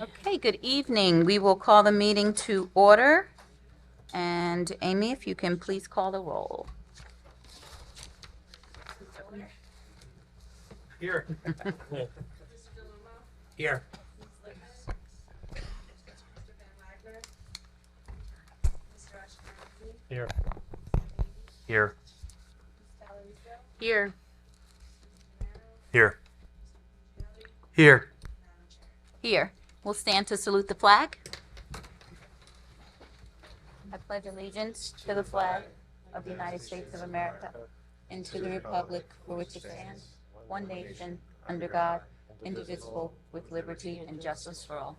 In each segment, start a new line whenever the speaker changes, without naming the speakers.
Okay, good evening. We will call the meeting to order. And Amy, if you can please call the roll.
Here. Here. Here. Here.
Here.
Here. Here.
Here. We'll stand to salute the flag. I pledge allegiance to the flag of the United States of America and to the republic for which it stands, one nation, under God, indivisible, with liberty and justice for all.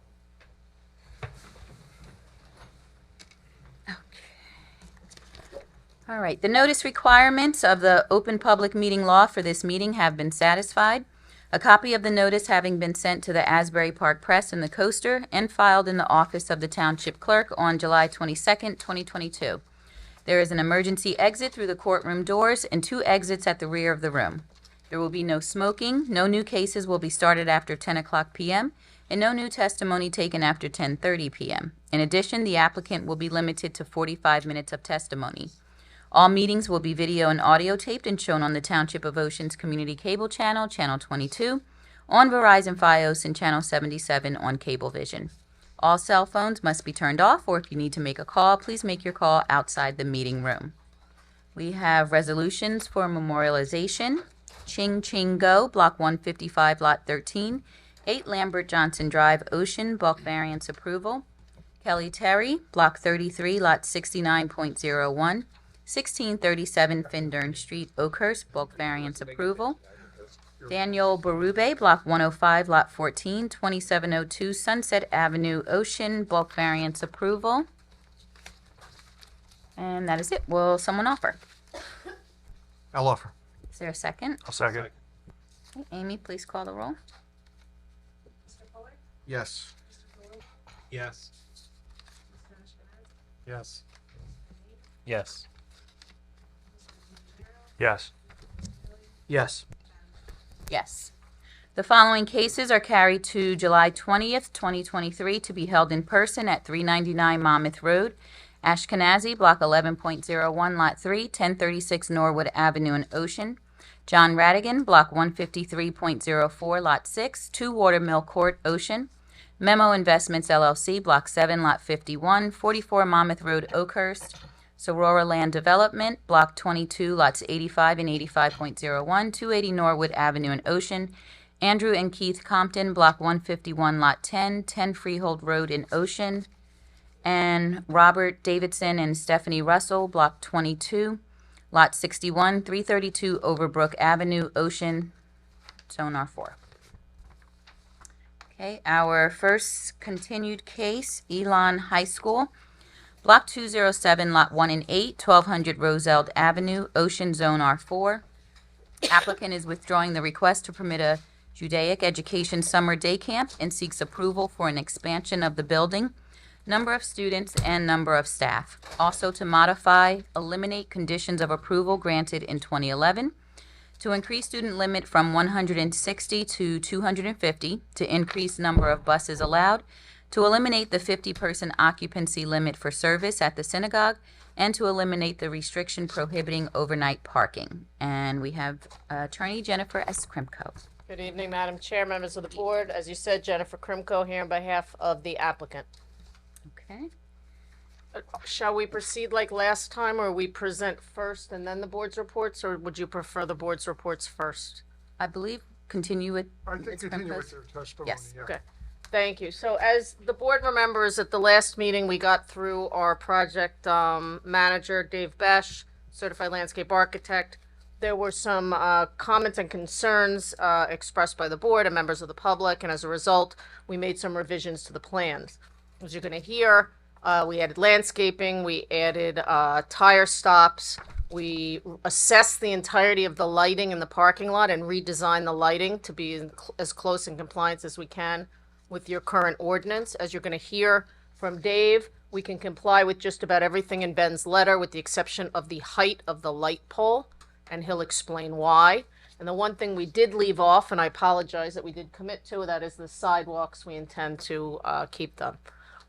All right, the notice requirements of the open public meeting law for this meeting have been satisfied. A copy of the notice having been sent to the Asbury Park Press and the Coaster and filed in the office of the Township Clerk on July 22nd, 2022. There is an emergency exit through the courtroom doors and 2 exits at the rear of the room. There will be no smoking, no new cases will be started after 10 o'clock p.m., and no new testimony taken after 10:30 p.m. In addition, the applicant will be limited to 45 minutes of testimony. All meetings will be video and audio taped and shown on the Township of Ocean's Community Cable Channel, Channel 22, on Verizon Fios, and Channel 77 on Cablevision. All cell phones must be turned off, or if you need to make a call, please make your call outside the meeting room. We have resolutions for memorialization. Ching Ching Go, Block 155, Lot 13, 8 Lambert Johnson Drive, Ocean, bulk variance approval. Kelly Terry, Block 33, Lot 69.01. 1637 Findern Street, Oakhurst, bulk variance approval. Daniel Berube, Block 105, Lot 14, 2702 Sunset Avenue, Ocean, bulk variance approval. And that is it. Will someone offer?
I'll offer.
Is there a second?
I'll second.
Okay, Amy, please call the roll.
Yes. Yes. Yes. Yes. Yes. Yes.
Yes. The following cases are carried to July 20th, 2023, to be held in person at 399 Monmouth Road, Ashkenazi, Block 11.01, Lot 3, 1036 Norwood Avenue in Ocean. John Radigan, Block 153.04, Lot 6, 2 Watermill Court, Ocean. Memo Investments, LLC, Block 7, Lot 51, 44 Monmouth Road, Oakhurst. Sorora Land Development, Block 22, Lots 85 and 85.01, 280 Norwood Avenue in Ocean. Andrew and Keith Compton, Block 151, Lot 10, 10 Freehold Road in Ocean. And Robert Davidson and Stephanie Russell, Block 22, Lot 61, 332 Overbrook Avenue, Ocean, Zone R4. Okay, our first continued case, Elon High School. Block 207, Lot 1 and 8, 1200 Roselle Avenue, Ocean, Zone R4. Applicant is withdrawing the request to permit a Judaic Education Summer Day Camp and seeks approval for an expansion of the building, number of students, and number of staff. Also to modify, eliminate conditions of approval granted in 2011, to increase student limit from 160 to 250, to increase number of buses allowed, to eliminate the 50-person occupancy limit for service at the synagogue, and to eliminate the restriction prohibiting overnight parking. And we have Attorney Jennifer S. Krimko.
Good evening, Madam Chair, members of the board. As you said, Jennifer Krimko here on behalf of the applicant.
Okay.
Shall we proceed like last time, or we present first and then the board's reports, or would you prefer the board's reports first?
I believe continue with
I think
Ms.
continue
Krimko's.
with your testimony.
Yes.
Yeah.
Okay, thank you. So as the board remembers, at the last meeting, we got through our project manager, Dave Besh, certified landscape architect. There were some comments and concerns expressed by the board and members of the public, and as a result, we made some revisions to the plans. As you're going to hear, we added landscaping, we added tire stops, we assessed the entirety of the lighting in the parking lot and redesigned the lighting to be as close in compliance as we can with your current ordinance. As you're going to hear from Dave, we can comply with just about everything in Ben's letter with the exception of the height of the light pole, and he'll explain why. And the one thing we did leave off, and I apologize that we did commit to, that is the sidewalks. We intend to keep them.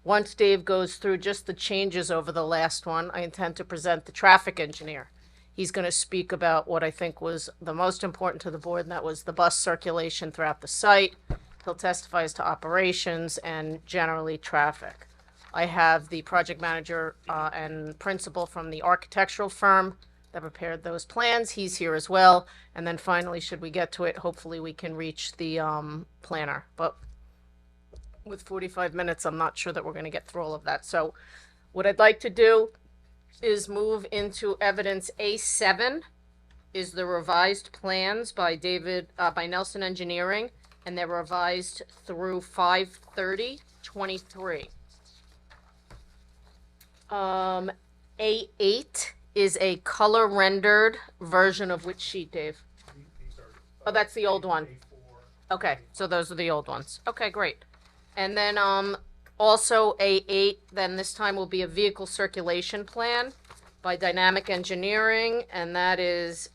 Once Dave goes through just the changes over the last one, I intend to present the traffic engineer. He's going to speak about what I think was the most important to the board, and that was the bus circulation throughout the site. He'll testify as to operations and generally traffic. I have the project manager and principal from the architectural firm that prepared those plans. He's here as well. And then finally, should we get to it, hopefully we can reach the planner. But with 45 minutes, I'm not sure that we're going to get through all of that. So what I'd like to do is move into evidence A7, is the revised plans by by Nelson Engineering, and they're revised through 5/30/23. A8 is a color rendered version of which sheet, Dave? Oh, that's the old one. Okay, so those are the old ones. Okay, great. And then also A8, then this time will be a vehicle circulation plan by Dynamic Engineering, and that is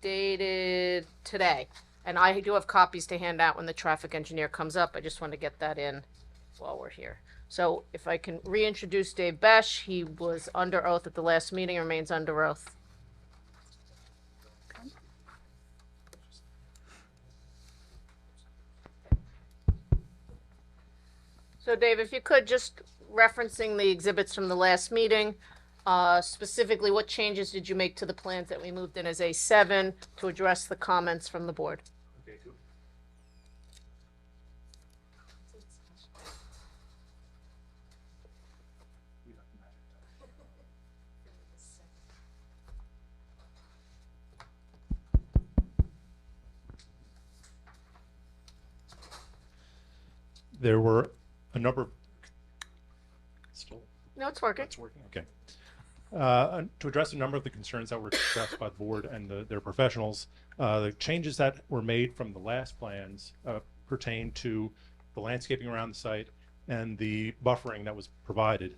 dated today. And I do have copies to hand out when the traffic engineer comes up. I just want to get that in while we're here. So if I can reintroduce Dave Besh, he was under oath at the last meeting, remains under oath. So Dave, if you could, just referencing the exhibits from the last meeting, specifically what changes did you make to the plans that we moved in as A7 to address the comments from the board?
There were a number of
No, it's working.
It's working. Okay. To address a number of the concerns that were expressed by the board and their professionals, the changes that were made from the last plans pertain to the landscaping around the site and the buffering that was provided.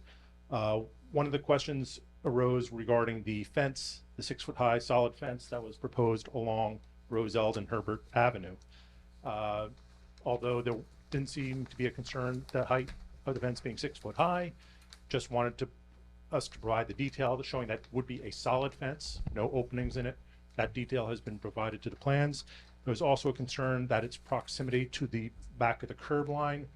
One of the questions arose regarding the fence, the 6-foot-high solid fence that was proposed along Roselle and Herbert Avenue. Although there didn't seem to be a concern, the height of the fence being 6 foot high, just wanted us to provide the detail showing that would be a solid fence, no openings in it. That detail has been provided to the plans. There was also a concern that its proximity to the back of the curb line,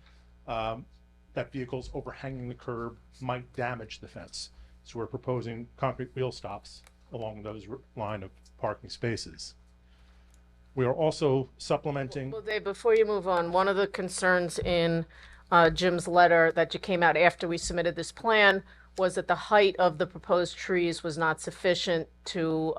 that vehicles overhanging the curb might damage the fence. So we're proposing concrete wheel stops along those line of parking spaces. We are also supplementing.
Well, Dave, before you move on, one of the concerns in Jim's letter that you came out after we submitted this plan was that the height of the proposed trees was not sufficient to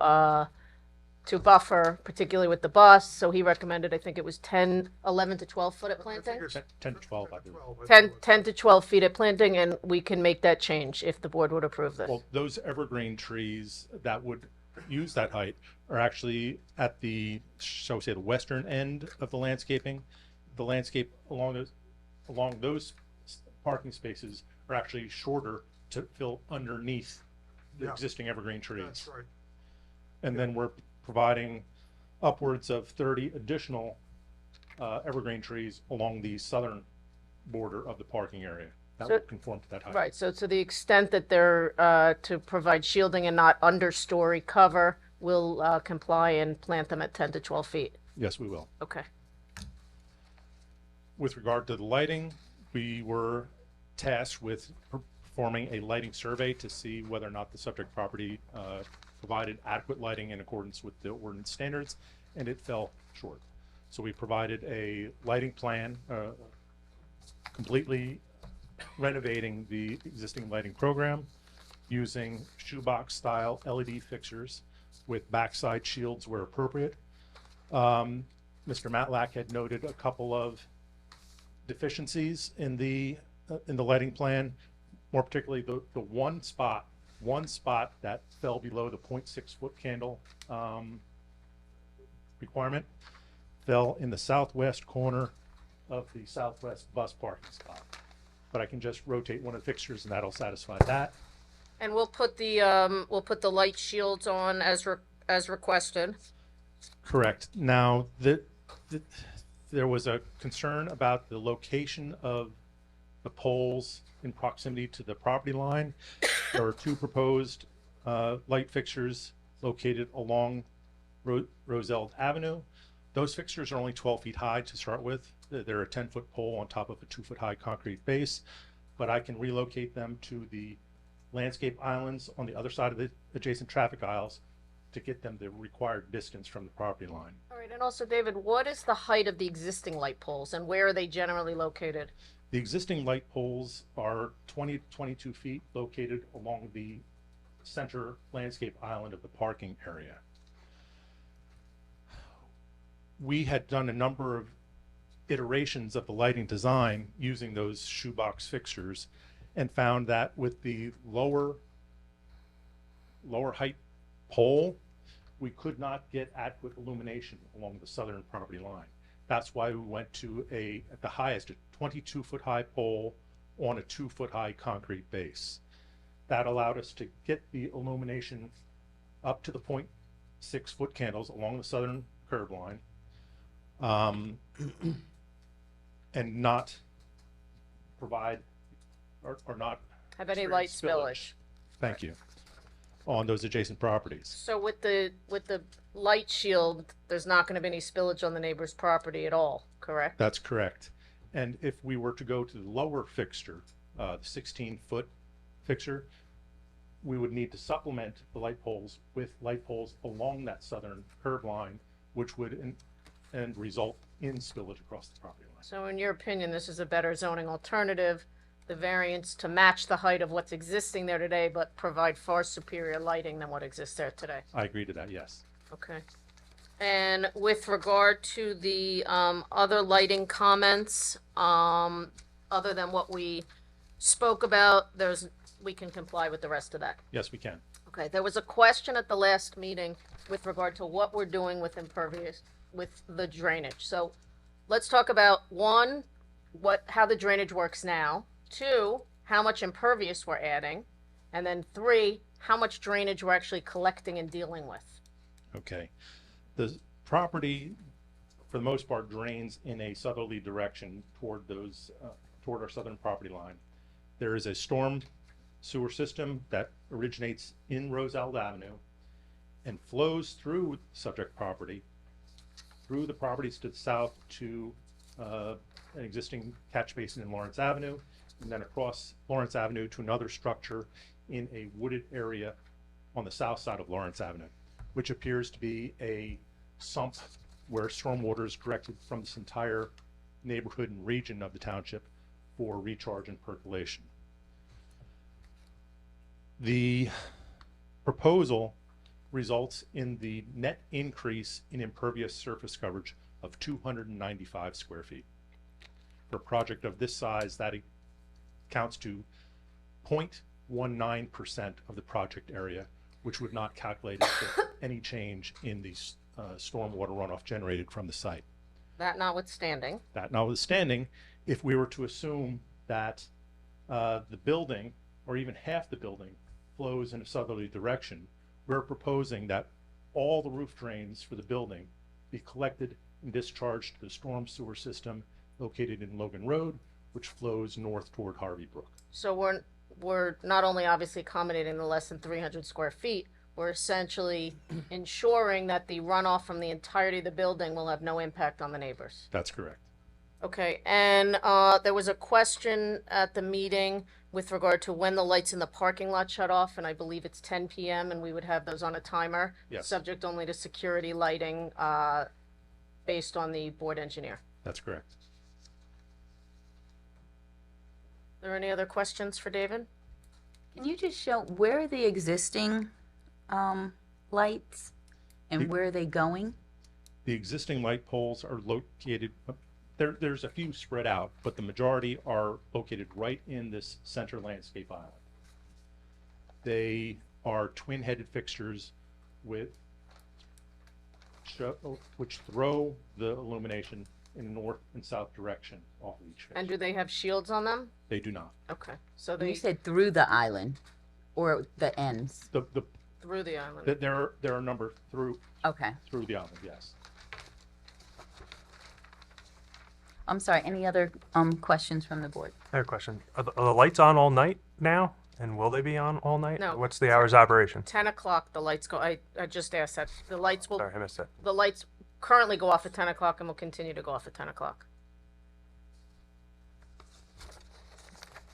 buffer, particularly with the bus. So he recommended, I think it was 11 to 12 foot at planting?
10 to 12, I believe.
10 to 12 feet at planting, and we can make that change if the board would approve this.
Well, those evergreen trees that would use that height are actually at the, shall we say, the western end of the landscaping. The landscape along those parking spaces are actually shorter to fill underneath the existing evergreen trees.
That's right.
And then we're providing upwards of 30 additional evergreen trees along the southern border of the parking area. That would conform to that height.
Right, so to the extent that they're to provide shielding and not understory cover, we'll comply and plant them at 10 to 12 feet.
Yes, we will.
Okay.
With regard to the lighting, we were tasked with performing a lighting survey to see whether or not the subject property provided adequate lighting in accordance with the ordinance standards, and it fell short. So we provided a lighting plan, completely renovating the existing lighting program using shoebox style LED fixtures with backside shields where appropriate. Mr. Matlack had noted a couple of deficiencies in the lighting plan, more particularly the one spot that fell below the 0.6 foot candle requirement, fell in the southwest corner of the southwest bus parking spot. But I can just rotate one of the fixtures and that'll satisfy that.
And we'll put the light shields on as requested.
Correct. Now, there was a concern about the location of the poles in proximity to the property line. There are two proposed light fixtures located along Roselle Avenue. Those fixtures are only 12 feet high to start with. They're a 10-foot pole on top of a 2-foot high concrete base, but I can relocate them to the landscape islands on the other side of the adjacent traffic aisles to get them the required distance from the property line.
All right, and also, David, what is the height of the existing light poles, and where are they generally located?
The existing light poles are 20 to 22 feet located along the center landscape island of the parking area. We had done a number of iterations of the lighting design using those shoebox fixtures and found that with the lower height pole, we could not get adequate illumination along the southern property line. That's why we went to at the highest, a 22-foot high pole on a 2-foot high concrete base. That allowed us to get the illumination up to the 0.6-foot candles along the southern curb line, and not provide or not
Have any
experience
light spillage?
Thank you. On those adjacent properties.
So with the light shield, there's not going to be any spillage on the neighbor's property at all, correct?
That's correct. And if we were to go to the lower fixture, the 16-foot fixture, we would need to supplement the light poles with light poles along that southern curb line, which would and result in spillage across the property line.
So in your opinion, this is a better zoning alternative, the variance to match the height of what's existing there today, but provide far superior lighting than what exists there today?
I agree to that, yes.
Okay. And with regard to the other lighting comments, other than what we spoke about, we can comply with the rest of that.
Yes, we can.
Okay, there was a question at the last meeting with regard to what we're doing with impervious, with the drainage. So let's talk about, one, how the drainage works now, two, how much impervious we're adding, and then three, how much drainage we're actually collecting and dealing with.
Okay. The property, for the most part, drains in a southerly direction toward our southern property line. There is a storm sewer system that originates in Roselle Avenue and flows through subject property, through the properties to the south to an existing catch basin in Lawrence Avenue, and then across Lawrence Avenue to another structure in a wooded area on the south side of Lawrence Avenue, which appears to be a sump where stormwater is directed from this entire neighborhood and region of the township for recharge and percolation. The proposal results in the net increase in impervious surface coverage of 295 square feet. For a project of this size, that counts to 0.19% of the project area, which would not calculate with any change in the stormwater runoff generated from the site.
That notwithstanding.
That notwithstanding, if we were to assume that the building, or even half the building, flows in a southerly direction, we're proposing that all the roof drains for the building be collected and discharged to the storm sewer system located in Logan Road, which flows north toward Harvey Brook.
So we're not only obviously accommodating the less than 300 square feet, we're essentially ensuring that the runoff from the entirety of the building will have no impact on the neighbors.
That's correct.
Okay, and there was a question at the meeting with regard to when the lights in the parking lot shut off, and I believe it's 10 p.m. and we would have those on a timer.
Yes.
Subject only to security lighting based on the board engineer.
That's correct.
Are there any other questions for David?
Can you just show where are the existing lights and where are they going?
The existing light poles are located, there's a few spread out, but the majority are located right in this center landscape island. They are twin-headed fixtures which throw the illumination in north and south direction off of each fixture.
And do they have shields on them?
They do not.
Okay, so
You
they,
said through the island or the ends.
The
through the island.
There are a number through
Okay.
the island, yes.
I'm sorry, any other questions from the board?
I have a question. Are the lights on all night now? And will they be on all night?
No.
What's the hours of operation?
10 o'clock, the lights go, I just asked that. The lights will,
Sorry, I missed it.
the lights currently go off at 10 o'clock and will continue to go off at 10 o'clock.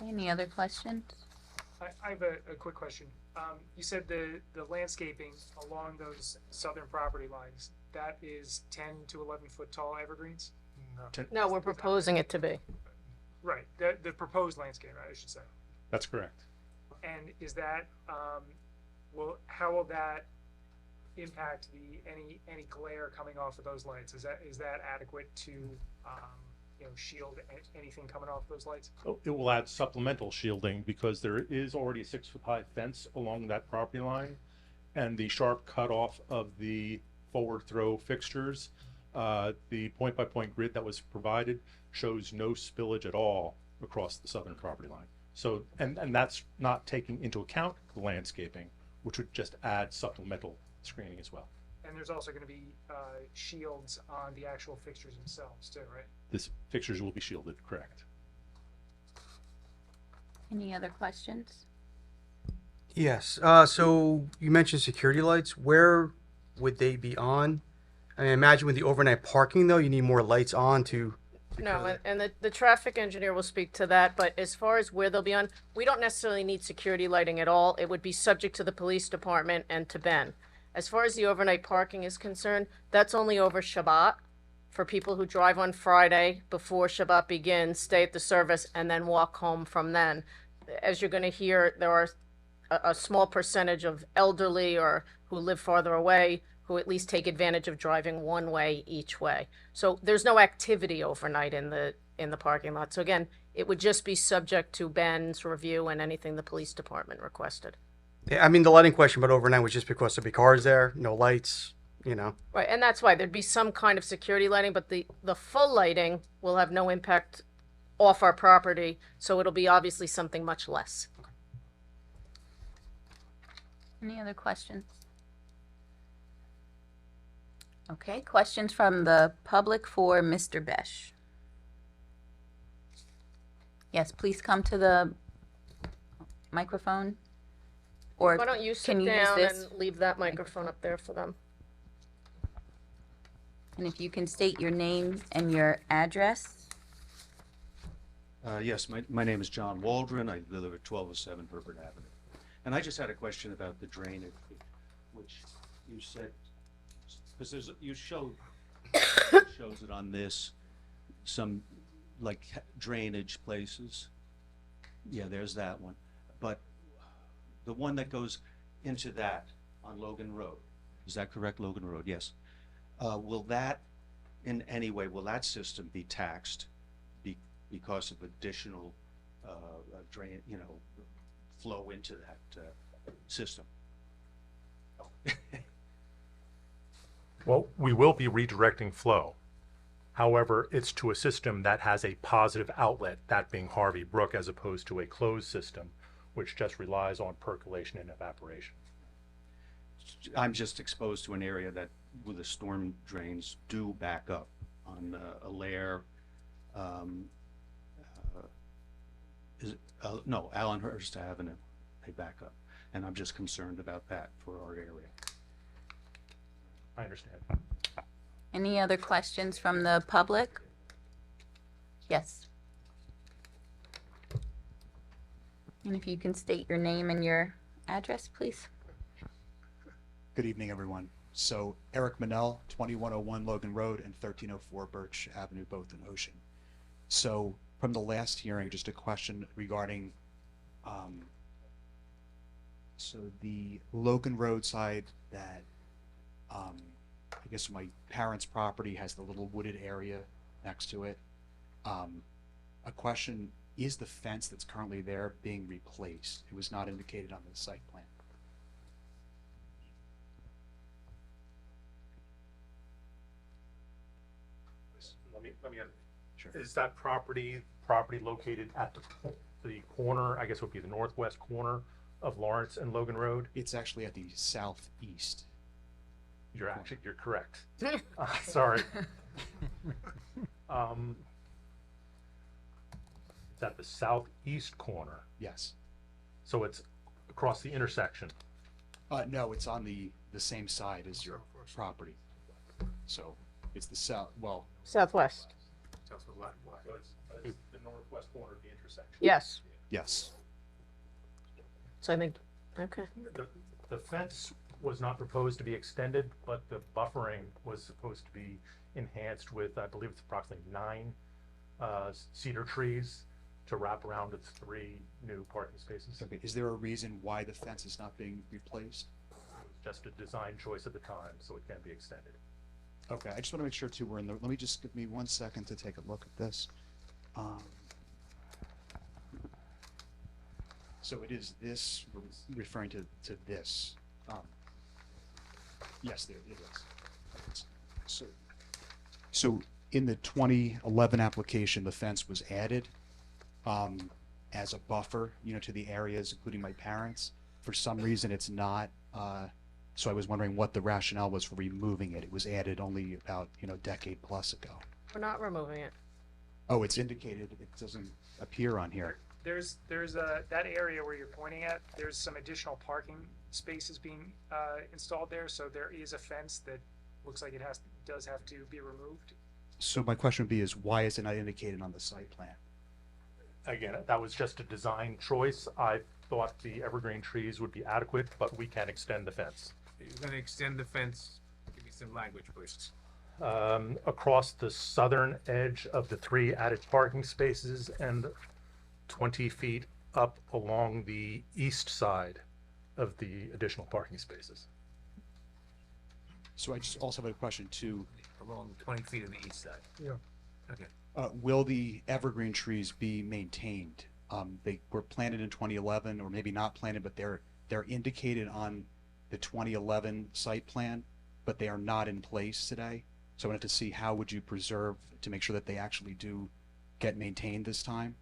Any other questions?
I have a quick question. You said the landscaping along those southern property lines, that is 10 to 11 foot tall evergreens?
No, we're proposing it to be.
Right, the proposed landscape, I should say.
That's correct.
And is that, how will that impact any glare coming off of those lights? Is that adequate to, shield anything coming off those lights?
It will add supplemental shielding because there is already a 6-foot-high fence along that property line, and the sharp cutoff of the forward throw fixtures, the point-by-point grid that was provided shows no spillage at all across the southern property line. So, and that's not taking into account the landscaping, which would just add supplemental screening as well.
And there's also going to be shields on the actual fixtures themselves too, right?
This fixtures will be shielded, correct?
Any other questions?
Yes, so you mentioned security lights. Where would they be on? I mean, imagine with the overnight parking, though, you need more lights on to...
No, and the traffic engineer will speak to that, but as far as where they'll be on, we don't necessarily need security lighting at all. It would be subject to the police department and to Ben. As far as the overnight parking is concerned, that's only over Shabbat for people who drive on Friday before Shabbat begins, stay at the service, and then walk home from then. As you're going to hear, there are a small percentage of elderly or who live farther away who at least take advantage of driving one way each way. So there's no activity overnight in the parking lot. So again, it would just be subject to Ben's review and anything the police department requested.
Yeah, I mean, the lighting question about overnight was just because there'd be cars there, no lights, you know.
Right, and that's why there'd be some kind of security lighting, but the full lighting will have no impact off our property, so it'll be obviously something much less.
Any other questions? Okay, questions from the public for Mr. Besh. Yes, please come to the microphone. Or
Why don't you sit
can you use
down
this?
and leave that microphone up there for them?
And if you can state your name and your address.
Yes, my name is John Waldron. I live at 1207 Herbert Avenue. And I just had a question about the drainage, which you said, because you showed shows it on this, some like drainage places. Yeah, there's that one. But the one that goes into that on Logan Road, is that correct, Logan Road? Yes. Will that, in any way, will that system be taxed because of additional drain, flow into that system?
Well, we will be redirecting flow. However, it's to a system that has a positive outlet, that being Harvey Brook, as opposed to a closed system, which just relies on percolation and evaporation.
I'm just exposed to an area that, where the storm drains do back up on Allaire, no, Allenhurst Avenue, they back up. And I'm just concerned about that for our area.
I understand.
Any other questions from the public? Yes. And if you can state your name and your address, please.
Good evening, everyone. So Eric Manell, 2101 Logan Road and 1304 Birch Avenue, both in Ocean. So from the last hearing, just a question regarding so the Logan Road side that I guess my parents' property has the little wooded area next to it. A question, is the fence that's currently there being replaced? It was not indicated on the site plan.
Let me
Sure.
Is that property located at the corner, I guess it would be the northwest corner
of Lawrence and Logan Road.
It's actually at the southeast.
You're correct. Sorry. It's at the southeast corner,
Yes.
so it's across the intersection.
No, it's on the same side as your property. So it's the
Southwest.
So it's the northwest corner of the intersection.
Yes.
yes.
So I think, okay.
The fence was not proposed to be extended, but the buffering was supposed to be enhanced with, I believe it's approximately 9 cedar trees to wrap around its 3 new parking spaces.
Okay. Is there a reason why the fence is not being replaced?
It was just a design choice at the time, so it can be extended.
Okay, I just want to make sure too, we're in the, let me just give me 1 second to take a look at this. So it is this, referring to this. Yes, there it is. So in the 2011 application, the fence was added as a buffer, to the areas, including my parents. For some reason, it's not. So I was wondering what the rationale was for removing it. It was added only about, a decade plus ago.
We're not removing it.
Oh, it's indicated. It doesn't appear on here.
There's that area where you're pointing at, there's some additional parking spaces being installed there, so there is a fence that looks like it does have to be removed.
So my question would be is why is it not indicated on the site plan?
Again, that was just a design choice. I thought the evergreen trees would be adequate, but we can extend the fence.
You're gonna extend the fence, give me some language, please.
Across the southern edge of the 3 added parking spaces and 20 feet up along the east side of the additional parking spaces.
So I just also have a question too.
Along 20 feet on the east side.
Yeah.
Okay.
Will the evergreen trees be maintained? They were planted in 2011, or maybe not planted, but they're indicated on the 2011 site plan, but they are not in place today. So I wanted to see how would you preserve to make sure that they actually do get maintained this time?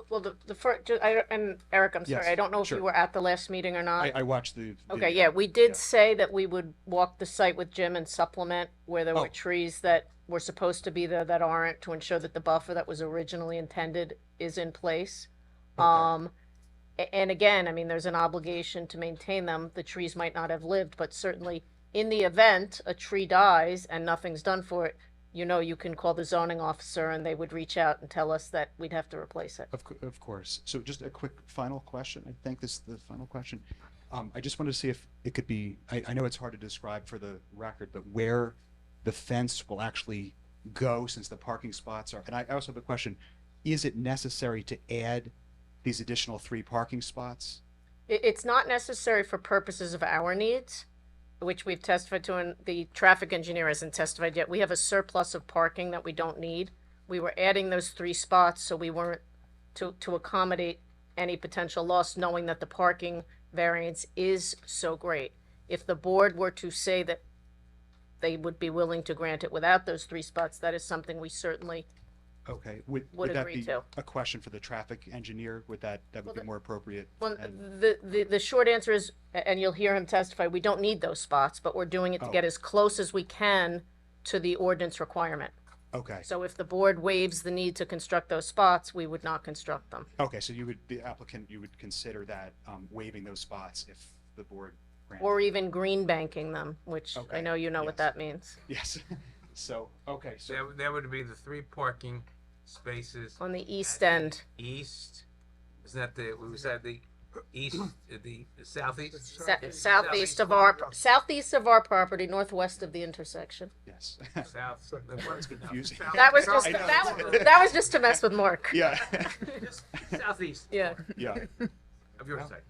Well, the first, and Eric, I'm sorry,
Yes,
I don't know if
sure.
you were at the last meeting or not.
I watched the
Okay,
video.
yeah, we did
Yeah.
say that we would walk the site with Jim and supplement where there
Oh.
were trees that were supposed to be there that aren't, to ensure that the buffer that was originally intended is in place. And again, I mean, there's an obligation to maintain them. The trees might not have lived, but certainly in the event a tree dies and nothing's done for it, you can call the zoning officer and they would reach out and tell us that we'd have to replace it.
Of course. So just a quick final question. I think this is the final question. I just wanted to see if it could be, I know it's hard to describe for the record, but where the fence will actually go since the parking spots are, and I also have a question, is it necessary to add these additional 3 parking spots?
It's not necessary for purposes of our needs, which we've testified to, and the traffic engineer hasn't testified yet. We have a surplus of parking that we don't need. We were adding those 3 spots so we weren't to accommodate any potential loss, knowing that the parking variance is so great. If the board were to say that they would be willing to grant it without those 3 spots, that is something we certainly,
Okay,
Would
would that
agree
be
to.
a question for the traffic engineer? Would that would be more appropriate?
well,
And-
the short answer is, and you'll hear him testify, we don't need those spots, but we're doing it to
Oh.
get as close as we can to the ordinance requirement.
Okay,
So if the board waives the need to construct those spots, we would not construct them.
okay, so the applicant, you would consider that waiving those spots if the board granted?
Or even green banking them, which I
Okay,
know you know what
yes.
that means.
Yes, so, okay, so,
There would be the 3 parking spaces
On the east
at
end,
east. Isn't that we said the east, the southeast?
southeast of our property, northwest of the intersection.
yes.
South.
It's confusing.
That was just,
I know.
that was just to mess with Mark.
Yeah,
Southeast
Yeah.
yeah.
of your site.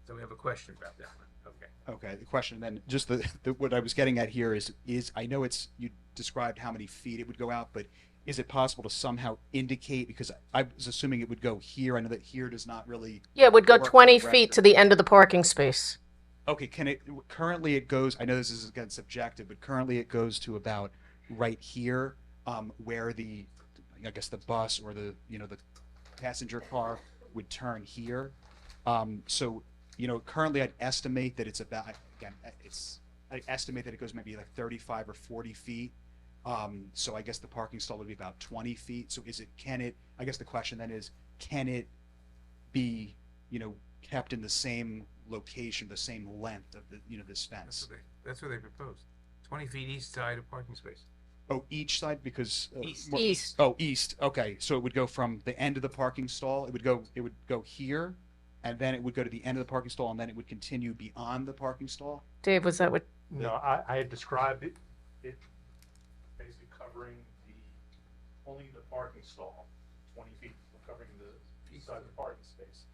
So we have a question about that one. Okay.
Okay, the question then, just what I was getting at here is I know you described how many feet it would go out, but is it possible to somehow indicate, because I was assuming it would go here, I know that here does not really,
Yeah, it would go
Work
20
with
feet to the end of the parking space.
okay, currently it goes, I know this is again subjective, but currently it goes to about right here, where I guess the bus or the passenger car would turn here. So, you know, currently I'd estimate that it's about, again, I estimate that it goes maybe like 35 or 40 feet. So I guess the parking stall would be about 20 feet. So I guess the question then is, can it be, you know, kept in the same location, the same length of the, you know, this fence?
That's what they proposed. 20 feet east side of parking space.
Oh, each side, because
East.
East.
Oh, east. Okay, so it would go from the end of the parking stall. It would go here, and then it would go to the end of the parking stall, and then it would continue beyond the parking stall.
Dave, was that what?
No, I had described it basically covering only the parking stall, 20 feet, covering the east side of the parking space.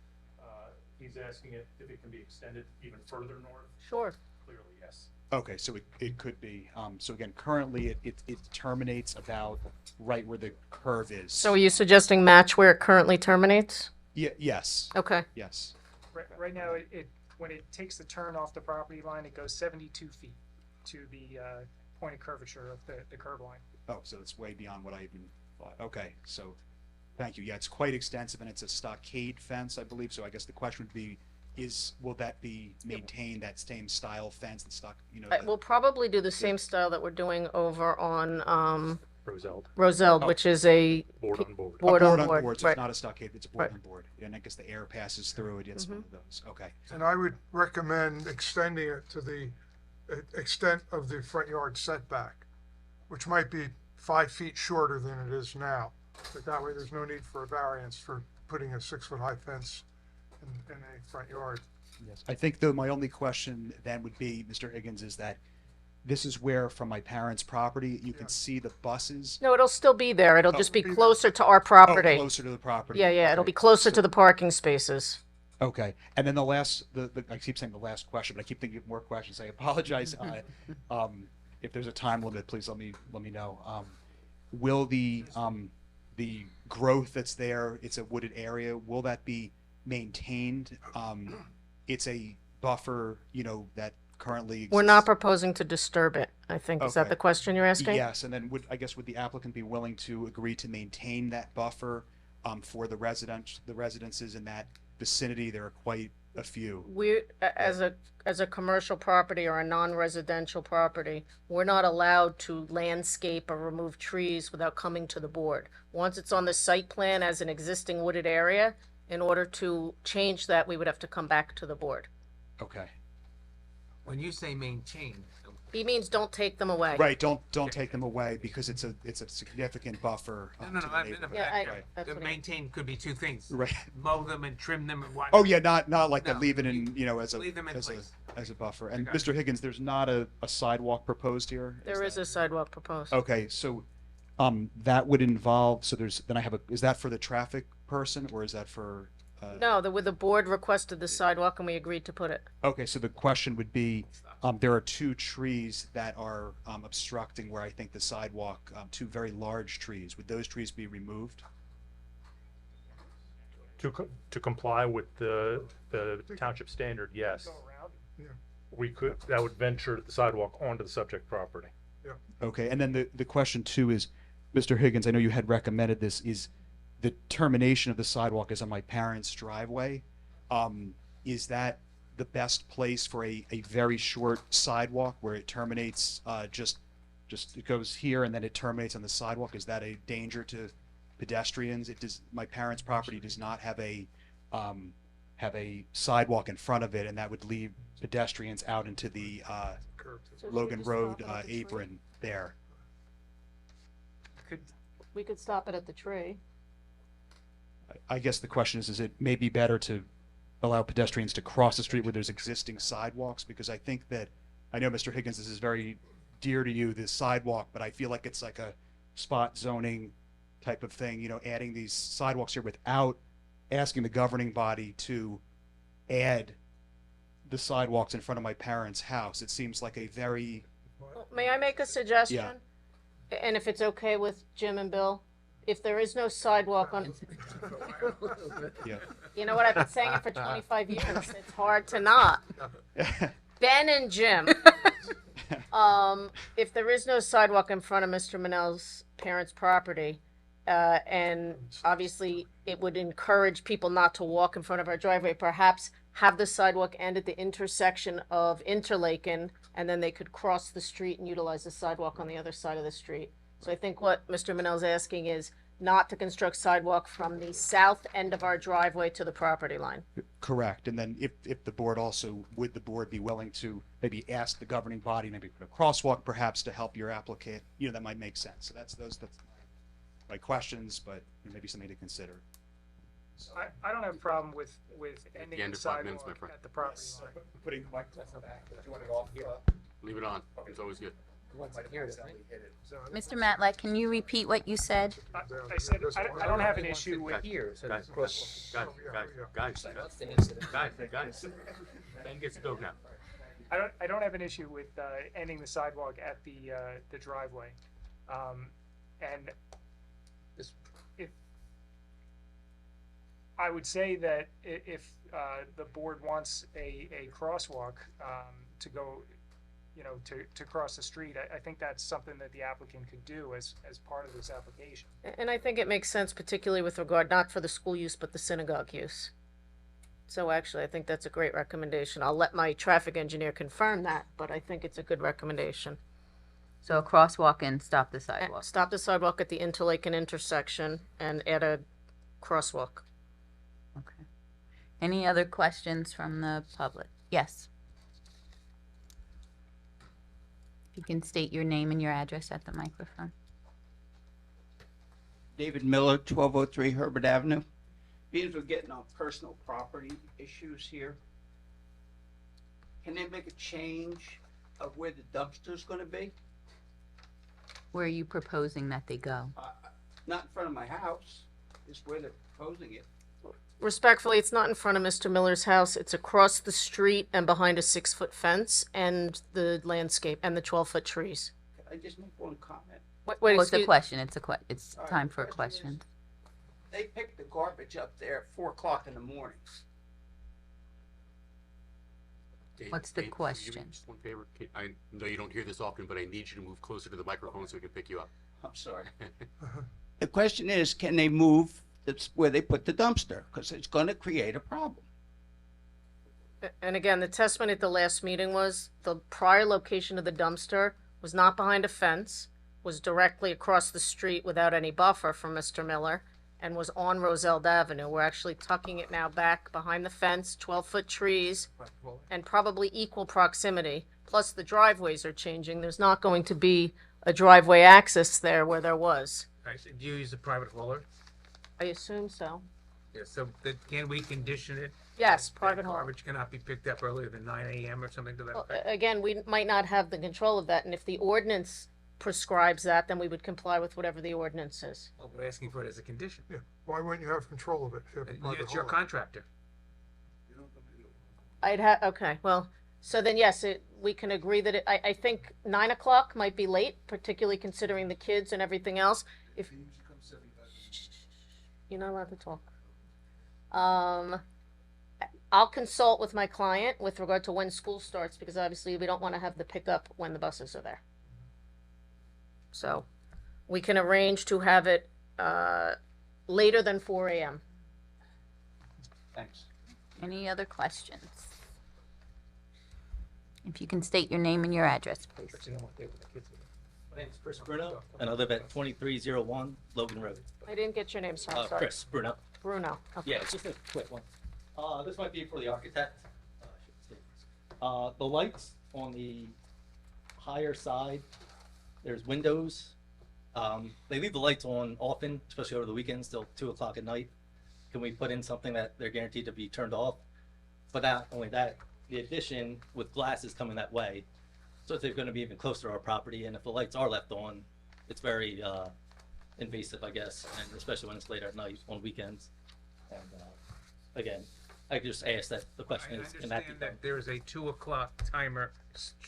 He's asking if it can be extended even further north.
Sure.
Clearly, yes.
Okay, so it could be. So again, currently it terminates about right where the curve is.
So are you suggesting match where it currently terminates?
Yes.
Okay.
Yes.
Right now, when it takes the turn off the property line, it goes 72 feet to the point of curvature of the curb line.
Oh, so it's way beyond what I even thought. Okay, so thank you. Yeah, it's quite extensive, and it's a stockade fence, I believe. So I guess the question would be, will that be maintained, that same style fence, the stock, you know?
We'll probably do the same style that we're doing over on
Roselle,
Roselle, which is a
board on board.
board on board.
So it's
Right.
not a stockade, it's a board
Right.
on board. And I guess the air passes through it, it's one of those. Okay.
And I would recommend extending it to the extent of the front yard setback, which might be 5 feet shorter than it is now. But that way, there's no need for a variance for putting a 6-foot-high fence in a front yard.
Yes. I think though my only question then would be, Mr. Higgins, is that this is where from my parents' property, you can see the buses.
No, it'll still be there. It'll just be
be there.
closer to our
Oh,
property.
closer to the property.
Yeah, it'll
Okay.
be closer to the parking spaces.
Okay, and then the I keep saying the last question, but I keep thinking of more questions. I apologize. If there's a time limit, please let me know. Will the growth that's there? It's a wooded area. Will that be maintained? It's a buffer, you know, that currently exists.
We're not proposing to disturb it, I think. Is that
Okay.
the question you're asking?
Yes, and then would the applicant be willing to agree to maintain that buffer for the residences in that vicinity? There are quite a few.
We, as a commercial property or a non-residential property, we're not allowed to landscape or remove trees without coming to the board. Once it's on the site plan as an existing wooded area, in order to change that, we would have to come back to the board.
Okay.
When you say maintain,
He means don't take them away.
Right. Don't take them away because it's a significant buffer.
no,
to the
I
neighborhood.
Yeah,
Right.
that's what I-
maintain could be two things.
Right.
Mow them and trim them and what.
Oh yeah, not like that.
No,
Leave it in, you know, as
leave them in
as
place.
as a buffer. And
got
Mr. Higgins, there's not a sidewalk proposed here.
There is a sidewalk proposed.
Okay, so that would involve. So is that for the traffic person or is that for?
No, the board requested the sidewalk and we agreed to put it.
Okay, so the question would be, there are two trees that are obstructing where I think the sidewalk, two very large trees. Would those trees be removed?
To comply with the township standard, yes.
Go around.
That would venture the sidewalk onto the subject property.
Okay, and then the question too is, Mr. Higgins, I know you had recommended this, is the termination of the sidewalk is on my parents' driveway. Is that the best place for a very short sidewalk where it terminates, just it goes here and then it terminates on the sidewalk? Is that a danger to pedestrians? My parents' property does not have a sidewalk in front of it, and that would leave pedestrians out into the
So should we
Logan
just
Road
stop it at the tree?
apron there.
We could stop it at the tree.
I guess the question is it may be better to allow pedestrians to cross the street where there's existing sidewalks? Because I think that, I know Mr. Higgins, this is very dear to you, this sidewalk, but I feel like it's like a spot zoning type of thing, you know, adding these sidewalks here without asking the governing body to add the sidewalks in front of my parents' house. It seems like a very,
May I make a suggestion? And if it's okay with Jim and Bill, if there is no sidewalk on,
yeah.
you know what, I've been saying it for 25 years, it's hard to not. Ben and Jim, if there is no sidewalk in front of Mr. Manel's parents' property, And obviously, it would encourage people not to walk in front of our driveway, perhaps have the sidewalk end at the intersection of Interlaken, and then they could cross the street and utilize the sidewalk on the other side of the street. So I think what Mr. Manel's asking is not to construct sidewalk from the south end of our driveway to the property line.
Correct. And then if the board also, would the board be willing to maybe ask the governing body, maybe put a crosswalk perhaps to help your applicant? That might make sense. So that's my questions, but maybe something to consider.
I don't have a problem with ending
end
the
of 5 minutes,
sidewalk
my friend.
at the property line.
Putting my,
Leave it on. It's always good.
Mr. Matlack, can you repeat what you said?
I said, I don't have an issue with,
Guys, guys. Ben gets to go now.
I don't have an issue with ending the sidewalk at the driveway. And if I would say that if the board wants a crosswalk to go, to cross the street, I think that's something that the applicant could do as part of this application.
And I think it makes sense, particularly with regard not for the school use, but the synagogue use. So actually, I think that's a great recommendation. I'll let my traffic engineer confirm that, but I think it's a good recommendation.
So a crosswalk and stop the sidewalk.
Stop the sidewalk at the Interlaken intersection and add a crosswalk.
Okay. Any other questions from the public? Yes. If you can state your name and your address at the microphone.
David Miller, 1203 Herbert Avenue. Being we're getting on personal property issues here, can they make a change of where the dumpster's going to be?
Where are you proposing that they go?
Not in front of my house, is where they're proposing it.
Respectfully, it's not in front of Mr. Miller's house. It's across the street and behind a 6-foot fence and the landscape and the 12-foot trees.
Can I just make one comment?
Wait,
Well, it's a
excuse-
question. It's
All right,
time
the
for a
question
question.
They pick the garbage up there at 4 o'clock in the morning.
Dave,
What's the
Dave,
question?
can you do me just one favor? I know you don't hear this often, but I need you to move closer to the microphone so we can pick you up.
I'm sorry. The question is, can they move where they put the dumpster? Because it's going to create a problem.
And again, the testimony at the last meeting was the prior location of the dumpster was not behind a fence, was directly across the street without any buffer from Mr. Miller, and was on Roselle Avenue. We're actually tucking it now back behind the fence, 12-foot trees, and probably equal proximity. Plus, the driveways are changing. There's not going to be a driveway access there where there was.
Right, so do you use a private hauler?
I assume so.
Yeah, so can we condition it?
Yes,
that
private hauler.
Garbage cannot be picked up earlier than 9 a.m. or something to that
Well,
effect?
again, we might not have the control of that, and if the ordinance prescribes that, then we would comply with whatever the ordinance is.
Well, we're asking for it as a condition.
Yeah, why wouldn't you have control of it? if you have a private
It's your
hauler?
contractor.
Okay, well, so then yes, we can agree that I think 9 o'clock might be late, particularly considering the kids and everything else. If you're not allowed to talk. I'll consult with my client with regard to when school starts, because obviously we don't want to have the pickup when the buses are there. So we can arrange to have it later than 4 a.m.
Thanks.
Any other questions? If you can state your name and your address, please.
But you know what they with the kids do.
My name's Chris Bruno, and I live at 2301 Logan Road.
I didn't get your name, sir. I'm sorry.
Chris Bruno.
Bruno. Okay.
Yeah, it's just a quick one. This might be for the architect. I should say this. The lights on the higher side, there's windows. They leave the lights on often, especially over the weekends till 2 o'clock at night. Can we put in something that they're guaranteed to be turned off? But not only that, the addition with glasses coming that way, so if they're going to be even closer to our property, and if the lights are left on, it's very invasive, I guess, and especially when it's late at night on weekends. And again, I just asked that the question
I
is, can that be
understand
done?
that there is a 2 o'clock timer.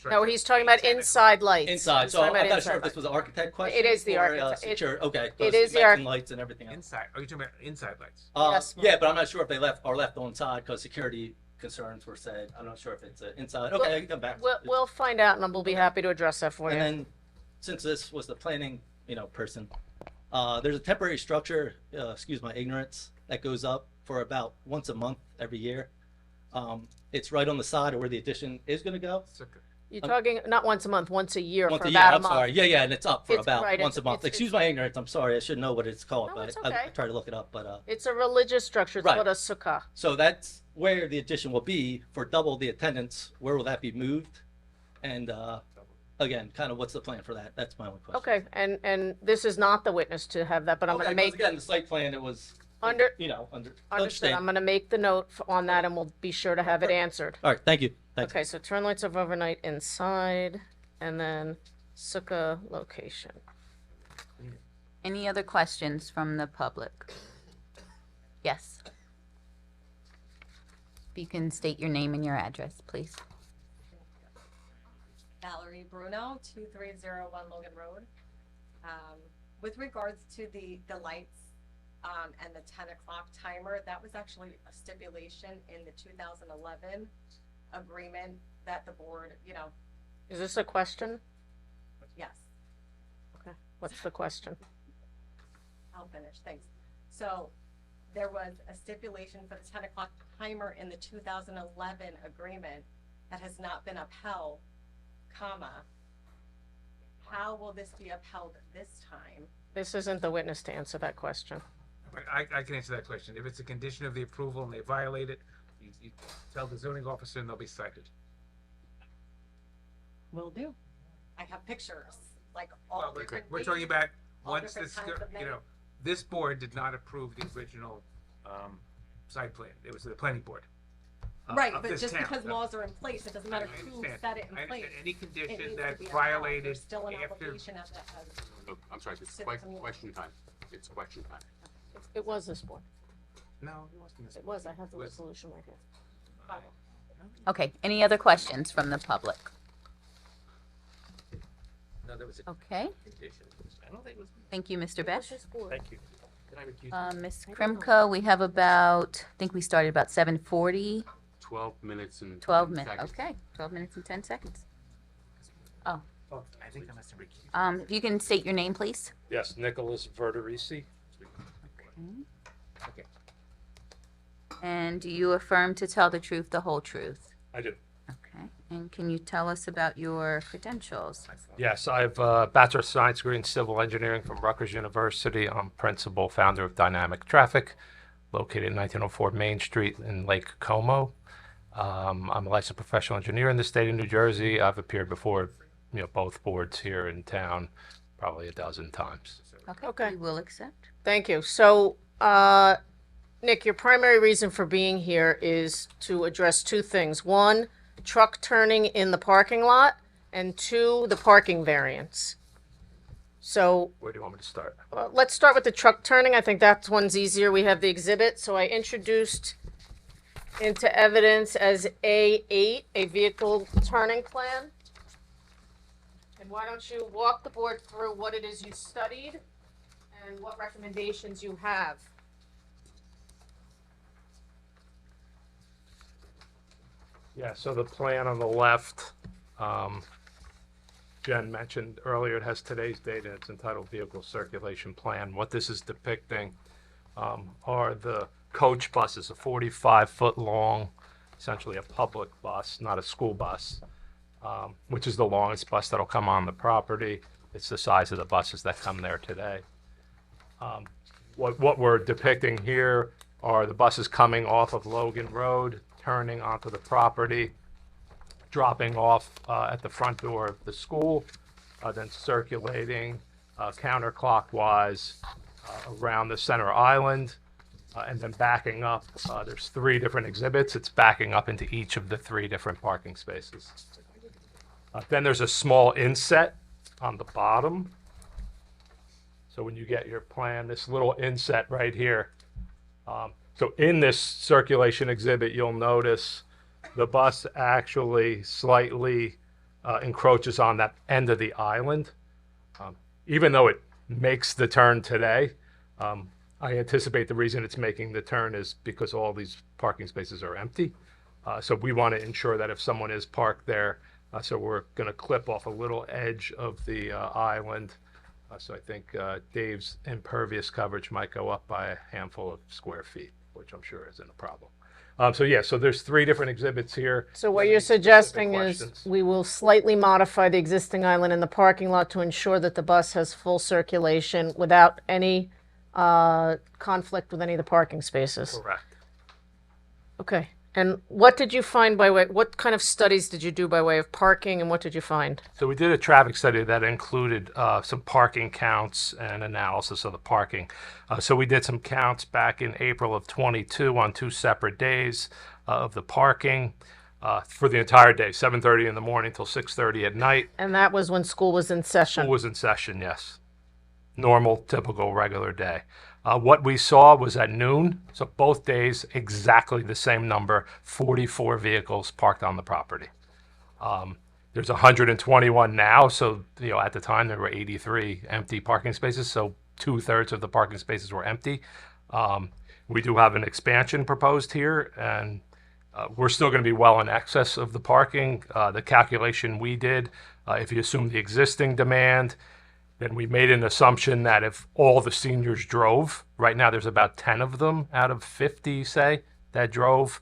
No, he's talking about inside lights.
Inside,
He's
so
talking
I'm
about
not sure if
inside
this was an architect question.
It is the
or,
architect.
Secure, okay.
it
'cause
is
you
the
mentioned lights and everything else.
Inside, are you talking about inside lights?
Yes,
Yeah, but I'm not sure if they are left on side because security concerns were said. I'm not sure if it's inside. Okay, I can come back.
We'll find out, and we'll be happy to address that for
And
you.
then, since this was the planning, person, There's a temporary structure, excuse my ignorance, that goes up for about once a month every year. It's right on the side of where the addition is going to go.
You're talking not once a month, once a year
Once
for
a year,
about a
I'm
month.
sorry. Yeah, and it's up for
It's-
about
right,
once a
it's-
month.
it's-
Excuse
it's-
my ignorance. I'm sorry. I should know what it's called,
No,
but
it's
I
okay.
try to look it up. But
It's a religious structure. It's
Right.
called a sukkah.
so that's where the addition will be for double the attendance. Where will that be moved? And again, kind of what's the plan for that? That's my only question.
Okay, and this is not the witness to have that, but I'm
Okay,
gonna
'cause
make,
again the site plan. It was
Under-
under
understood, I'm gonna make the note on that and we'll be sure to have it answered.
All right, thank you. Thanks.
Okay, so turn lights off overnight inside, and then sukkah location.
Any other questions from the public? Yes. If you can state your name and your address, please.
Valerie Bruno, 2301 Logan Road. With regards to the lights and the 10 o'clock timer, that was actually a stipulation in the 2011 agreement that the board,
Is this a question?
yes,
Okay, what's the question?
I'll finish, thanks. So there was a stipulation for the 10 o'clock timer in the 2011 agreement that has not been upheld, comma. How will this be upheld this time?
This isn't the witness to answer that question.
I can answer that question. If it's a condition of the approval and they violate it, you tell the zoning officer and they'll be cited.
Will do. I have pictures, like all
Well,
different.
we're talking about
all
once
different
this,
times of night.
this board did not approve the original site plan. It was the planning board.
Right,
of
but
this
just
town.
because laws are in place, it doesn't matter
I
who
understand.
set it in
I
place.
understand. Any
It
condition
needs to
that
be upheld.
violated
There's still an
after.
obligation as
Oh, I'm sorry, it's
Citizen community.
question time. It's question time.
It was this board.
No, it wasn't this.
It was, I have the
It was-
resolution right here.
Okay, any other questions from the public?
No, there was a
Okay,
condition. I don't think it was.
thank you, Mr. Besh.
Thank you.
Can I recuse?
Ms. Krimko, we have about, I think we started about 7:40,
12 minutes and
12
10
minutes,
seconds.
okay, 12 minutes and 10 seconds. Oh,
I think I must have recused.
if you can state your name, please.
Yes, Nicholas Verderisi.
Okay.
And do you affirm to tell the truth, the whole truth?
I do.
Okay, and can you tell us about your credentials?
Yes, I have a Bachelor of Science degree in Civil Engineering from Rutgers University. I'm principal founder of Dynamic Traffic, located at 1904 Main Street in Lake Como. I'm a licensed professional engineer in the state of New Jersey. I've appeared before, both boards here in town, probably a dozen times.
Okay.
We will accept.
Thank you. So, Nick, your primary reason for being here is to address two things. One, truck turning in the parking lot, and two, the parking variance. So,
Where do you want me to start?
let's start with the truck turning. I think that one's easier. We have the exhibit. So I introduced into evidence as A8, a vehicle turning plan. And why don't you walk the board through what it is you studied and what recommendations you have?
Yeah, so the plan on the left, Jen mentioned earlier, it has today's date and it's entitled Vehicle Circulation Plan. What this is depicting are the coach buses, a 45-foot long, essentially a public bus, not a school bus, which is the longest bus that'll come on the property. It's the size of the buses that come there today. What we're depicting here are the buses coming off of Logan Road, turning onto the property, dropping off at the front door of the school, then circulating counterclockwise around the center island, and then backing up. There's 3 different exhibits. It's backing up into each of the 3 different parking spaces. Then there's a small inset on the bottom. So when you get your plan, this little inset right here. So in this circulation exhibit, you'll notice the bus actually slightly encroaches on that end of the island. Even though it makes the turn today, I anticipate the reason it's making the turn is because all these parking spaces are empty. So we want to ensure that if someone is parked there, so we're going to clip off a little edge of the island
So I think Dave's impervious coverage might go up by a handful of square feet, which I'm sure isn't a problem. So there's 3 different exhibits here.
So what
Any
you're
specific
suggesting is
questions?
we will slightly modify the existing island in the parking lot to ensure that the bus has full circulation without any conflict with any of the parking spaces.
Correct.
Okay. And what did you find what kind of studies did you do by way of parking, and what did you find?
So we did a traffic study that included some parking counts and analysis of the parking. So we did some counts back in April of 22 on 2 separate days of the parking for the entire day, 7:30 in the morning till 6:30 at night.
And that was when school was in session.
School was in session, yes. Normal, typical, regular day. What we saw was at noon, so both days, exactly the same number, 44 vehicles parked on the property. There's 121 now, so at the time there were 83 empty parking spaces, so 2/3 of the parking spaces were empty. We do have an expansion proposed here, and we're still going to be well in excess of the parking. The calculation we did, if you assume the existing demand, then we made an assumption that if all the seniors drove, right now there's about 10 of them out of 50, say, that drove.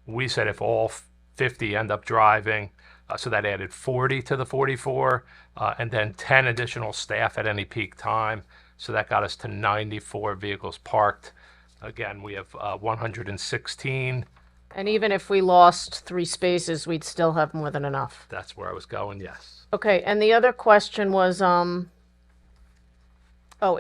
We said if all 50 end up driving, so that added 40 to the 44, and then 10 additional staff at any peak time. So that got us to 94 vehicles parked. Again, we have 116.
And even if we lost 3 spaces, we'd still have more than enough.
That's where I was going, yes.
Okay, and the other question was,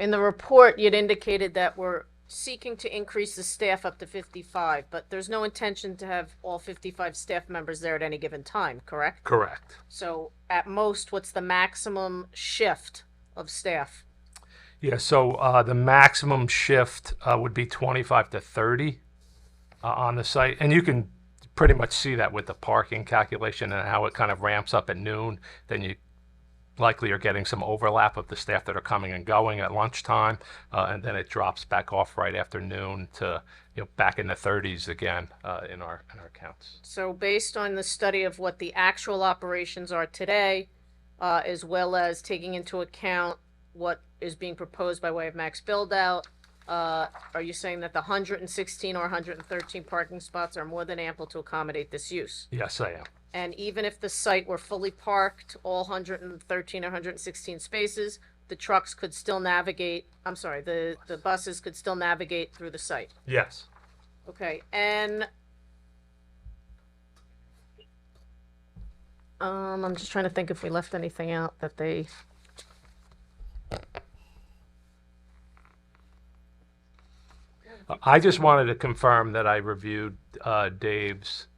in the report, you'd indicated that we're seeking to increase the staff up to 55, but there's no intention to have all 55 staff members there at any given time, correct?
Correct.
So at most, what's the maximum shift of staff?
Yeah, so the maximum shift would be 25 to 30 on the site. And you can pretty much see that with the parking calculation and how it kind of ramps up at noon. Then you likely are getting some overlap of the staff that are coming and going at lunchtime, and then it drops back off right after noon to back in the 30s again in our counts.
So based on the study of what the actual operations are today, as well as taking into account what is being proposed by way of max build-out, are you saying that the 116 or 113 parking spots are more than ample to accommodate this use?
Yes, I am.
And even if the site were fully parked, all 113 or 116 spaces, the trucks could still navigate, the buses could still navigate through the site?
Yes.
Okay, and I'm just trying to think if we left anything out that they...
I just wanted to confirm that I reviewed Dave's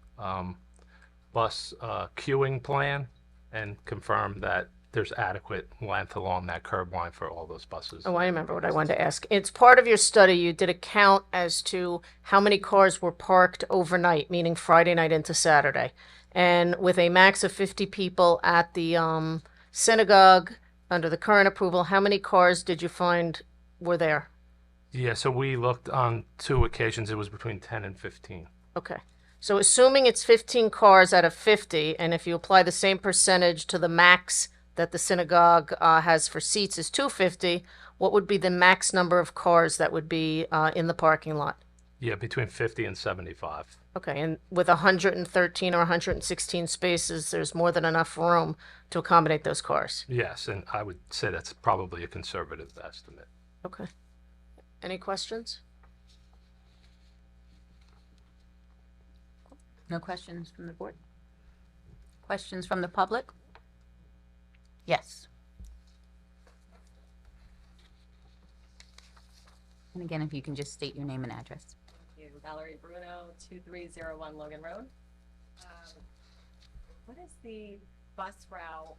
bus queuing plan and confirm that there's adequate length along that curb line for all those buses.
Oh, I remember what I wanted to ask. It's part of your study, you did a count as to how many cars were parked overnight, meaning Friday night into Saturday. And with a max of 50 people at the synagogue, under the current approval, how many cars did you find were there?
Yeah, so we looked on 2 occasions. It was between 10 and 15.
Okay. So assuming it's 15 cars out of 50, and if you apply the same percentage to the max that the synagogue has for seats is 250, what would be the max number of cars that would be in the parking lot?
Yeah, between 50 and 75.
Okay, and with 113 or 116 spaces, there's more than enough room to accommodate those cars?
Yes, and I would say that's probably a conservative estimate.
Okay. Any questions?
No questions from the board? Questions from the public? Yes. And again, if you can just state your name and address.
Thank you. Valerie Bruno, 2301 Logan Road. What is the bus route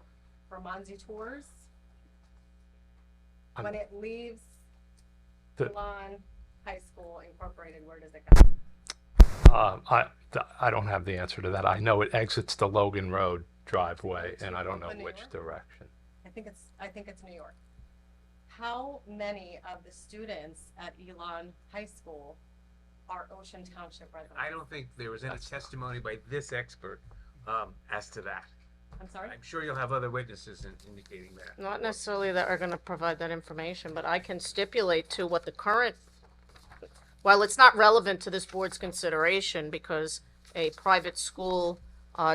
for Monzi Tours? When it leaves Milan High School Incorporated, where does it go?
I don't have the answer to that. I know it exits the Logan Road driveway, and I don't know
New
which
York?
direction.
I think it's New York. How many of the students at Elon High School are Ocean Township residents?
I don't think there was any testimony by this expert as to that.
I'm sorry?
I'm sure you'll have other witnesses indicating that.
Not necessarily that are gonna provide that information, but I can stipulate to what the current, while it's not relevant to this board's consideration, because a private school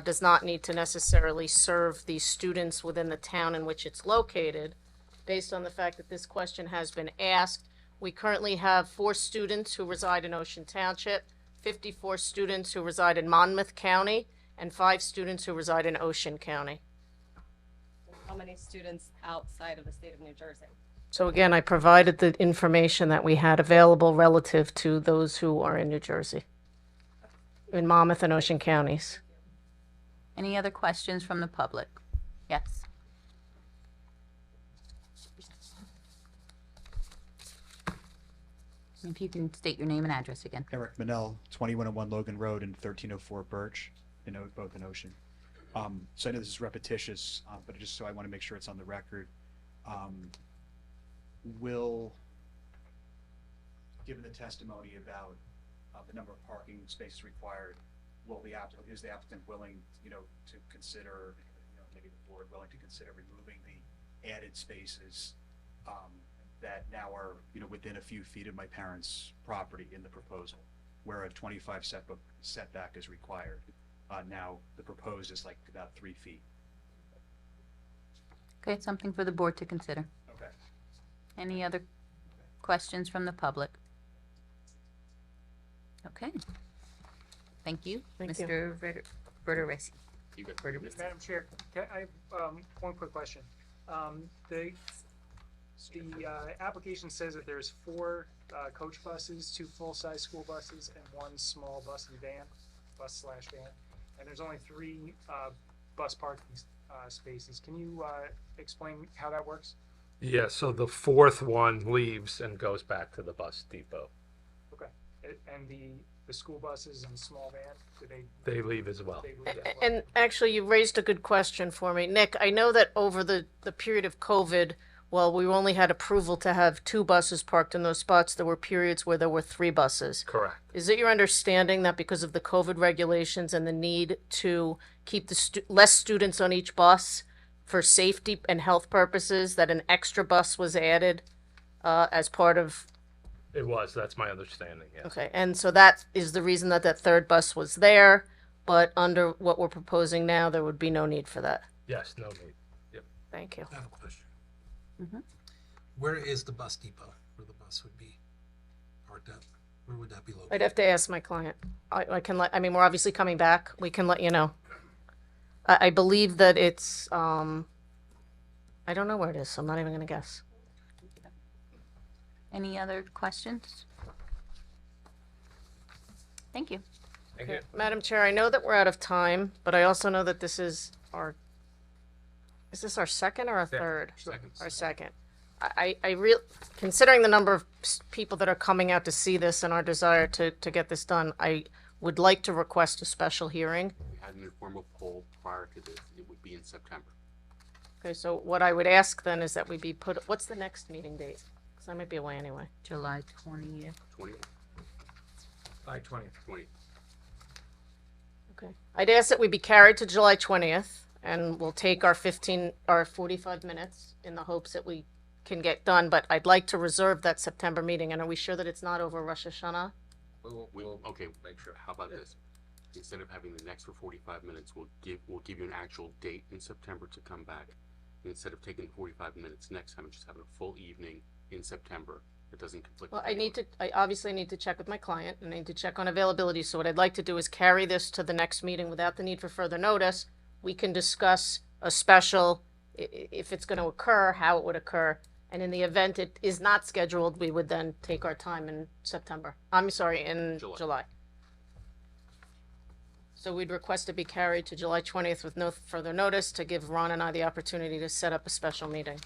does not need to necessarily serve the students within the town in which it's located, based on the fact that this question has been asked, we currently have 4 students who reside in Ocean Township, 54 students who reside in Monmouth County, and 5 students who reside in Ocean County.
How many students outside of the state of New Jersey?
So again, I provided the information that we had available relative to those who are in New Jersey, in Monmouth and Ocean counties.
Any other questions from the public? Yes. If you can state your name and address again.
Eric Manel, 2101 Logan Road and 1304 Birch, both in Ocean. So I know this is repetitious, but just so I want to make sure it's on the record. Given the testimony about the number of parking spaces required, is the applicant willing, to consider, maybe the board willing to consider removing the added spaces that now are, within a few feet of my parents' property in the proposal, where a 25 setback is required. Now the proposed is like about 3 feet.
Okay, something for the board to consider.
Okay.
Any other questions from the public? Okay. Thank you,
Thank you.
Mr. Verderesi.
You got
Madam Chair, I have one quick question. The application says that there's 4 coach buses, 2 full-size school buses, and 1 small bus/van, and there's only 3 bus parking spaces. Can you explain how that works?
Yeah, so the 4th one leaves and goes back to the bus depot.
Okay. And the school buses and the small van, do
They leave as well.
they leave as well?
And actually, you raised a good question for me. Nick, I know that over the period of COVID, while we only had approval to have 2 buses parked in those spots, there were periods where there were 3 buses.
Correct.
Is it your understanding that because of the COVID regulations and the need to keep the less students on each bus for safety and health purposes, that an extra bus was added as part of?
It was, that's my understanding, yes.
Okay, and so that is the reason that that 3rd bus was there, but under what we're proposing now, there would be no need for that.
Yes, no need. Yep.
Thank you.
I have a question.
Mm-hmm.
Where is the bus depot where the bus would be parked at? Where would that be located?
I'd have to ask my client. I can let, I mean, we're obviously coming back. We can let you know. I believe that it's, I don't know where it is, so I'm not even gonna guess.
Any other questions? Thank you.
Thank you.
Madam Chair, I know that we're out of time, but I also know that this is our, is this our second or our third?
Second.
Our second. Considering the number of people that are coming out to see this and our desire to get this done, I would like to request a special hearing.
We had an informal poll prior to this. It would be in September.
Okay, so what I would ask then is that we be put, what's the next meeting date? Because I might be away anyway.
July 20th.
20th.
July 20th.
20th.
Okay. I'd ask that we be carried to July 20th, and we'll take our 45 minutes in the hopes that we can get done, but I'd like to reserve that September meeting, and are we sure that it's not over Rosh Hashanah?
We'll
Okay,
make sure.
how about this? Instead of having the next for 45 minutes, we'll give you an actual date in September to come back. And instead of taking 45 minutes next time, just having a full evening in September. It doesn't conflict.
Well,
with
I obviously need to check with my client, and I need to check on availability, so what I'd like to do is carry this to the next meeting without the need for further notice. We can discuss a special, if it's gonna occur, how it would occur, and in the event it is not scheduled, we would then take our time in September. I'm sorry, in July. So we'd request to be carried to July 20th with no further notice to give Ron and I the opportunity to set up a special meeting.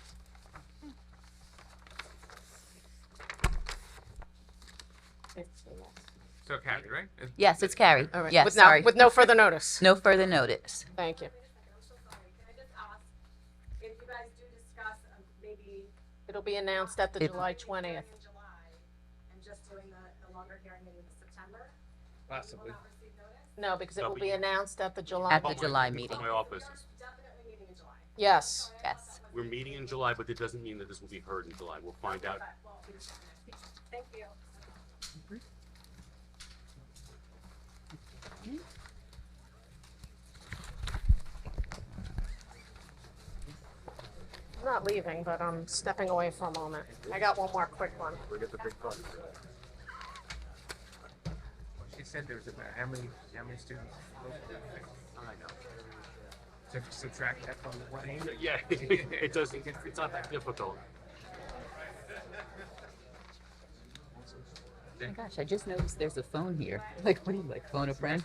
So carried, right?
Yes, it's carried.
All right.
Yes,
With
sorry.
with no further notice.
No further notice.
Thank you.
I'm so sorry. Can I just ask if you guys do discuss maybe
It'll be announced at the
It-
July 20th.
in July and just doing the longer hearing in September?
Possibly.
Will not receive notice?
No, because it
No,
will
but
be
you-
announced at the July.
At the July meeting.
My office.
Definitely
Yes.
Yes.
We're meeting in July, but it doesn't mean that this will be heard in July. We'll find out.
Thank you.
I'm not leaving, but I'm stepping away for a moment. I got one more quick one.
She said there was about how many students?
I know.
Subtract that from the 180?
Yeah, it doesn't. It's not that difficult.
Oh my gosh, I just noticed there's a phone here. Like, what do you like, phone a friend?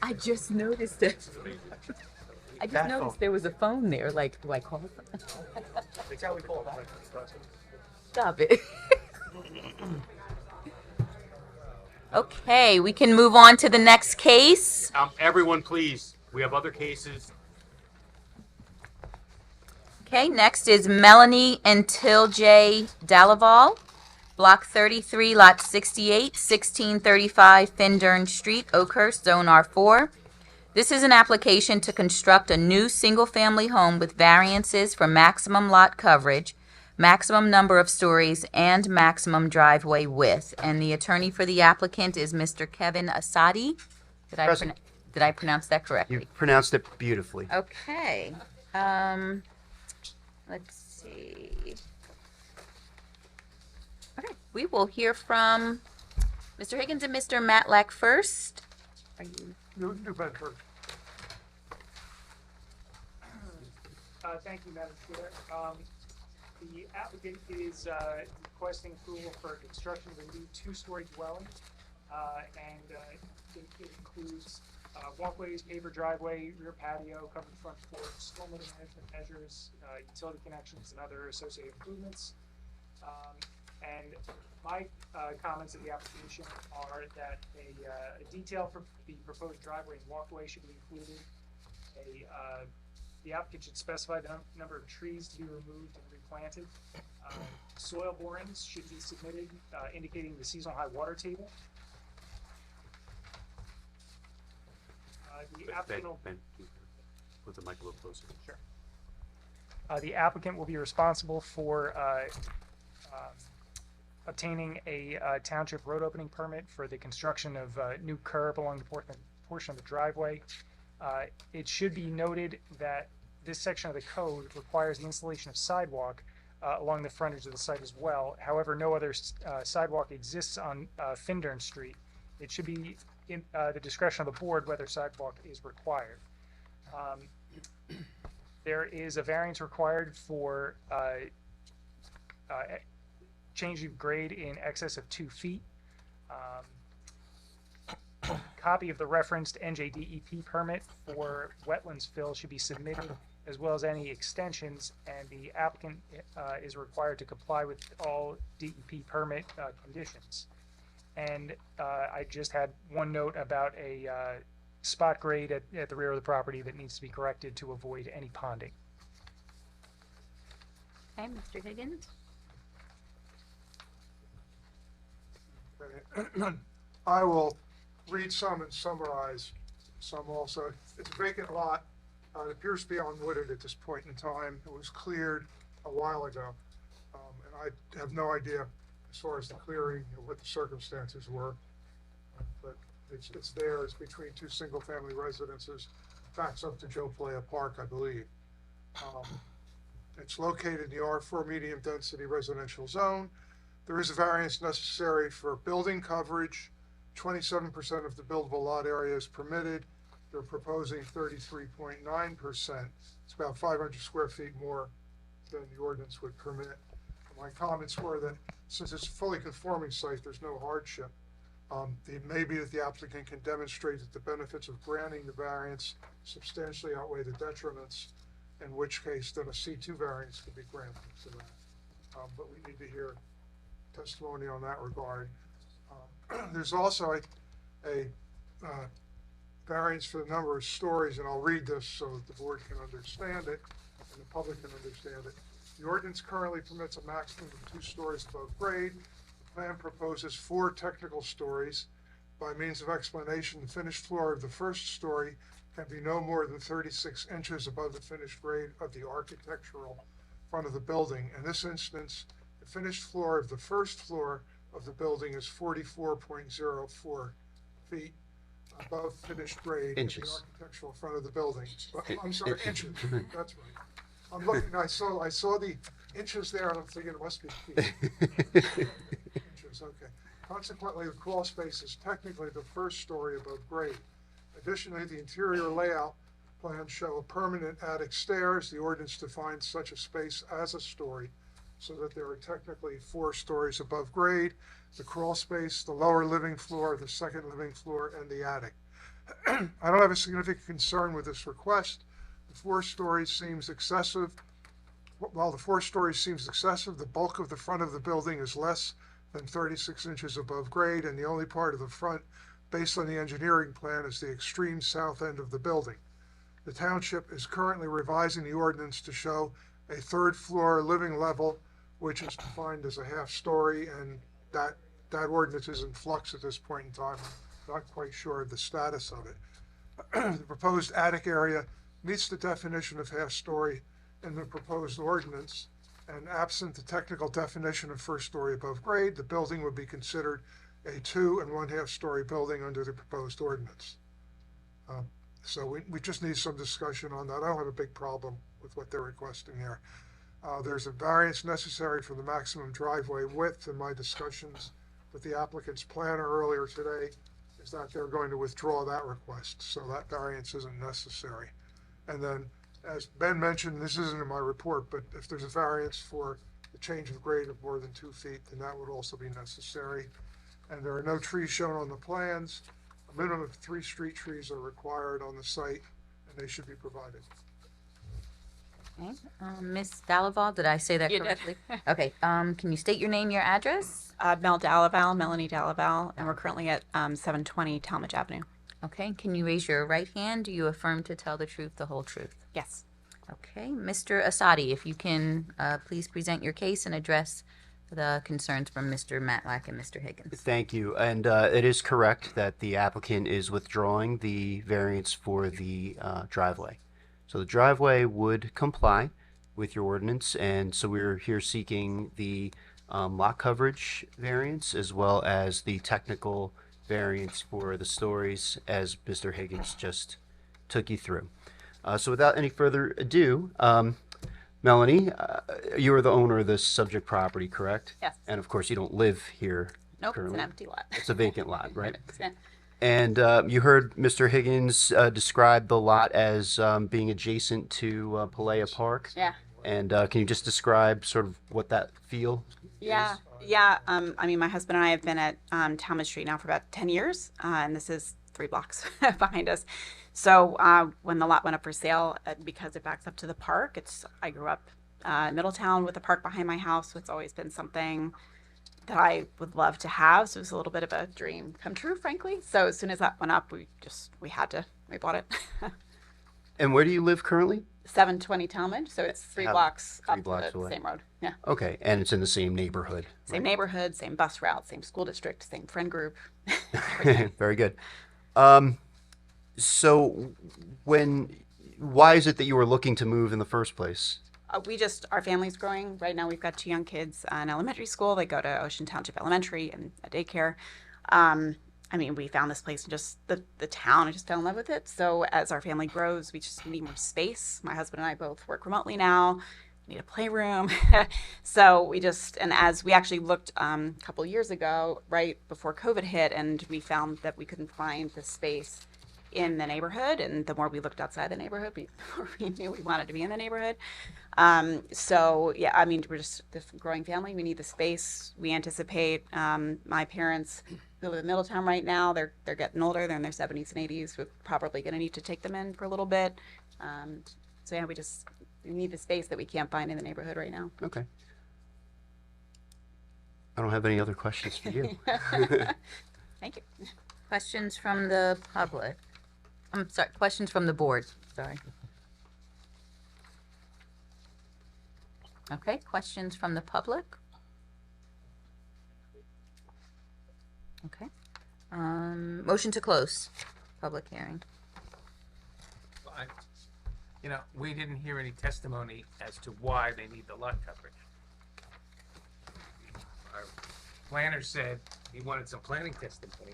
I just noticed it. I just noticed there was a phone there. Like, do I call it?
That's how we pull it out.
Stop it. Okay, we can move on to the next case.
Everyone, please. We have other cases.
Okay, next is Melanie and Till J. Delaval, Block 33, Lot 68, 1635 Findern Street, Oakhurst, Zone R4. This is an application to construct a new single-family home with variances for maximum lot coverage, maximum number of stories, and maximum driveway width. And the attorney for the applicant is Mr. Kevin Asadi.
Present.
Did I pronounce that correctly?
You pronounced it beautifully.
Okay. Let's see. Okay, we will hear from Mr. Higgins and Mr. Matlack first. Are you?
New Bedford.
Thank you, Madam Chair. The applicant is requesting approval for construction of a new two-story dwelling, and it includes walkways, paver driveway, rear patio, covered front porch, stormwater management measures, utility connections, and other associated improvements. And my comments of the application are that a detail for the proposed driveway and walkway should be included. The applicant should specify the number of trees to be removed and replanted. Soil borings should be submitted indicating the seasonal high water table. The applicant will,
Ben, put the mic a little closer.
Sure. The applicant will be responsible for obtaining a township road opening permit for the construction of a new curb along the portion of the driveway. It should be noted that this section of the code requires the installation of sidewalk along the frontage of the site as well. However, no other sidewalk exists on Findern Street. It should be in the discretion of the board whether sidewalk is required. There is a variance required for change of grade in excess of 2 feet. Copy of the referenced NJDEP permit for wetlands fill should be submitted, as well as any extensions, and the applicant is required to comply with all DEP permit conditions. And I just had one note about a spot grade at the rear of the property that needs to be corrected to avoid any ponding.
Okay, Mr. Higgins?
I will read some and summarize some also. It's a vacant lot. It appears to be unwooded at this point in time. It was cleared a while ago. And I have no idea as far as the clearing and what the circumstances were. But it's there. It's between two single-family residences. Backs up to Joe Playa Park, I believe. It's located in the R4 medium-density residential zone. There is a variance necessary for building coverage. 27% of the buildable lot area is permitted. They're proposing 33.9%. It's about 500 square feet more than the ordinance would permit. My comments were that since it's a fully conforming site, there's no hardship. It may be that the applicant can demonstrate that the benefits of granting the variance substantially outweigh the detriments, in which case then a C2 variance could be granted to that. But we need to hear testimony on that regard. There's also a variance for the number of stories, and I'll read this so that the board can understand it and the public can understand it. The ordinance currently permits a maximum of 2 stories above grade. The plan proposes 4 technical stories, by means of explanation, the finished floor of the first story can be no more than 36 inches above the finished grade of the architectural front of the building. In this instance, the finished floor of the first floor of the building is 44.04 feet above finished grade of the
Inches.
architectural front of the building. I'm sorry, inches, that's right. I'm looking, I saw the inches there, and I'm thinking it must be feet. Inches, okay. Consequently, the crawl space is technically the first story above grade. Additionally, the interior layout plans show a permanent attic stairs. The ordinance defines such a space as a story, so that there are technically 4 stories above grade: the crawl space, the lower living floor, the second living floor, and the attic. I don't have a significant concern with this request. The 4 stories seems excessive. While the 4 stories seems excessive, the bulk of the front of the building is less than 36 inches above grade, and the only part of the front, based on the engineering plan, is the extreme south end of the building. The township is currently revising the ordinance to show a 3rd floor living level, which is defined as a half story, and that ordinance is in flux at this point in time. I'm not quite sure of the status of it. The proposed attic area meets the definition of half story in the proposed ordinance, and absent the technical definition of first story above grade, the building would be considered a 2 1/2 story building under the proposed ordinance. So we just need some discussion on that. I don't have a big problem with what they're requesting here. There's a variance necessary for the maximum driveway width. In my discussions with the applicant's planner earlier today, is that they're going to withdraw that request, so that variance isn't necessary. And then, as Ben mentioned, this isn't in my report, but if there's a variance for the change of grade of more than 2 feet, then that would also be necessary. And there are no trees shown on the plans. A minimum of 3 street trees are required on the site, and they should be provided.
Okay, Ms. Delaval, did I say that
You did.
correctly? Okay, can you state your name, your address?
Mel Delaval, Melanie Delaval, and we're currently at 720 Talmadge Avenue.
Okay, can you raise your right hand? Do you affirm to tell the truth, the whole truth?
Yes.
Okay, Mr. Asadi, if you can please present your case and address the concerns from Mr. Matlack and Mr. Higgins.
Thank you. And it is correct that the applicant is withdrawing the variance for the driveway. So the driveway would comply with your ordinance, and so we're here seeking the lot coverage variance as well as the technical variance for the stories, as Mr. Higgins just took you through. So without any further ado, Melanie, you are the owner of this subject property, correct?
Yes.
And of course, you don't live here
Nope,
currently.
it's an empty lot.
It's a vacant lot, right?
Yeah.
And you heard Mr. Higgins describe the lot as being adjacent to Pelea Park.
Yeah.
And can you just describe sort of what that feel
Yeah.
is?
Yeah. I mean, my husband and I have been at Talmadge Street now for about 10 years, and this is 3 blocks behind us. So when the lot went up for sale, because it backs up to the park, I grew up in Middletown with a park behind my house, so it's always been something that I would love to have. So it was a little bit of a dream come true, frankly. So as soon as that went up, we bought it.
And where do you live currently?
720 Talmadge, so it's 3 blocks up the
away.
same road. Yeah.
Okay, and it's in the same neighborhood.
Same neighborhood, same bus route, same school district, same friend group.
Very good. So why is it that you were looking to move in the first place?
Our family's growing. Right now we've got 2 young kids in elementary school. They go to Ocean Township Elementary and a daycare. I mean, we found this place in just the town. I just fell in love with it. So as our family grows, we just need more space. My husband and I both work remotely now. We need a playroom. So and as we actually looked a couple years ago, right before COVID hit, and we found that we couldn't find the space in the neighborhood, and the more we looked outside the neighborhood, the more we knew we wanted to be in the neighborhood. So yeah, I mean, we're just this growing family. We need the space. We anticipate my parents who live in Middletown right now. They're getting older. They're in their 70s and 80s. We're probably going to need to take them in for a little bit. So yeah, we need the space that we can't find in the neighborhood right now.
Okay. I don't have any other questions for you.
Thank you.
Questions from the public? I'm sorry, questions from the board, sorry. Okay, questions from the public? Okay. Motion to close public hearing.
Well, you know, we didn't hear any testimony as to why they need the lot coverage. Our planner said he wanted some planning testimony.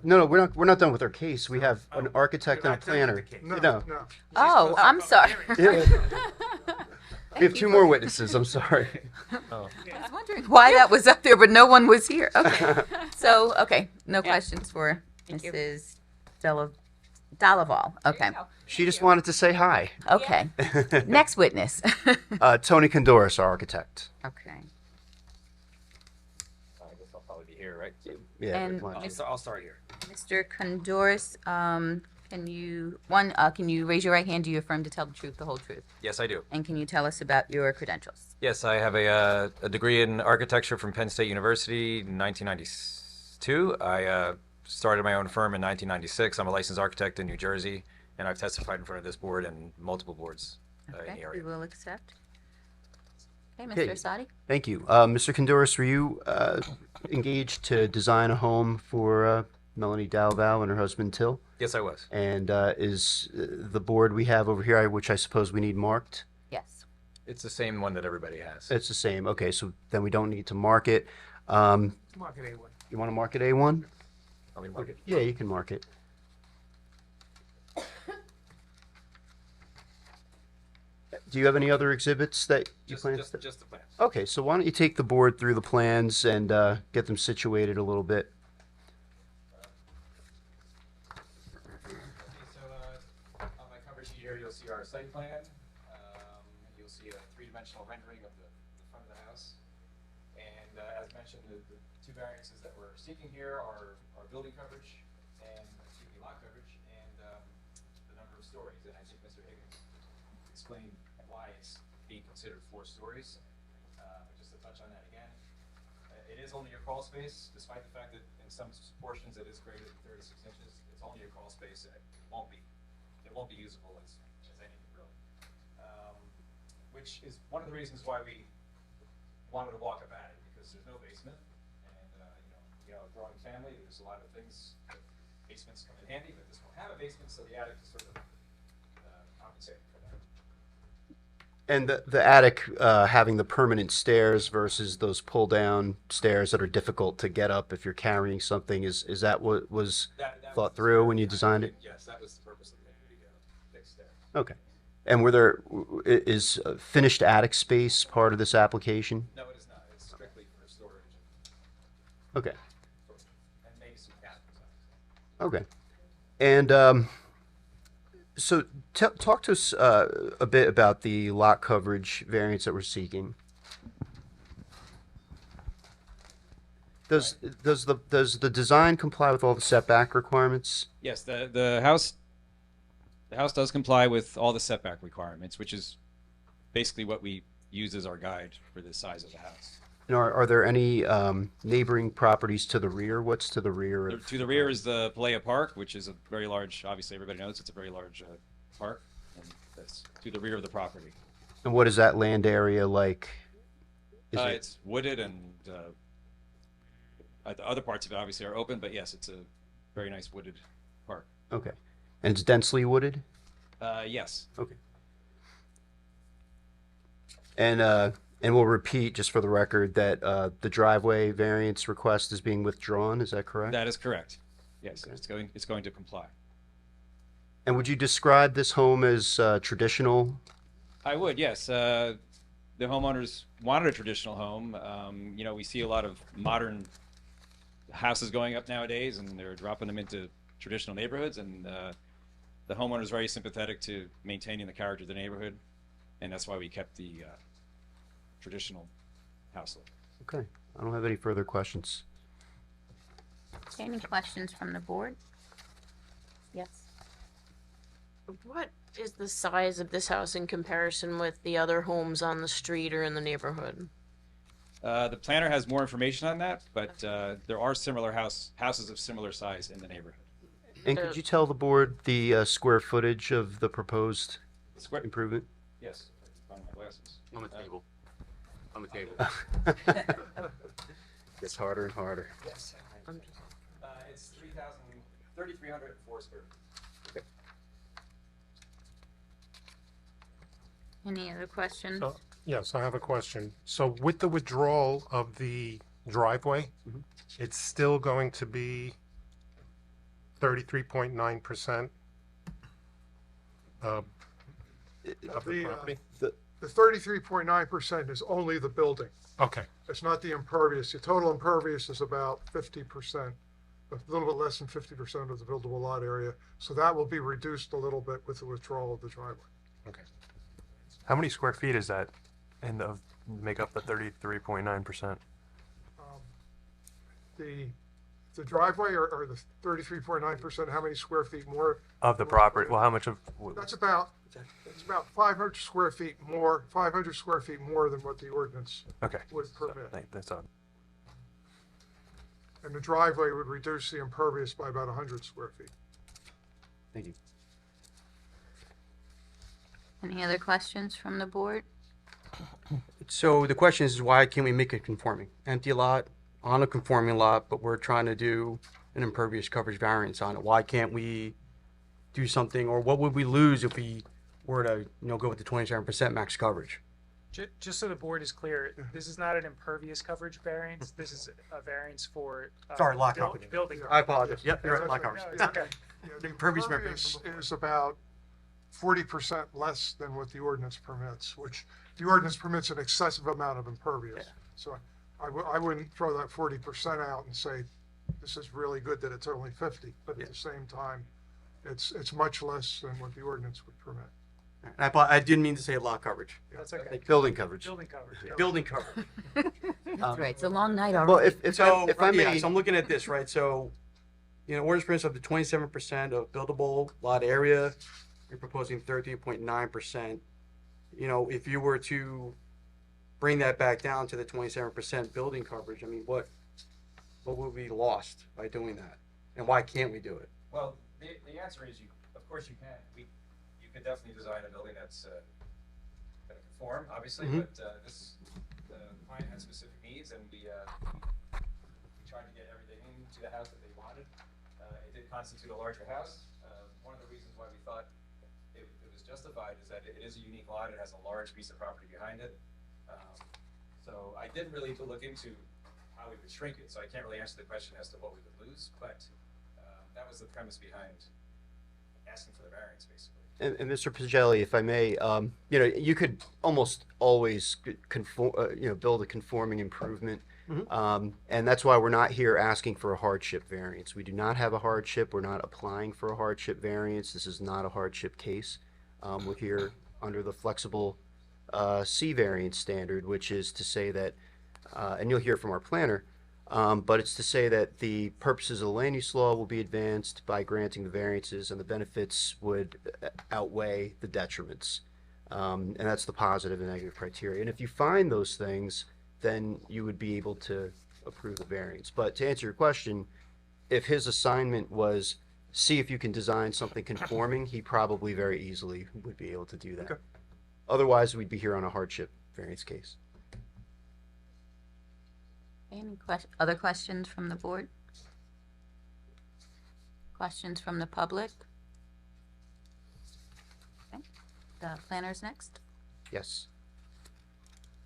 No, we're not done with our case. We have an architect
you're
and a
not done
planner.
with the case.
No,
No.
no.
Oh, I'm sorry.
Yeah. We have two more witnesses. I'm sorry.
I was wondering why that was up there, but no one was here. Okay. So, okay, no questions for
Thank you.
Mrs. Delaval. Okay.
She just wanted to say hi.
Okay. Next witness.
Tony Condoris, our architect.
Okay.
I guess I'll probably be here, right?
Yeah.
And
why don't you-
I'll start here.
Mr. Condoris, can you raise your right hand? Do you affirm to tell the truth, the whole truth?
Yes, I do.
And can you tell us about your credentials?
Yes, I have a degree in architecture from Penn State University in 1992. I started my own firm in 1996. I'm a licensed architect in New Jersey, and I've testified in front of this board and multiple boards in
Okay,
the
we
area.
will accept. Okay,
Okay.
Mr. Asadi?
Thank you. Mr. Condoris, were you engaged to design a home for Melanie Dalval and her husband Till?
Yes, I was.
And is the board we have over here, which I suppose we need marked?
Yes.
It's the same one that everybody has.
It's the same. Okay, so then we don't need to mark it.
Market A1.
You want to mark it A1?
Let me mark it.
Yeah, you can mark it. Do you have any other exhibits that you plan?
Just the plans.
Okay, so why don't you take the board through the plans and get them situated a little bit?
So on my cover sheet here, you'll see our site plan. You'll see a three-dimensional rendering of the front of the house. And as mentioned, the two variances that we're seeking here are building coverage and lot coverage and the number of stories. And I think Mr. Higgins explained why it's being considered 4 stories. Just to touch on that again, it is only a crawl space, despite the fact that in some portions it is greater than 36 inches. It's only a crawl space, and it won't be usable as anything really. Which is one of the reasons why we wanted to walk up attic, because there's no basement, and you know, a growing family, there's a lot of things that basements come in handy, but this won't have a basement, so the attic is sort of compensating for that.
And the attic having the permanent stairs versus those pull-down stairs that are difficult to get up if you're carrying something, is that what was
That
thought
was
through when you designed it?
Yes, that was the purpose of the fixed there.
Okay. And is finished attic space part of this application?
No, it is not. It's strictly for storage
Okay.
and maybe some cabins.
Okay. And so talk to us a bit about the lot coverage variance that we're seeking. Does the design comply with all the setback requirements?
Yes, the house does comply with all the setback requirements, which is basically what we use as our guide for the size of the house.
And are there any neighboring properties to the rear? What's to the rear?
To the rear is the BoA Park, which is a very large, obviously everybody knows it's a very large park, and that's to the rear of the property.
And what is that land area like?
It's wooded, and the other parts of it obviously are open, but yes, it's a very nice wooded park.
Okay. And it's densely wooded?
Yes.
Okay. And we'll repeat, just for the record, that the driveway variance request is being withdrawn. Is that correct?
That is correct. Yes, it's going to comply.
And would you describe this home as traditional?
I would, yes. The homeowners wanted a traditional home. You know, we see a lot of modern houses going up nowadays, and they're dropping them into traditional neighborhoods, and the homeowner is very sympathetic to maintaining the character of the neighborhood, and that's why we kept the traditional house look.
Okay. I don't have any further questions.
Any questions from the board? Yes.
What is the size of this house in comparison with the other homes on the street or in the neighborhood?
The planner has more information on that, but there are similar houses of similar size in the neighborhood.
And could you tell the board the square footage of the proposed improvement?
Yes. I can find my glasses.
On the table. On the table.
Gets harder and harder.
Yes. it's 3,304 square feet.
Any other questions?
Yes, I have a question. So with the withdrawal of the driveway, it's still going to be 33.9% of the property?
The 33.9% is only the building.
Okay.
It's not the impervious. The total impervious is about 50%, a little bit less than 50% of the buildable lot area. So that will be reduced a little bit with the withdrawal of the driveway.
Okay.
How many square feet is that and of make up the 33.9%?
The driveway or the 33.9%, how many square feet more?
Of the property, well, how much of?
It's about 500 square feet more, 500 square feet more than what the ordinance
Okay.
would permit.
That's all.
And the driveway would reduce the impervious by about 100 square feet.
Thank you.
Any other questions from the board?
So the question is, why can't we make it conforming? Empty lot on a conforming lot, but we're trying to do an impervious coverage variance on it. Why can't we do something, or what would we lose if we were to, go with the 27% max coverage?
Just so the board is clear, this is not an impervious coverage variance. This is a variance for
Sorry, lot coverage.
building.
I apologize. Yep, you're right,
That's
lot
okay.
coverage.
No, it's okay.
The
Impervious
impervious is about 40% less than what the ordinance permits, which the ordinance permits an excessive amount of impervious. So I wouldn't throw that 40% out and say, this is really good that it's only 50, but at the same time, it's much less than what the ordinance would permit.
I didn't mean to say lot coverage.
That's okay.
Like building coverage.
Building coverage. yeah.
Building coverage.
That's right, it's a long night already.
Well, if I may, so I'm looking at this, right? So, ordinance permits up to 27% of buildable lot area. You're proposing 13.9%. If you were to bring that back down to the 27% building coverage, I mean, what would be lost by doing that? And why can't we do it?
Well, the answer is of course you can. You could definitely design a building that's going to conform, obviously, but the client had specific needs, and we tried to get everything into the house that they wanted. It did constitute a larger house. One of the reasons why we thought it was justified is that it is a unique lot. It has a large piece of property behind it. So I didn't really look into how we would shrink it, so I can't really answer the question as to what we would lose, but that was the premise behind asking for the variance, basically.
And Mr. Pagelli, if I may, you could almost always build a conforming improvement. And that's why we're not here asking for a hardship variance. We do not have a hardship. We're not applying for a hardship variance. This is not a hardship case. We're here under the flexible C variance standard, which is to say that, and you'll hear from our planner, but it's to say that the purposes of the land use law will be advanced by granting the variances, and the benefits would outweigh the detriments. And that's the positive and negative criteria. And if you find those things, then you would be able to approve the variance. But to answer your question, if his assignment was see if you can design something conforming, he probably very easily would be able to do that. Okay. Otherwise, we'd be here on a hardship variance case.
Any other questions from the board? Questions from the public? Okay. The planner's next.
Yes.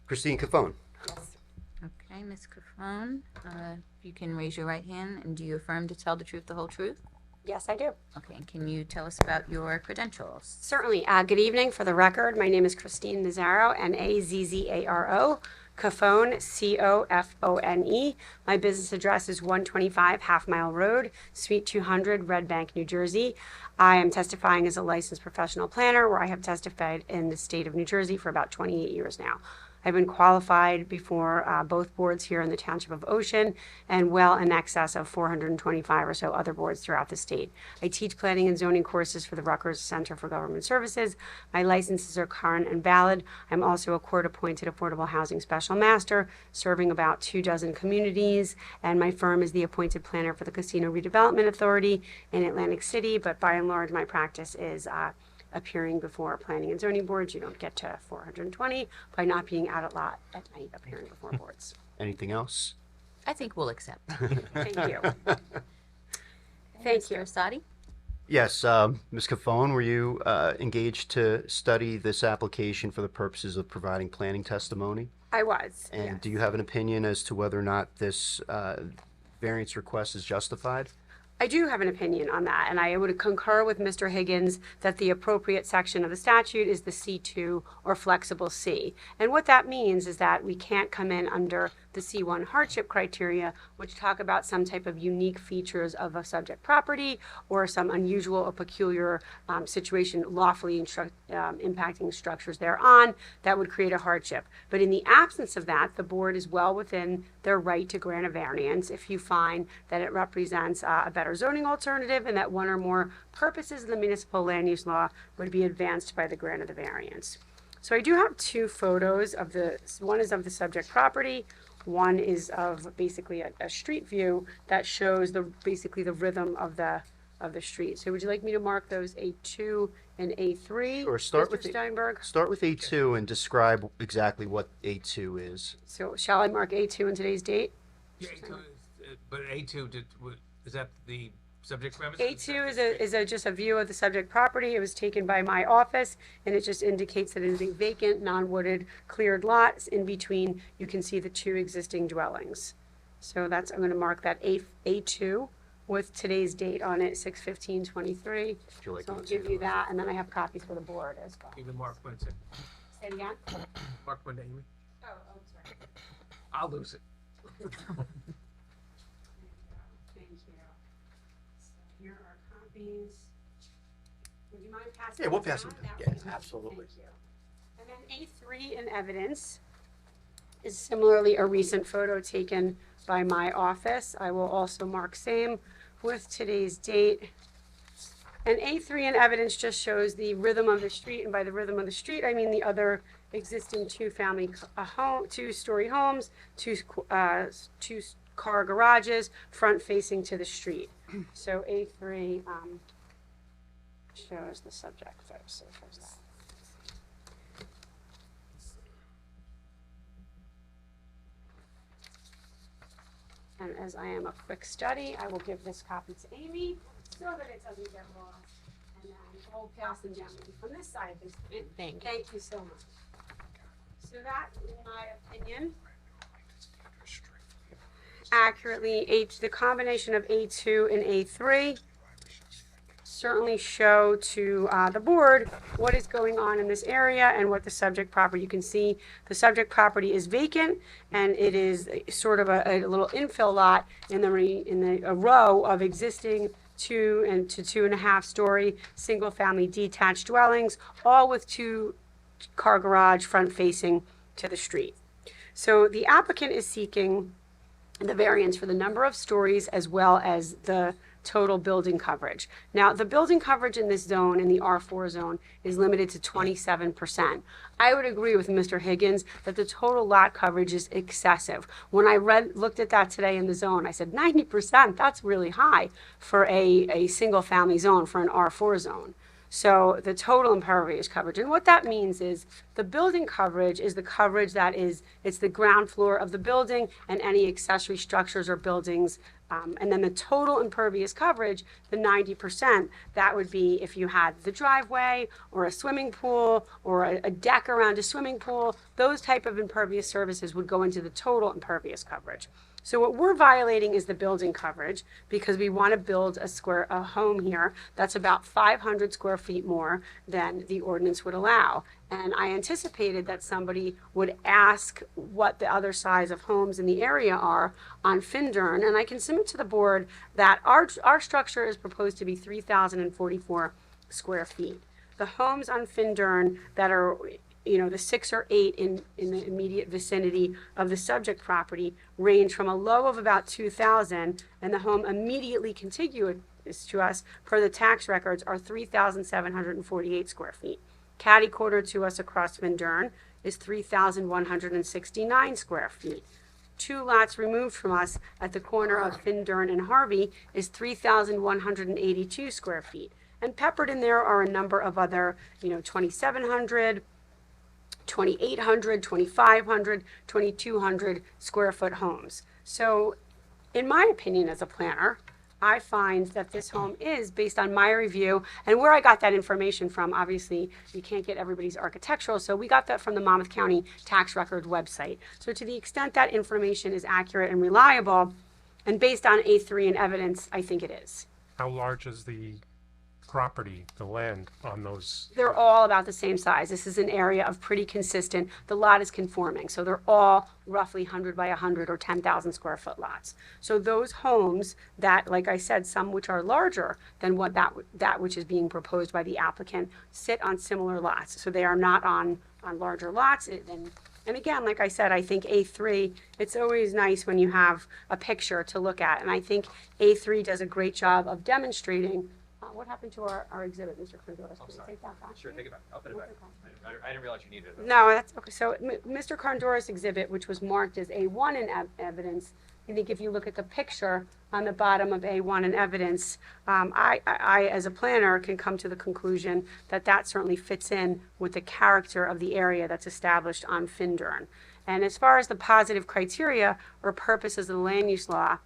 Christine Cafone.
Yes. Okay, Ms. Cafone, if you can raise your right hand, and do you affirm to tell the truth, the whole truth?
Yes, I do.
Okay, and can you tell us about your credentials?
Certainly. Good evening. For the record, my name is Christine Nazzaro, Nazzaro, Cafone, Cofone. My business address is 125 Half Mile Road, Suite 200, Red Bank, New Jersey. I am testifying as a licensed professional planner, where I have testified in the state of New Jersey for about 28 years now. I've been qualified before both boards here in the Township of Ocean, and well in excess of 425 or so other boards throughout the state. I teach planning and zoning courses for the Rutgers Center for Government Services. My licenses are current and valid. I'm also a court-appointed Affordable Housing Special Master, serving about 24 communities, and my firm is the appointed planner for the Casino Redevelopment Authority in Atlantic City, but by and large, my practice is appearing before planning and zoning boards. You don't get to 420 by not being out at lot at night appearing before boards.
Anything else?
I think we'll accept.
Thank you. Thank
Mr.
you.
Asadi?
Yes, Ms. Cafone, were you engaged to study this application for the purposes of providing planning testimony?
I was.
And
yes.
do you have an opinion as to whether or not this variance request is justified?
I do have an opinion on that, and I would concur with Mr. Higgins that the appropriate section of the statute is the C2 or flexible C. And what that means is that we can't come in under the C1 hardship criteria, which talk about some type of unique features of a subject property or some unusual or peculiar situation lawfully impacting structures thereon that would create a hardship. But in the absence of that, the board is well within their right to grant a variance if you find that it represents a better zoning alternative and that one or more purposes of the municipal land use law would be advanced by the grant of the variance. So I do have two photos of one is of the subject property, one is of basically a street view that shows basically the rhythm of the street. So would you like me to mark those A2 and A3?
Or start
Mr.
with
Steinberg?
Start with A2 and describe exactly what A2 is.
So shall I mark A2 in today's date?
Yeah, but A2, is that the subject premise?
A2 is just a view of the subject property. It was taken by my office, and it just indicates that it is a vacant, non-wooded, cleared lot. In between, you can see the two existing dwellings. So I'm going to mark that A2 with today's date on it, 6/15/23. So I'll give you that, and then I have copies for the board as well.
Even Mark Quincy.
Say it again?
Mark Quincy, Amy.
Oh, sorry.
I'll lose it.
Thank you. So here are copies. Would you mind passing?
Yeah, we'll
these
pass
out?
them.
That
Yeah,
would be great.
absolutely.
Thank you. And then A3 in evidence is similarly a recent photo taken by my office. I will also mark same with today's date. And A3 in evidence just shows the rhythm of the street, and by the rhythm of the street, I mean the other existing two-story homes, two-car garages, front facing to the street. So A3 shows the subject. So there's that. And as I am a quick study, I will give this copy to Amy so that it doesn't get lost. And then I'll pass them down maybe from this side. Thank you so much. So that, in my opinion, accurately, the combination of A2 and A3 certainly show to the board what is going on in this area and what the subject property. You can see the subject property is vacant, and it is sort of a little infill lot in a row of existing 2 to 2.5 story single family detached dwellings, all with 2-car garage front facing to the street. So the applicant is seeking the variance for the number of stories as well as the total building coverage. Now, the building coverage in this zone, in the R4 zone, is limited to 27%. I would agree with Mr. Higgins that the total lot coverage is excessive. When I looked at that today in the zone, I said 90%, that's really high for a single family zone, for an R4 zone. So the total impervious coverage. And what that means is the building coverage is the coverage that it's the ground floor of the building and any accessory structures or buildings. And then the total impervious coverage, the 90%, that would be if you had the driveway or a swimming pool or a deck around a swimming pool. Those type of impervious services would go into the total impervious coverage. So what we're violating is the building coverage because we want to build a home here that's about 500 square feet more than the ordinance would allow. And I anticipated that somebody would ask what the other size of homes in the area are on Findern, and I can submit to the board that our structure is proposed to be 3,044 square feet. The homes on Findern that are the 6 or 8 in the immediate vicinity of the subject property range from a low of about 2,000, and the home immediately contiguous to us per the tax records are 3,748 square feet. Catty corner to us across Findern is 3,169 square feet. 2 lots removed from us at the corner of Findern and Harvey is 3,182 square feet. And peppered in there are a number of other, 2,700, 2,800, 2,500, 2,200 square foot homes. So in my opinion as a planner, I find that this home is, based on my review, and where I got that information from, obviously, you can't get everybody's architectural, so we got that from the Monmouth County Tax Record website. So to the extent that information is accurate and reliable, and based on A3 and evidence, I think it is.
How large is the property, the land on those?
They're all about the same size. This is an area of pretty consistent, the lot is conforming. So they're all roughly 100 by 100 or 10,000 square foot lots. So those homes that, like I said, some which are larger than what that which is being proposed by the applicant, sit on similar lots. So they are not on larger lots. And again, like I said, I think A3, it's always nice when you have a picture to look at. And I think A3 does a great job of demonstrating. What happened to our exhibit, Mr. Cardoris? Can you take that back?
Sure, take it back. I'll put it back. I didn't realize you needed it.
No, that's okay. So Mr. Cardoris' exhibit, which was marked as A1 in evidence, I think if you look at the picture on the bottom of A1 in evidence, I, as a planner, can come to the conclusion that that certainly fits in with the character of the area that's established on Findern. And as far as the positive criteria or purposes of the land use law,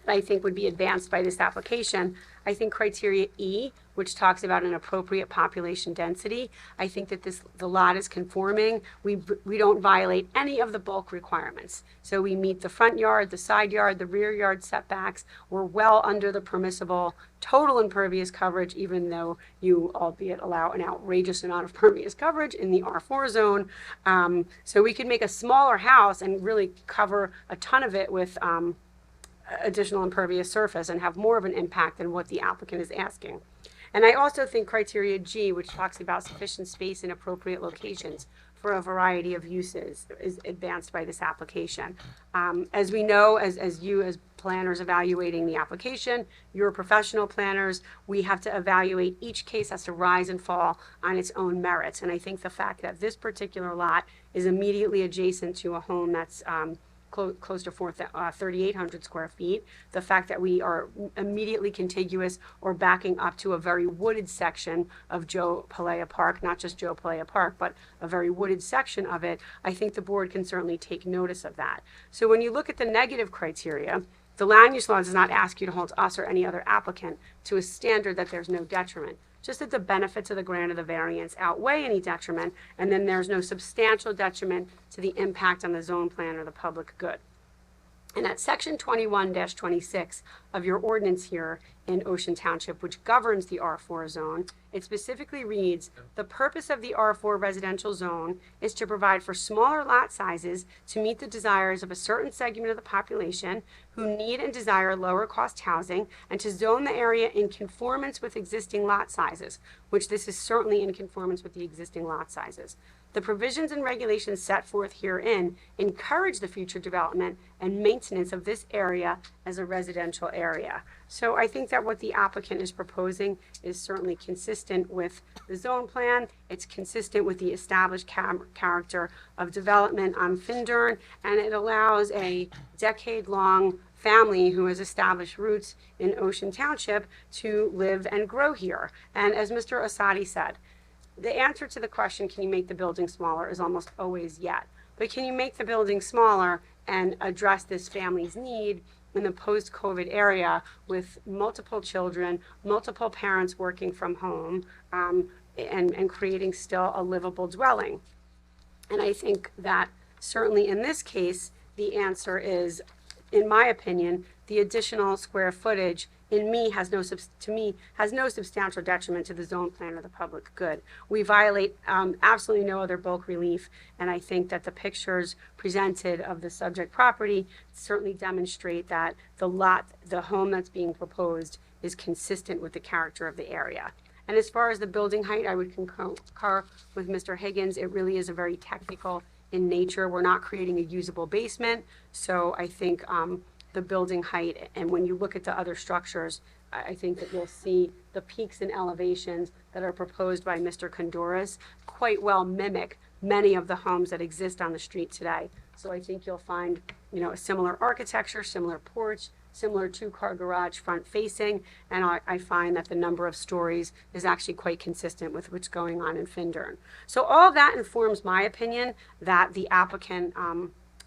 that I think would be advanced by this application, I think criteria E, which talks about an appropriate population density, I think that the lot is conforming. We don't violate any of the bulk requirements. So we meet the front yard, the side yard, the rear yard setbacks. We're well under the permissible total impervious coverage, even though you, albeit, allow an outrageous amount of pervious coverage in the R4 zone. So we could make a smaller house and really cover a ton of it with additional impervious surface and have more of an impact than what the applicant is asking. And I also think criteria G, which talks about sufficient space in appropriate locations for a variety of uses, is advanced by this application. As we know, as you as planners evaluating the application, you're professional planners, we have to evaluate each case has to rise and fall on its own merits. And I think the fact that this particular lot is immediately adjacent to a home that's close to 3,800 square feet. The fact that we are immediately contiguous or backing up to a very wooded section of Joe Palea Park, not just Joe Palea Park, but a very wooded section of it, I think the board can certainly take notice of that. So when you look at the negative criteria, the land use law does not ask you to hold us or any other applicant to a standard that there's no detriment. Just that the benefits of the grant of the variance outweigh any detriment, and then there's no substantial detriment to the impact on the zone plan or the public good. And at section 21-26 of your ordinance here in Ocean Township, which governs the R4 zone, it specifically reads, the purpose of the R4 residential zone is to provide for smaller lot sizes to meet the desires of a certain segment of the population who need and desire lower cost housing, and to zone the area in conformance with existing lot sizes, which this is certainly in conformance with the existing lot sizes. The provisions and regulations set forth herein encourage the future development and maintenance of this area as a residential area. So I think that what the applicant is proposing is certainly consistent with the zone plan. It's consistent with the established character of development on Findern, and it allows a decade-long family who has established roots in Ocean Township to live and grow here. And as Mr. Asadi said, the answer to the question, can you make the building smaller, is almost always yes. But can you make the building smaller and address this family's need in the post-COVID area with multiple children, multiple parents working from home, and creating still a livable dwelling? And I think that certainly in this case, the answer is, in my opinion, the additional square footage has no substantial detriment to the zone plan or the public good. We violate absolutely no other bulk relief, and I think that the pictures presented of the subject property certainly demonstrate that the home that's being proposed is consistent with the character of the area. And as far as the building height, I would concur with Mr. Higgins. It really is a very technical in nature. We're not creating a usable basement, so I think the building height, and when you look at the other structures, I think that you'll see the peaks and elevations that are proposed by Mr. Kondoris quite well mimic many of the homes that exist on the street today. So I think you'll find, a similar architecture, similar porch, similar two-car garage front facing, and I find that the number of stories is actually quite consistent with what's going on in Findern. So all of that informs my opinion that the applicant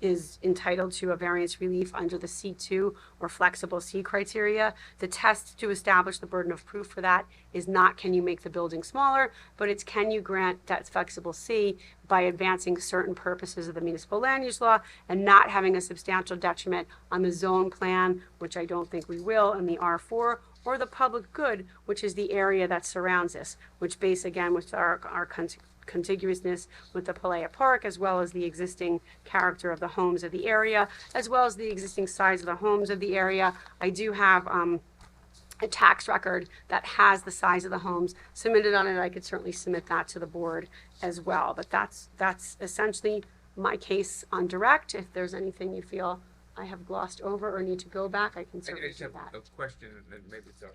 is entitled to a variance relief under the C2 or flexible C criteria. The test to establish the burden of proof for that is not can you make the building smaller, but it's can you grant that flexible C by advancing certain purposes of the municipal land use law and not having a substantial detriment on the zone plan, which I don't think we will, in the R4, or the public good, which is the area that surrounds this, which base again with our contiguousness with the Pelea Park, as well as the existing character of the homes of the area, as well as the existing size of the homes of the area. I do have a tax record that has the size of the homes submitted on it. I could certainly submit that to the board as well. But that's essentially my case on direct. If there's anything you feel I have glossed over or need to go back, I can
I
certainly
just
do
have
that.
a question, and maybe it's not,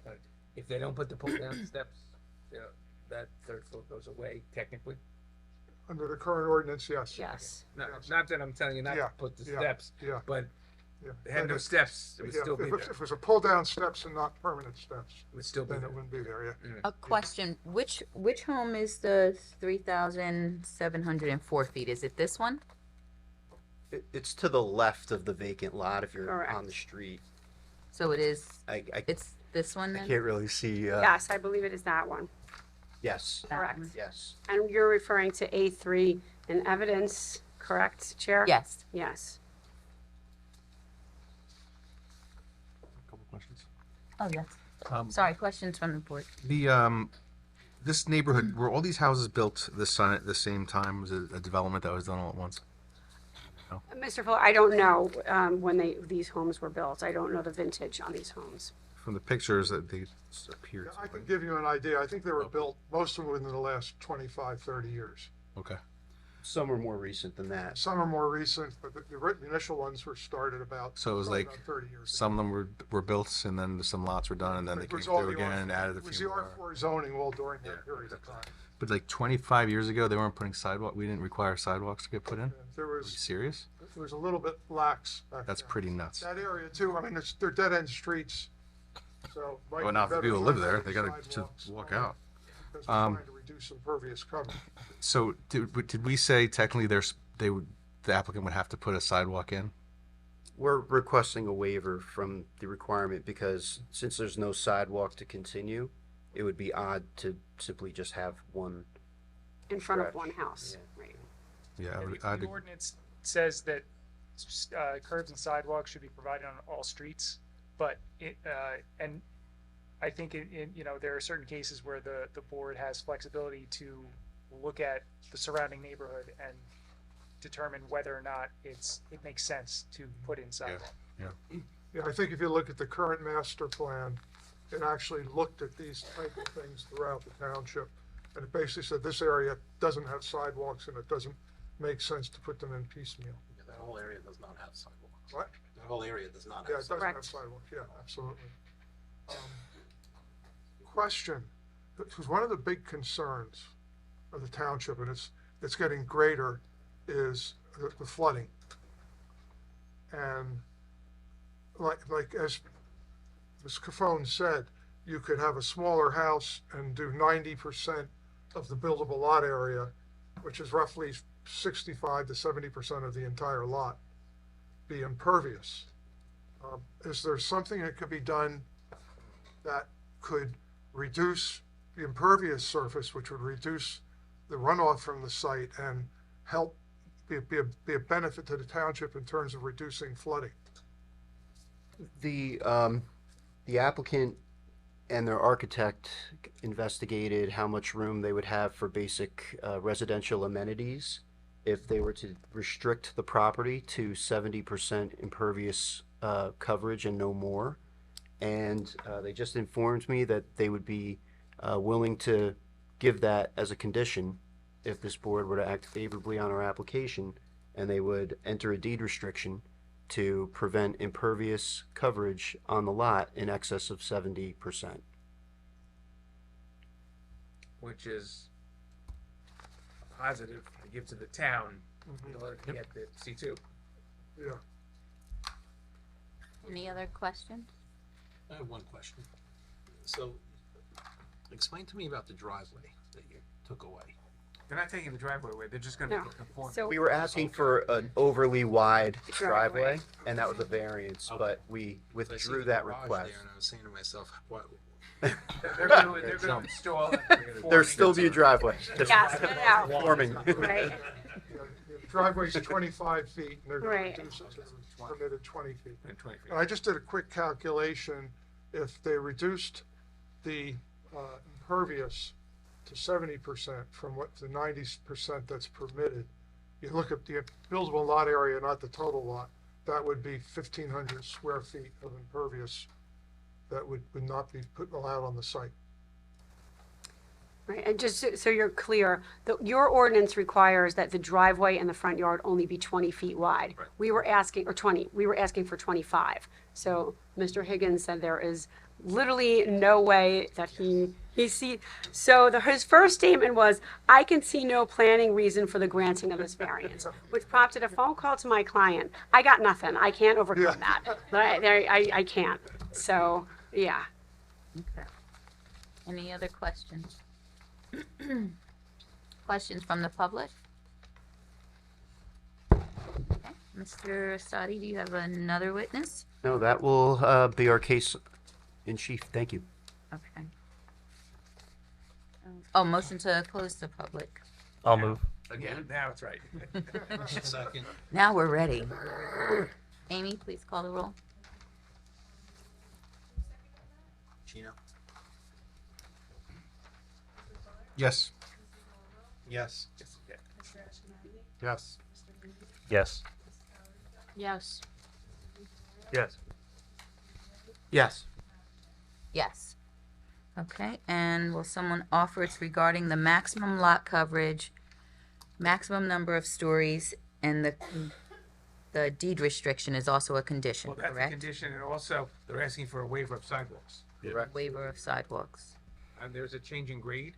if they don't put the pull-down steps, you know, that third floor goes away technically?
Under the current ordinance, yes.
Yes.
Not that I'm telling you not
Yeah,
to put the
yeah,
steps,
yeah.
but
Yeah.
they had no
But
steps, it would
yeah,
still be
if
there.
it was a pull-down steps and not permanent steps,
It would still be
then
there.
it wouldn't be there, yeah.
A question, which home is the 3,704 feet? Is it this one?
It's to the left of the vacant lot if you're
Correct.
on the street.
So it is,
I
it's this one
I
then?
can't really see.
Yes, I believe it is that one.
Yes.
Correct.
Yes.
And you're referring to A3 in evidence, correct, Chair?
Yes.
Yes.
Couple questions.
Oh, yes.
Um,
Sorry, questions from the board.
This neighborhood, were all these houses built at the same time? Was it a development that was done all at once?
Mr. Fuller, I don't know when these homes were built. I don't know the vintage on these homes.
From the pictures that they appeared.
Yeah, I can give you an idea. I think they were built, most of them within the last 25, 30 years.
Okay.
Some are more recent than that.
Some are more recent, but the initial ones were started about,
So it was
probably
like
about 30 years
some of them were built, and then some lots were done, and then they
It
came
was all
through
the
again
R-
and added a
It was
few
the
more.
R4 zoning all during that period of time.
But like 25 years ago, they weren't putting sidewalk. We didn't require sidewalks to get put in.
There
Are you
was,
serious?
it was a little bit lax back
That's
then.
pretty nuts.
That area too, I mean, they're dead-end streets, so. might
Well,
be
not for
better
people who live
not
there.
having
They gotta
sidewalks,
just walk out.
Because we're trying to reduce impervious cover.
So did we say technically the applicant would have to put a sidewalk in?
We're requesting a waiver from the requirement because since there's no sidewalk to continue, it would be odd to simply just have one.
In front of
Stretch.
one house, right?
Yeah,
The ordinance says that curbs and sidewalks should be provided on all streets, but and I think there are certain cases where the board has flexibility to look at the surrounding neighborhood and determine whether or not it makes sense to put in sidewalk.
Yeah, I think if you look at the current master plan, it actually looked at these type of things throughout the township. And it basically said this area doesn't have sidewalks and it doesn't make sense to put them in piecemeal.
Yeah, that whole area does not have sidewalks.
What?
That whole area does not
Yeah,
have
it doesn't have
sidewalks.
sidewalks, yeah, absolutely. Question, because one of the big concerns of the township, and it's getting greater, is the flooding. And like as Ms. Cafone said, you could have a smaller house and do 90% of the buildable lot area, which is roughly 65 to 70% of the entire lot, be impervious. Is there something that could be done that could reduce the impervious surface, which would reduce the runoff from the site and help be a benefit to the township in terms of reducing flooding?
The applicant and their architect investigated how much room they would have for basic residential amenities if they were to restrict the property to 70% impervious coverage and no more. And they just informed me that they would be willing to give that as a condition if this board were to act favorably on our application, and they would enter a deed restriction to prevent impervious coverage on the lot in excess of 70%.
Which is a positive to give to the town in order to get the C2.
Yeah.
Any other questions?
I have one question. So, explain to me about the driveway that you took away.
They're not taking the driveway away, they're just gonna
No.
conform.
So
We were asking for an overly wide
Driveway.
driveway, and that was a variance, but we withdrew that request.
And I was saying to myself, what?
They're gonna install.
There'll still be a driveway. just
Yeah, split it out.
Forming.
Right.
The driveway's 25 feet, and they're
Right.
going to reduce it to permitted 20 feet.
20 feet.
And I just did a quick calculation. If they reduced the impervious to 70% from what the 90% that's permitted, you look at the buildable lot area, not the total lot, that would be 1,500 square feet of impervious that would not be allowed on the site.
Right, and just so you're clear, your ordinance requires that the driveway and the front yard only be 20 feet wide. We were asking, or 20, we were asking for 25. So Mr. Higgins said there is literally no way that he so his first statement was, I can see no planning reason for the granting of this variance, which prompted a phone call to my client. I got nothing, I can't overcome that. I can't, so, yeah.
Okay. Any other questions? Questions from the public? Okay. Mr. Sadi, do you have another witness?
No, that will be our case in chief. Thank you.
Okay. Oh, motion to close the public.
I'll move.
Again, now it's right.
Second.
Now we're ready. Amy, please call the roll.
Gino?
Yes.
Yes.
Yes.
Yes.
Yes.
Yes.
Yes.
Yes. Okay, and will someone offer it's regarding the maximum lot coverage, maximum number of stories, and the deed restriction is also a condition,
Well, that's a
correct?
condition, and also, they're asking for a waiver of sidewalks.
Waiver of sidewalks.
And there's a change in grade?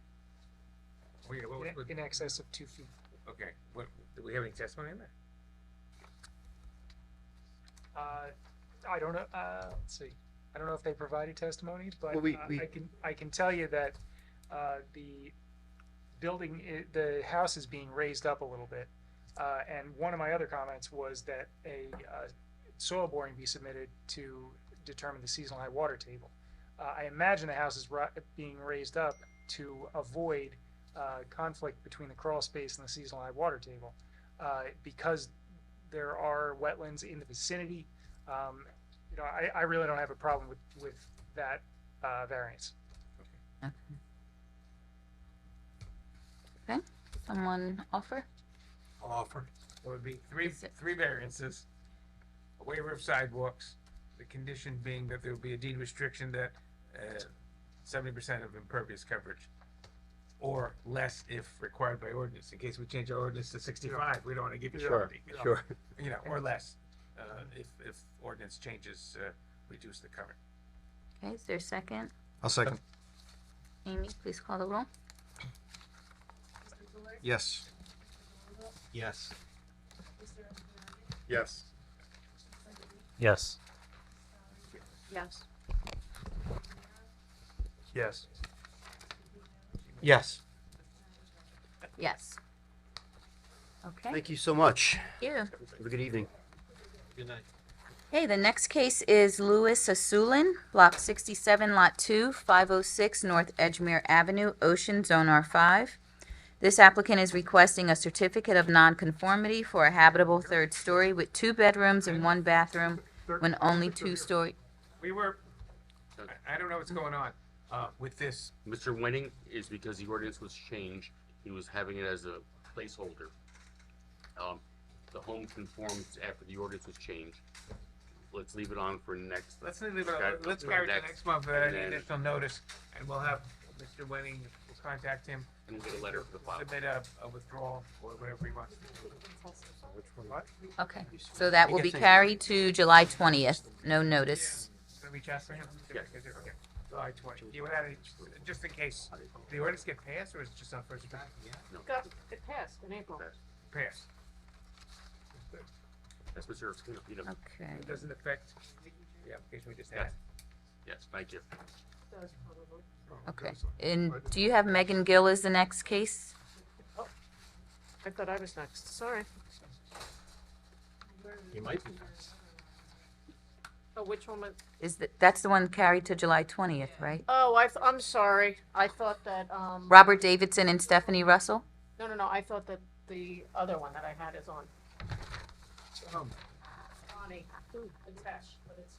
Oh, yeah, what,
In excess of 2 feet.
okay, what, do we have any testimony in there?
I don't know, let's see. I don't know if they provided testimony, but
Well,
I can tell you that the the house is being raised up a little bit. And one of my other comments was that a soil boring be submitted to determine the seasonal high water table. I imagine the house is being raised up to avoid conflict between the crawl space and the seasonal high water table. Because there are wetlands in the vicinity, I really don't have a problem with that variance.
Okay, someone offer?
I'll offer. It would be three variances, a waiver of sidewalks, the condition being that there will be a deed restriction that 70% of impervious coverage, or less if required by ordinance. In case we change our ordinance to 65, we don't want to give you surety.
Sure.
Or less, if ordinance changes, reduce the cover.
Okay, is there a second?
I'll second.
Amy, please call the roll.
Yes.
Yes.
Yes.
Yes.
Yes.
Yes.
Yes.
Yes. Okay.
Thank you so much.
Thank you.
Have a good evening.
Good night.
Okay, the next case is Louis Asulin, Block 67, Lot 2, 506 North Edgemere Avenue, Ocean, Zone R5. This applicant is requesting a certificate of nonconformity for a habitable third story with 2 bedrooms and 1 bathroom when only 2-story.
I don't know what's going on with this.
Mr. Wenning is because the ordinance was changed. He was having it as a placeholder. The home conforms after the ordinance was changed. Let's leave it on for next.
Let's leave it on. Let's carry it to next month for any additional notice, and we'll have Mr. Wenning, we'll contact him.
And we'll get a letter for the file.
Submit a withdrawal or whatever he wants. Which one? What?
Okay, so that will be carried to July 20th, no notice.
Gonna reach out for him?
Yes.
Okay. July 20. You would have any, just in case, the ordinance get passed, or is it just on first reading?
No.
It passed in April.
Passed.
That's Mr. You know.
Okay.
It doesn't affect the application we just
Yes.
had.
Yes, thank you.
Okay, and do you have Megan Gill as the next case?
I thought I was next, sorry.
You might be next.
Oh, which one was?
That's the one carried to July 20th, right?
Oh, I'm sorry. I thought that,
Robert Davidson and Stephanie Russell?
no, I thought that the other one that I had is on. Bonnie, it's Ash, but it's.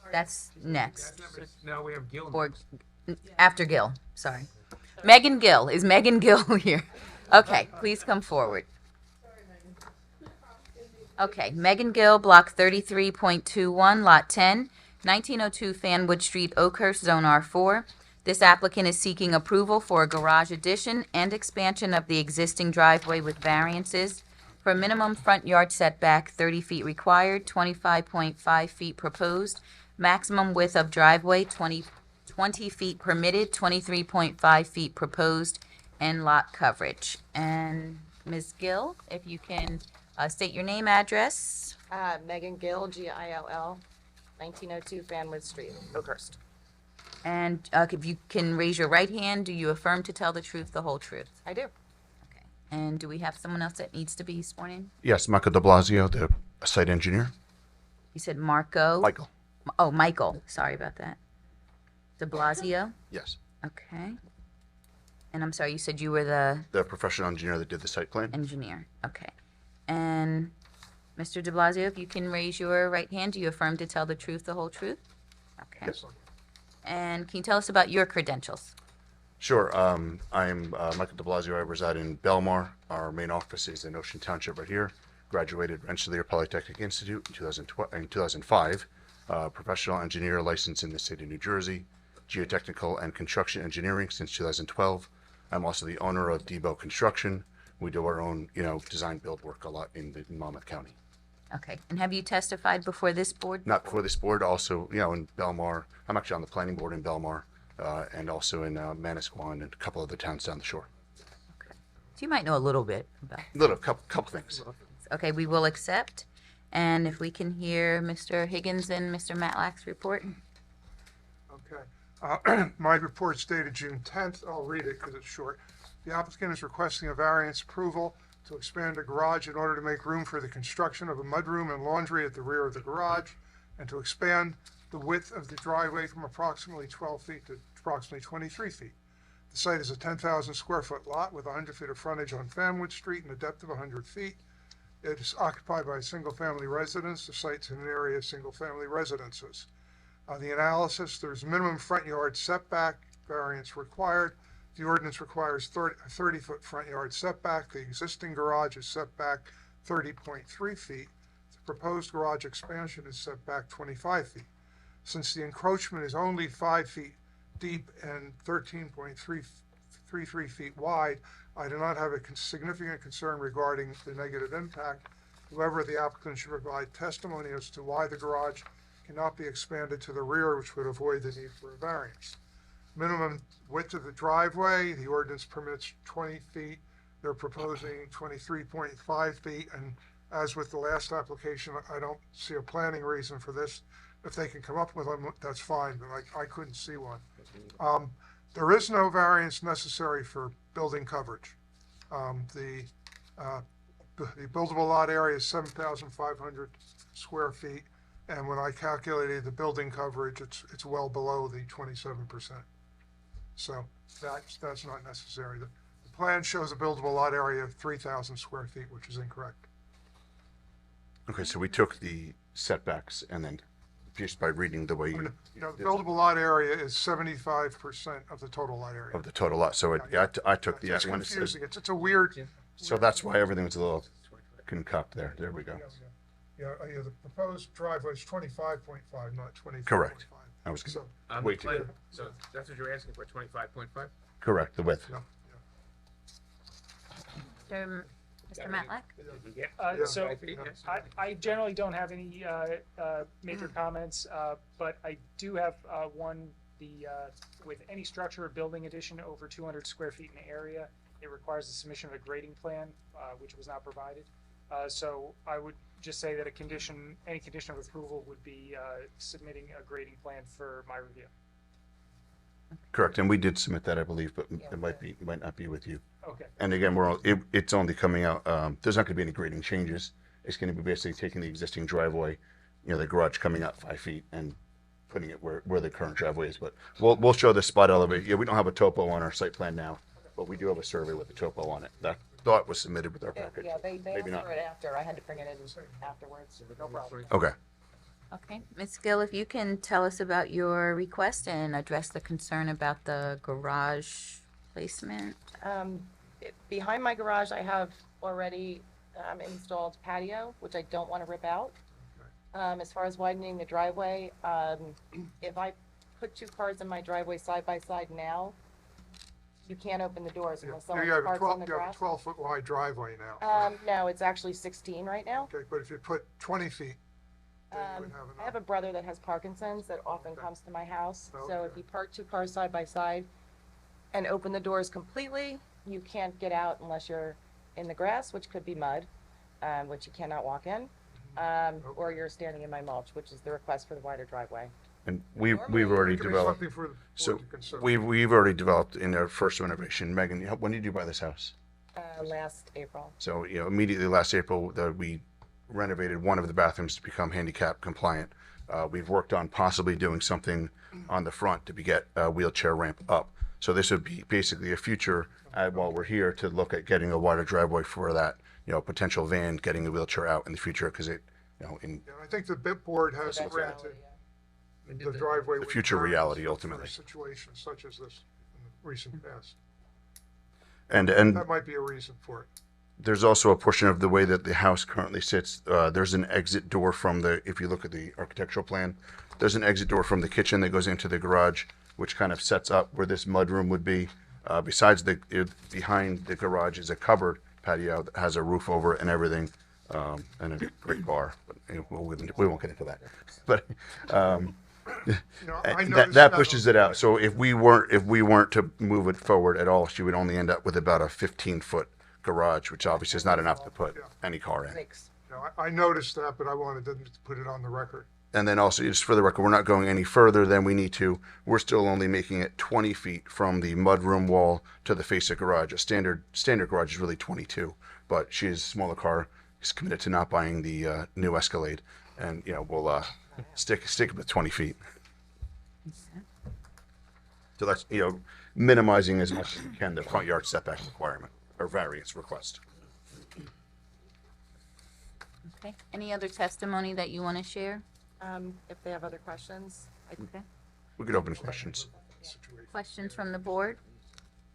sorry.
That's next.
No, we have Gil.
Or after Gill, sorry. Megan Gill. Is Megan Gill here? Okay, please come forward. Okay, Megan Gill, Block 33.21, Lot 10, 1902 Fanwood Street, Oakhurst, Zone R4. This applicant is seeking approval for a garage addition and expansion of the existing driveway with variances for minimum front yard setback, 30 feet required, 25.5 feet proposed, maximum width of driveway, 20 feet permitted, 23.5 feet proposed, and lot coverage. And Ms. Gill, if you can state your name, address.
Megan Gill, Gill, 1902 Fanwood Street, Oakhurst.
And if you can raise your right hand, do you affirm to tell the truth, the whole truth?
I do.
And do we have someone else that needs to be sworn in?
Yes, Michael de Blasio, the site engineer.
You said Marco?
Michael.
Oh, Michael. Sorry about that. De Blasio?
Yes.
Okay. And I'm sorry, you said you were the
professional engineer that did the site plan.
engineer. Okay. And Mr. de Blasio, if you can raise your right hand, do you affirm to tell the truth, the whole truth? Okay.
Yes.
And can you tell us about your credentials?
Sure. I'm Michael de Blasio. I reside in Belmar. Our main office is in Ocean Township right here. Graduated Rensselaer Polytechnic Institute in 2005. Professional engineer licensed in the state of New Jersey. Geotechnical and construction engineering since 2012. I'm also the owner of Debo Construction. We do our own, design build work a lot in Monmouth County.
Okay. And have you testified before this board?
Not before this board, also, in Belmar. I'm actually on the planning board in Belmar, and also in Manasquan and a couple other towns down the shore.
So you might know a little bit about.
Couple things.
Okay, we will accept. And if we can hear Mr. Higgins and Mr. Matlack's report.
Okay. My report's dated June 10th. I'll read it because it's short. The applicant is requesting a variance approval to expand a garage in order to make room for the construction of a mudroom and laundry at the rear of the garage, and to expand the width of the driveway from approximately 12 feet to approximately 23 feet. The site is a 10,000 square foot lot with 100 feet of frontage on Fanwood Street and a depth of 100 feet. It is occupied by a single-family residence. The site's in an area of single-family residences. The analysis, there's minimum front yard setback variance required. The ordinance requires a 30-foot front yard setback. The existing garage is set back 30.3 feet. The proposed garage expansion is set back 25 feet. Since the encroachment is only 5 feet deep and 13.33 feet wide, I do not have a significant concern regarding the negative impact. However, the applicant should provide testimony as to why the garage cannot be expanded to the rear, which would avoid the need for a variance. Minimum width of the driveway, the ordinance permits 20 feet. They're proposing 23.5 feet, and as with the last application, I don't see a planning reason for this. If they can come up with one, that's fine, but I couldn't see one. There is no variance necessary for building coverage. The buildable lot area is 7,500 square feet, and when I calculated the building coverage, it's well below the 27%. So that's not necessary. The plan shows a buildable lot area of 3,000 square feet, which is incorrect.
Okay, so we took the setbacks and then just by reading the way
The buildable lot area is 75% of the total lot area.
of the total lot. So I took the
It's
when it says-
confusing. It's a weird.
So that's why everything was a little concoct there. There we go.
Yeah, the proposed driveway is 25.5, not 24.5.
Correct. I was
So-
way too
Plan.
good.
So that's what you're asking for, 25.5?
Correct, the width.
Mr. Matlack?
Yeah.
So
Yes.
I generally don't have any major comments, but I do have one. With any structure or building addition over 200 square feet in area, it requires the submission of a grading plan, which was not provided. So I would just say that any condition of approval would be submitting a grading plan for my review.
Okay.
Correct, and we did submit that, I believe, but it might not be with you.
Okay.
And again, it's only coming out, there's not gonna be any grading changes. It's gonna be basically taking the existing driveway, the garage coming out 5 feet and putting it where the current driveway is. But we'll show the spot elevation. Yeah, we don't have a topo on our site plan now, but we do have a survey with a topo on it. That thought was submitted with our package.
Yeah, they
Maybe
asked
not.
for it after. I had to bring it in afterwards. No problem.
Okay.
Okay, Ms. Gill, if you can tell us about your request and address the concern about the garage placement.
Behind my garage, I have already installed patio, which I don't want to rip out. As far as widening the driveway, if I put 2 cars in my driveway side by side now, you can't open the doors unless someone
You have a
parks on the
you have a
grass.
12-foot wide driveway now.
No, it's actually 16 right now.
Okay, but if you put 20 feet, then you would have
I have a brother that has Parkinson's that often comes to my house. So if you park 2 cars side by side and open the doors completely, you can't get out unless you're in the grass, which could be mud, which you cannot walk in, or you're standing in my mulch, which is the request for the wider driveway.
And we've already
It could be
developed,
something for the
so
board to consider.
we've already developed in our first renovation. Megan, when did you buy this house?
Last April.
So, immediately last April, we renovated one of the bathrooms to become handicap compliant. We've worked on possibly doing something on the front to get a wheelchair ramp up. So this would be basically a future, while we're here, to look at getting a wider driveway for that, potential van getting the wheelchair out in the future, because it, in
I think the BIT board has granted the driveway.
the
with
future
variance
reality,
for
ultimately.
Situations such as this in the recent past.
And
That might be a reason for it.
there's also a portion of the way that the house currently sits. There's an exit door from if you look at the architectural plan, there's an exit door from the kitchen that goes into the garage, which kind of sets up where this mudroom would be. Besides behind the garage is a covered patio that has a roof over it and everything, and a great bar. But we won't get into that. But
I noticed
that pushes it out. So if we weren't to move it forward at all, she would only end up with about a 15-foot garage, which obviously is not enough to put any car in.
I noticed that, but I wanted to put it on the record.
And then also, just for the record, we're not going any further than we need to. We're still only making it 20 feet from the mudroom wall to the face of garage. A standard garage is really 22, but she is a smaller car. She's committed to not buying the new Escalade, and we'll stick with 20 feet. So that's minimizing as much as we can the front yard setback requirement or variance request.
Okay, any other testimony that you want to share?
If they have other questions.
Okay.
We could open questions.
Questions from the board?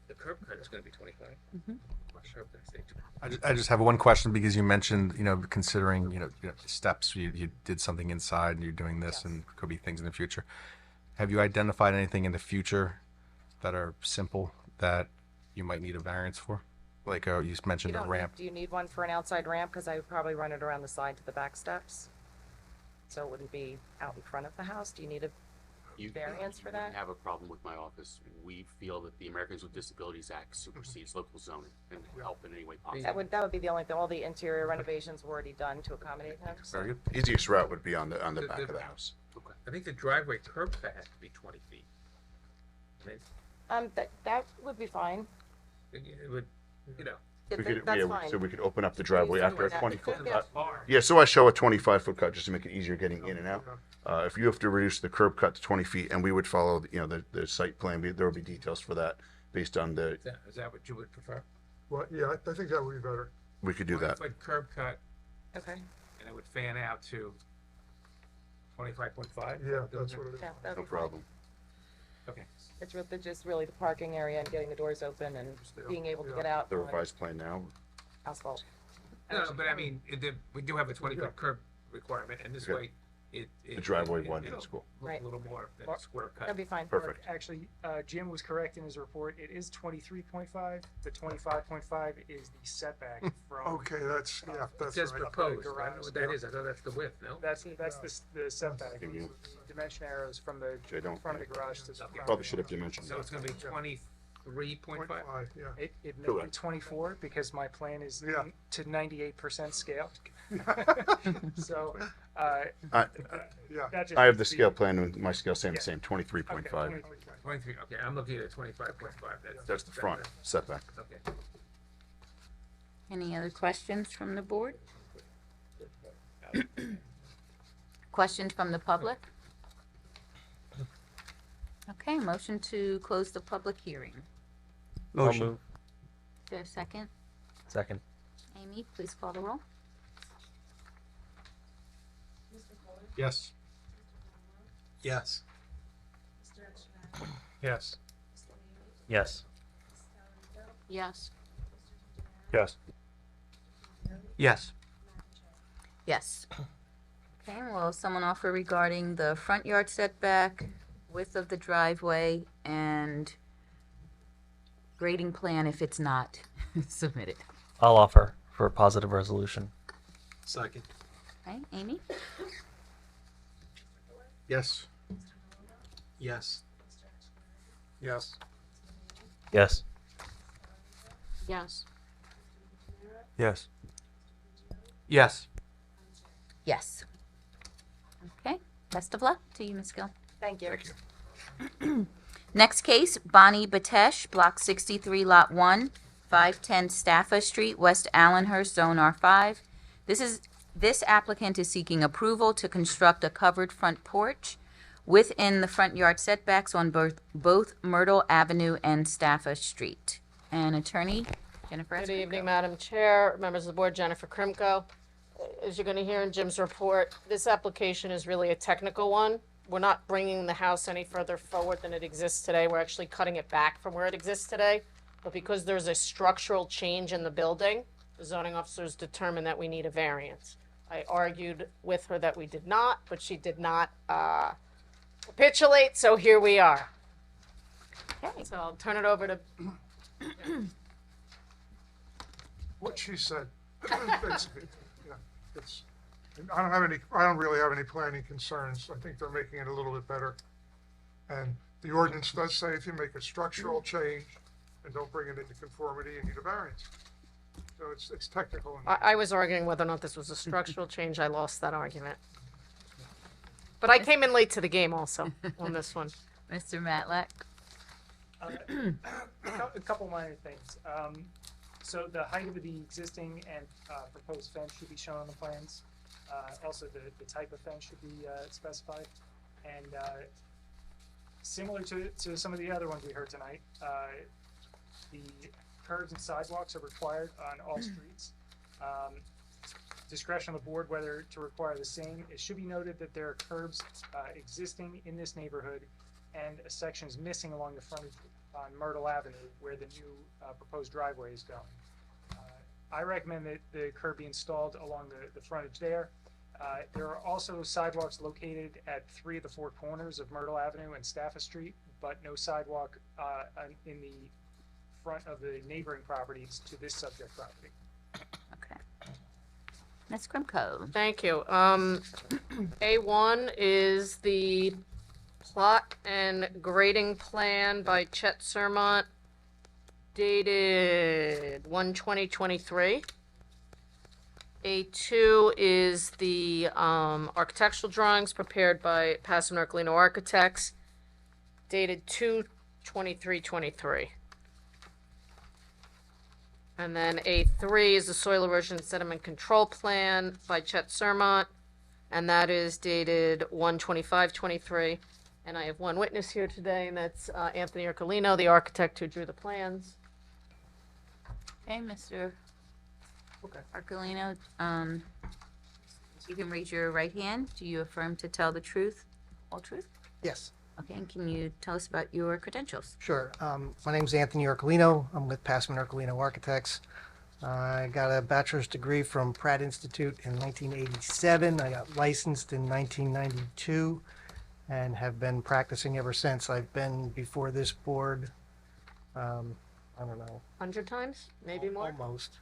The curb cut is going to be 25.
I just have one question because you mentioned, considering, steps, you did something inside and you're doing this and could be things in the future. Have you identified anything in the future that are simple that you might need a variance for? Like you mentioned a ramp.
Do you need one for an outside ramp? Because I would probably run it around the side to the back steps. So it wouldn't be out in front of the house. Do you need a variance for that?
I have a problem with my office. We feel that the Americans with Disabilities Act supersedes local zoning and help in any way possible.
That would be the only thing. All the interior renovations were already done to accommodate him. So.
Very good. Easiest route would be on the back of the house.
I think the driveway curb cut has to be 20 feet.
That would be fine.
It would,
That's fine.
So we could open up the driveway after a
that.
20-foot
Yeah.
cut. Yeah, so I show a 25-foot cut just to make it easier getting in and out. If you have to reduce the curb cut to 20 feet, and we would follow, the site plan, there would be details for that based on the.
Is that what you would prefer?
Well, yeah, I think that would be better.
We could do that.
20-foot curb cut.
Okay.
And it would fan out to 25.5.
Yeah, that's what it is.
Yeah, that'd
No
be fine.
problem.
Okay.
It's just really the parking area and getting the doors open and being able to get out.
The
on
revised plan now.
Asphalt.
No, but I mean, we do have a 20-foot curb requirement, and this
Yeah.
way,
The driveway widening is cool.
Right.
A little more than a square cut.
That'd be fine.
Perfect.
Actually, Jim was correct in his report. It is 23.5. The 25.5h is the setback from.
Okay, that's
It
that's
says
right.
proposed. I don't know what that is. I thought that's the width, no?
That's the setback. Dimension arrows from the
Which I don't.
front of the garage to the front.
Probably should have dimensioned.
So it's gonna be 20 3.5?
Yeah.
It may be
Correct.
24 because my plan is
Yeah.
to 98% scale. So,
I,
Yeah.
that just
I have
needs
the
to be-
scale plan and my scale same,
Yeah.
same, 23.5.
Okay,
23, okay, I'm looking at 25.5.
That's the front setback.
Okay.
Any other questions from the board? Questions from the public? Okay, motion to close the public hearing.
Motion.
Is there a second?
Second.
Amy, please call the roll.
Yes. Yes.
Yes.
Yes.
Yes.
Yes.
Yes.
Yes. Okay, will someone offer regarding the front yard setback, width of the driveway, and grading plan if it's not submitted?
I'll offer for a positive resolution.
Second.
Okay, Amy?
Yes. Yes.
Yes.
Yes.
Yes.
Yes.
Yes.
Yes. Okay, best of luck to you, Ms. Gill.
Thank you.
Thank you.
Next case, Bonnie Batesh, Block 63, Lot 1, 510 Staffa Street, West Allenhurst, Zone R5. This applicant is seeking approval to construct a covered front porch within the front yard setbacks on both Myrtle Avenue and Staffa Street. And Attorney Jennifer
Good
Espenco.
evening, Madam Chair, members of the board, Jennifer Krimko. As you're going to hear in Jim's report, this application is really a technical one. We're not bringing the house any further forward than it exists today. We're actually cutting it back from where it exists today. But because there's a structural change in the building, the zoning officers determined that we need a variance. I argued with her that we did not, but she did not capitulate, so here we are.
Okay.
So I'll turn it over to
What she said. It's, I don't really have any planning concerns. I think they're making it a little bit better. And the ordinance does say if you make a structural change and don't bring it into conformity, you need a variance. So it's technical.
I was arguing whether or not this was a structural change. I lost that argument. But I came in late to the game also on this one.
Mr. Matlack?
A couple minor things. So the height of the existing and proposed fence should be shown on the plans. Also, the type of fence should be specified. And similar to some of the other ones we heard tonight, the curbs and sidewalks are required on all streets. Discretion of the board whether to require the same. It should be noted that there are curbs existing in this neighborhood and a section is missing along the frontage on Myrtle Avenue where the new proposed driveway is going. I recommend that the curb be installed along the frontage there. There are also sidewalks located at 3 of the 4 corners of Myrtle Avenue and Staffa Street, but no sidewalk in the front of the neighboring properties to this subject property.
Okay. Ms. Krimko?
Thank you. A1 is the plot and grading plan by Chet Sermont dated 1/20/23. A2 is the architectural drawings prepared by Passman Ercolino Architects dated 2/23/23. And then A3 is the soil erosion sediment control plan by Chet Sermont, and that is dated 1/25/23. And I have one witness here today, and that's Anthony Ercolino, the architect who drew the plans.
Okay, Mr. Arcolino, you can raise your right hand. Do you affirm to tell the truth, all truth?
Yes,
Okay, and can you tell us about your credentials?
sure. My name's Anthony Ercolino. I'm with Passman Ercolino Architects. I got a bachelor's degree from Pratt Institute in 1987. I got licensed in 1992 and have been practicing ever since. I've been before this board, I don't know,
100 times, maybe more?
almost.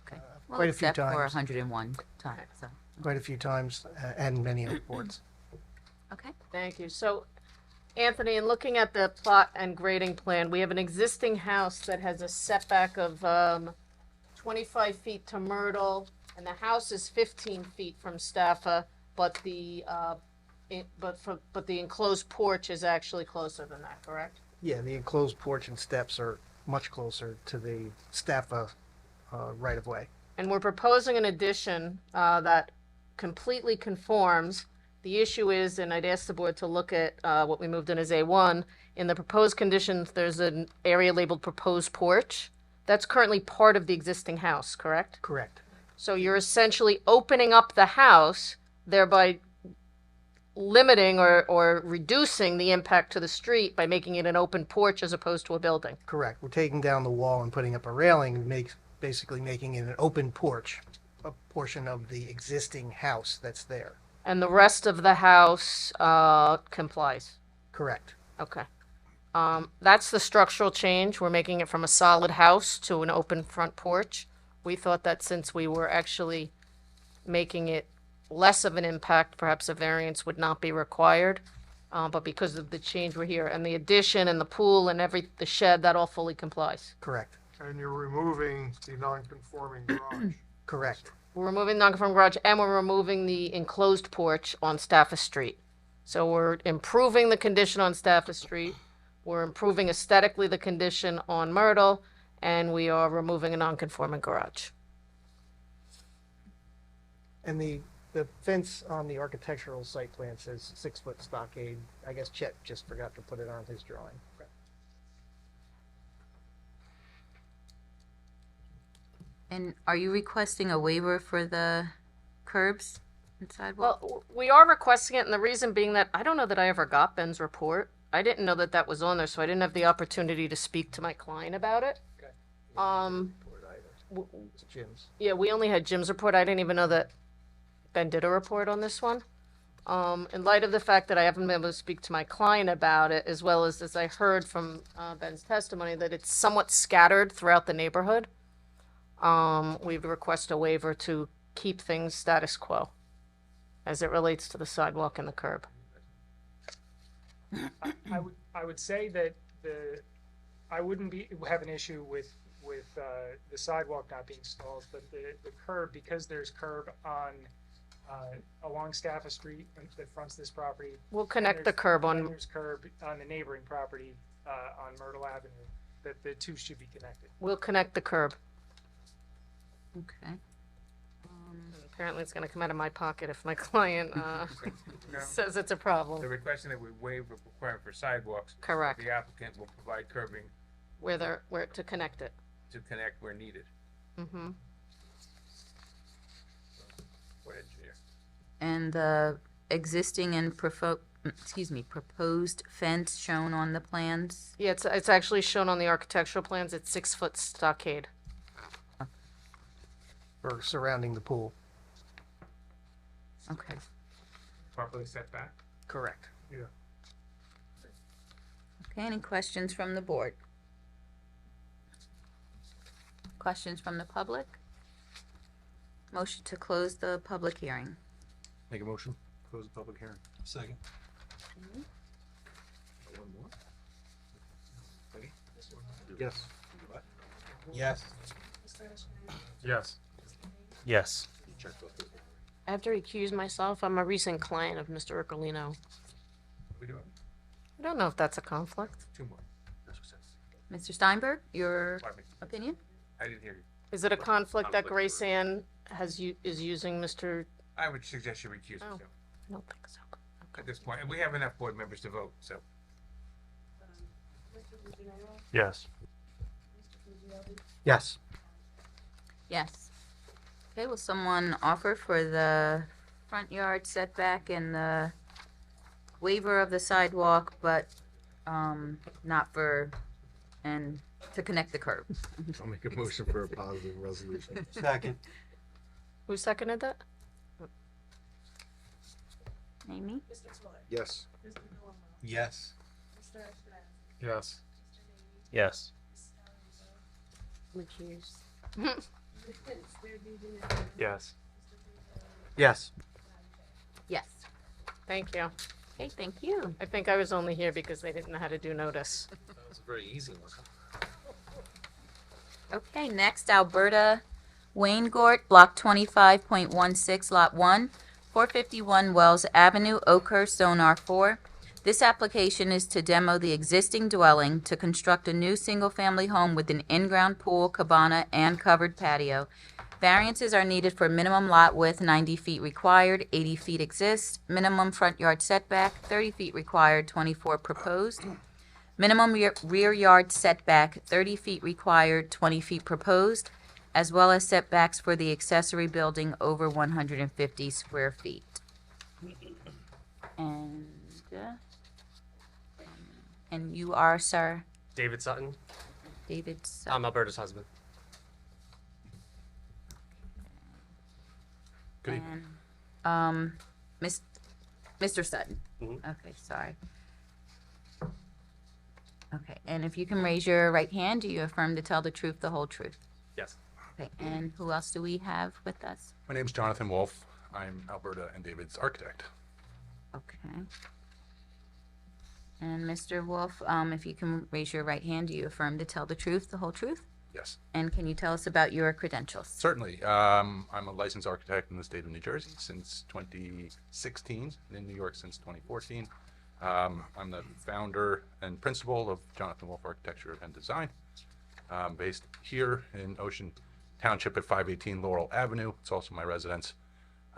Okay. Well,
Quite a few
except for
times.
101 times, so.
Quite a few times, and many other boards.
Okay.
Thank you. So Anthony, in looking at the plot and grading plan, we have an existing house that has a setback of 25 feet to Myrtle, and the house is 15 feet from Staffa, but the but the enclosed porch is actually closer than that, correct?
Yeah, the enclosed porch and steps are much closer to the Staffa right-of-way.
And we're proposing an addition that completely conforms. The issue is, and I'd ask the board to look at what we moved in as A1, in the proposed conditions, there's an area labeled proposed porch. That's currently part of the existing house, correct?
Correct.
So you're essentially opening up the house, thereby limiting or reducing the impact to the street by making it an open porch as opposed to a building.
Correct. We're taking down the wall and putting up a railing and basically making it an open porch, a portion of the existing house that's there.
And the rest of the house complies?
Correct.
Okay. That's the structural change. We're making it from a solid house to an open front porch. We thought that since we were actually making it less of an impact, perhaps a variance would not be required. But because of the change we're here, and the addition and the pool and the shed, that all fully complies.
Correct.
And you're removing the non-conforming garage.
Correct.
We're removing the non-conforming garage and we're removing the enclosed porch on Staffa Street. So we're improving the condition on Staffa Street. We're improving aesthetically the condition on Myrtle, and we are removing a non-conforming garage.
And the fence on the architectural site plan says 6-foot stockade. I guess Chet just forgot to put it on his drawing.
And are you requesting a waiver for the curbs and sidewalk?
Well, we are requesting it, and the reason being that I don't know that I ever got Ben's report. I didn't know that that was on there, so I didn't have the opportunity to speak to my client about it.
It's Jim's.
Yeah, we only had Jim's report. I didn't even know that Ben did a report on this one. In light of the fact that I haven't been able to speak to my client about it, as well as I heard from Ben's testimony, that it's somewhat scattered throughout the neighborhood. We request a waiver to keep things status quo as it relates to the sidewalk and the curb.
I would say that I wouldn't have an issue with the sidewalk not being installed, but the curb, because there's curb on along Staffa Street that fronts this property.
We'll connect the curb on.
There's curb on the neighboring property on Myrtle Avenue. That the two should be connected.
We'll connect the curb.
Okay.
Apparently, it's going to come out of my pocket if my client
No.
says it's a problem.
They're requesting that we waive the requirement for sidewalks.
Correct.
The applicant will provide curbing
Where to connect it.
to connect where needed.
Mm-hmm.
Go ahead, Engineer.
And the existing and proposed fence shown on the plans?
Yeah, it's actually shown on the architectural plans. It's 6-foot stockade.
Or surrounding the pool.
Okay.
Properly set back.
Correct.
Yeah.
Okay, any questions from the board? Questions from the public? Motion to close the public hearing.
Make a motion. Close the public hearing.
Second.
Yes.
Yes.
Yes.
Yes.
I have to recuse myself. I'm a recent client of Mr. Urcolino.
What are we doing?
I don't know if that's a conflict.
Two more.
Mr. Steinberg, your
Pardon me.
opinion?
I didn't hear you.
Is it a conflict that Grace Ann is using Mr.
I would suggest you recuse
Oh.
yourself
I don't think so.
at this point. And we have enough board members to vote, so.
Yes.
Yes.
Yes. Okay, will someone offer for the front yard setback and the waiver of the sidewalk, but not for, and to connect the curb?
I'll make a motion for a positive resolution.
Second.
Who seconded that?
Amy?
Yes.
Yes.
Yes.
Yes.
Recuse.
Yes.
Yes.
Yes.
Thank you.
Okay, thank you.
I think I was only here because they didn't know how to do notice.
That was a very easy one.
Okay, next, Alberta Wayne Gort, Block 25.16, Lot 1, 451 Wells Avenue, Oakhurst, Zone R4. This application is to demo the existing dwelling to construct a new single-family home with an in-ground pool, cabana, and covered patio. Variances are needed for minimum lot width, 90 feet required, 80 feet exists. Minimum front yard setback, 30 feet required, 24 proposed. Minimum rear yard setback, 30 feet required, 20 feet proposed, as well as setbacks for the accessory building over 150 square feet. And you are, sir?
David Sutton.
David Sutton.
I'm Alberta's husband.
Good
And, Mr. Sutton.
Mhm.
Okay, sorry. Okay, and if you can raise your right hand, do you affirm to tell the truth, the whole truth?
Yes.
Okay, and who else do we have with us?
My name's Jonathan Wolf. I'm Alberta and David's architect.
Okay. And Mr. Wolf, if you can raise your right hand, do you affirm to tell the truth, the whole truth?
Yes.
And can you tell us about your credentials?
Certainly. I'm a licensed architect in the state of New Jersey since 2016, and in New York since 2014. I'm the founder and principal of Jonathan Wolf Architecture and Design, based here in Ocean Township at 518 Laurel Avenue. It's also my residence.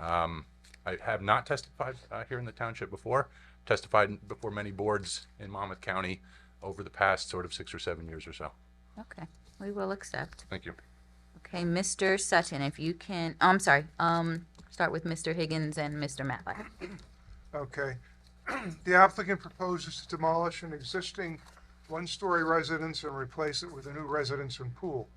I have not testified here in the township before. Testified before many boards in Monmouth County over the past sort of 6 or 7 years or so.
Okay, we will accept.
Thank you.
Okay, Mr. Sutton, if you can, I'm sorry, start with Mr. Higgins and Mr. Matlack.
Okay. The applicant proposes to demolish an existing one-story residence and replace it with a new residence and pool.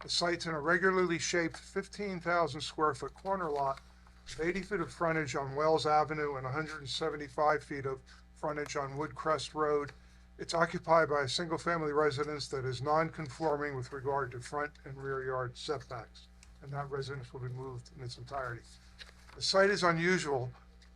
The site's an irregularly shaped 15,000 square foot corner lot with 80 feet of frontage on Wells Avenue and 175 feet of frontage on Woodcrest Road. It's occupied by a single-family residence that is non-conforming with regard to front and rear yard setbacks, and that residence will be moved in its entirety. The site is unusual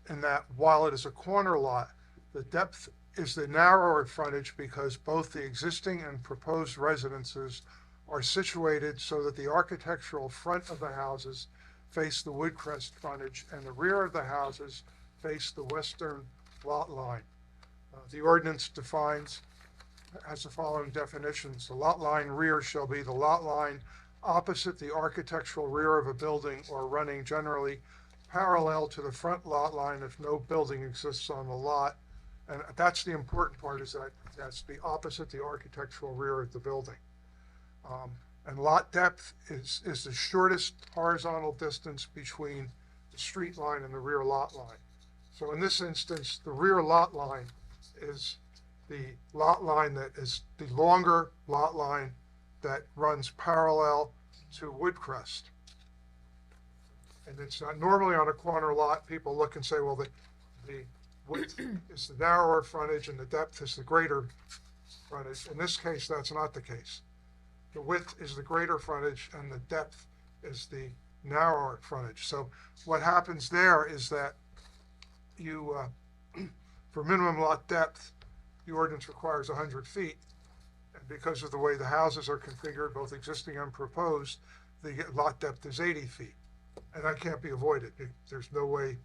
in that while it is a corner lot, the depth is the narrower frontage because both the existing and proposed residences are situated so that the architectural front of the houses face the Woodcrest frontage and the rear of the houses face the western lot line. The ordinance has the following definitions. The lot line rear shall be the lot line opposite the architectural rear of a building or running generally parallel to the front lot line if no building exists on the lot. And that's the important part, is that it has to be opposite the architectural rear of the building. And lot depth is the shortest horizontal distance between the street line and the rear lot line. So in this instance, the rear lot line is the lot line that is the longer lot line that runs parallel to Woodcrest. And it's not normally on a corner lot, people look and say, well, the width is the narrower frontage and the depth is the greater frontage. In this case, that's not the case. The width is the greater frontage and the depth is the narrower frontage. So what happens there is that you, for minimum lot depth, the ordinance requires 100 feet. And because of the way the houses are configured, both existing and proposed, the lot depth is 80 feet. And that can't be avoided. There's no way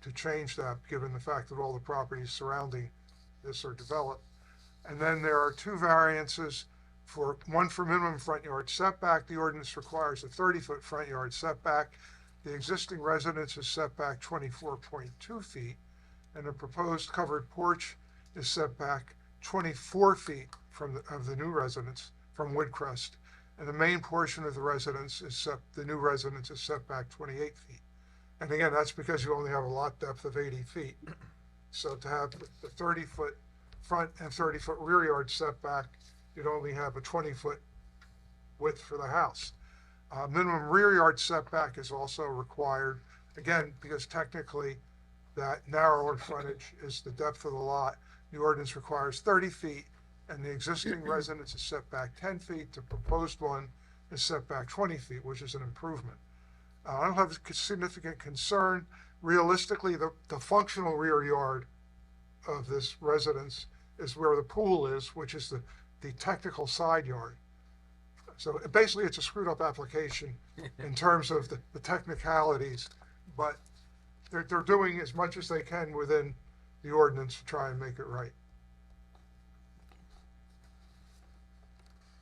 to change that given the fact that all the properties surrounding this are developed. And then there are two variances. One for minimum front yard setback. The ordinance requires a 30-foot front yard setback. The existing residence is set back 24.2 feet, and the proposed covered porch is set back 24 feet of the new residence from Woodcrest. And the main portion of the residence the new residence is set back 28 feet. And again, that's because you only have a lot depth of 80 feet. So to have the 30-foot front and 30-foot rear yard setback, you'd only have a 20-foot width for the house. Minimum rear yard setback is also required, again, because technically that narrower frontage is the depth of the lot. The ordinance requires 30 feet, and the existing residence is set back 10 feet. The proposed one is set back 20 feet, which is an improvement. I don't have a significant concern. Realistically, the functional rear yard of this residence is where the pool is, which is the technical side yard. So basically, it's a screwed up application in terms of the technicalities, but they're doing as much as they can within the ordinance to try and make it right.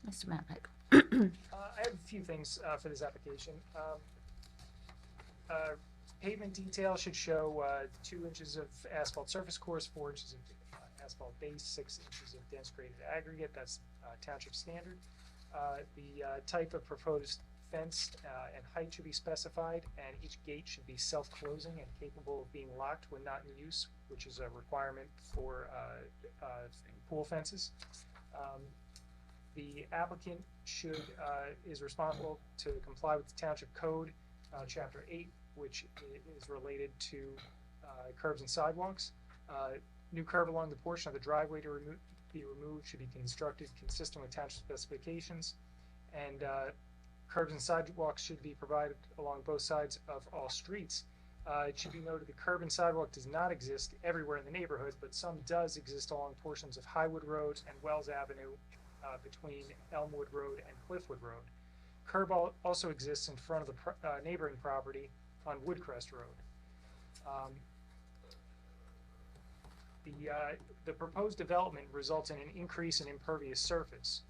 Mr. Matlack.
I have a few things for this application. Pavement detail should show 2 inches of asphalt surface course, 4 inches of asphalt base, 6 inches of dense graded aggregate. That's township standard. The type of proposed fence and height should be specified, and each gate should be self-closing and capable of being locked when not in use, which is a requirement for pool fences. The applicant is responsible to comply with the Township Code, Chapter 8, which is related to curbs and sidewalks. New curb along the portion of the driveway to be removed should be constructed consistent with township specifications, and curbs and sidewalks should be provided along both sides of all streets. It should be noted the curb and sidewalk does not exist everywhere in the neighborhood, but some does exist along portions of Highwood Road and Wells Avenue between Elmwood Road and Cliffwood Road. Curb also exists in front of the neighboring property on Woodcrest Road. The proposed development results in an increase in impervious surface,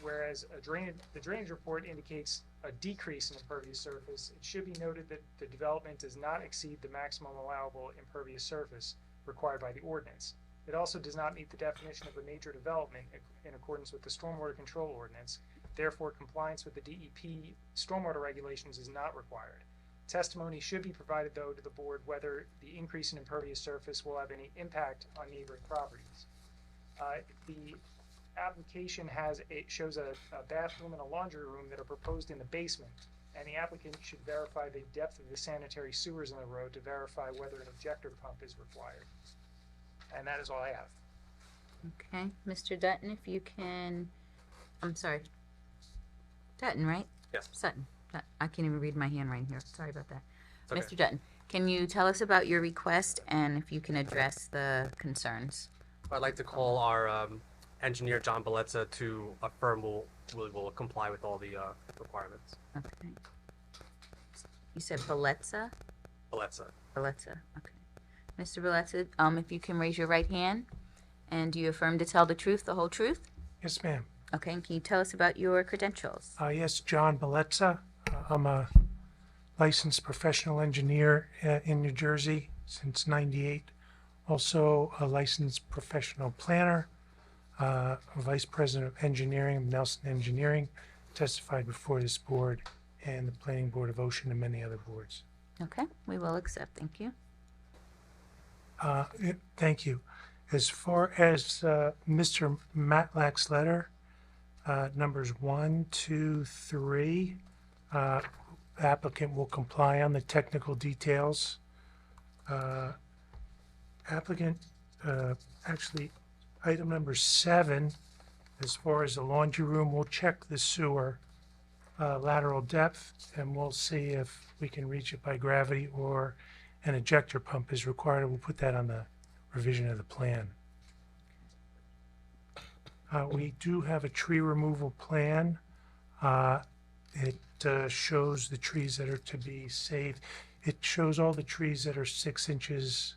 whereas the drainage report indicates a decrease in impervious surface. It should be noted that the development does not exceed the maximum allowable impervious surface required by the ordinance. It also does not meet the definition of a major development in accordance with the Stormwater Control Ordinance. Therefore, compliance with the DEP stormwater regulations is not required. Testimony should be provided, though, to the board whether the increase in impervious surface will have any impact on neighboring properties. The application shows a bathroom and a laundry room that are proposed in the basement, and the applicant should verify the depth of the sanitary sewers in the road to verify whether an ejector pump is required. And that is all I have.
Okay, Mr. Dutton, if you can, I'm sorry. Dutton, right?
Yes.
Sutton. I can't even read my handwriting here. Sorry about that.
Okay.
Mr. Dutton, can you tell us about your request and if you can address the concerns?
I'd like to call our engineer, John Bellezza, to affirm we will comply with all the requirements.
Okay. You said Bellezza?
Bellezza.
Bellezza, okay. Mr. Bellezza, if you can raise your right hand, and do you affirm to tell the truth, the whole truth?
Yes, ma'am.
Okay, and can you tell us about your credentials?
Yes, John Bellezza. I'm a licensed professional engineer in New Jersey since '98. Also a licensed professional planner, vice president of engineering of Nelson Engineering, testified before this board and the planning board of Ocean and many other boards.
Okay, we will accept. Thank you.
Thank you. As far as Mr. Matlack's letter, numbers 1, 2, 3, applicant will comply on the technical details. Applicant, actually, item number 7, as far as the laundry room, we'll check the sewer lateral depth, and we'll see if we can reach it by gravity or an ejector pump is required. We'll put that on the revision of the plan. We do have a tree removal plan. It shows the trees that are to be saved. It shows all the trees that are 6 inches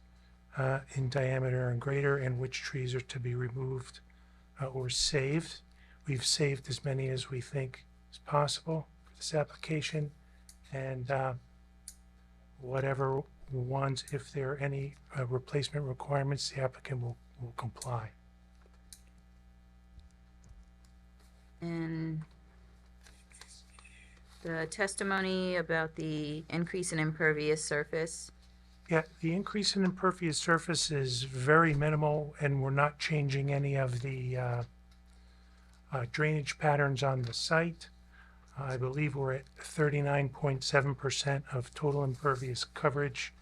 in diameter and greater, and which trees are to be removed or saved. We've saved as many as we think is possible for this application, and whatever ones, if there are any replacement requirements, the applicant will comply.
And the testimony about the increase in impervious surface.
Yeah, the increase in impervious surface is very minimal, and we're not changing any of the drainage patterns on the site. I believe we're at 39.7% of total impervious coverage,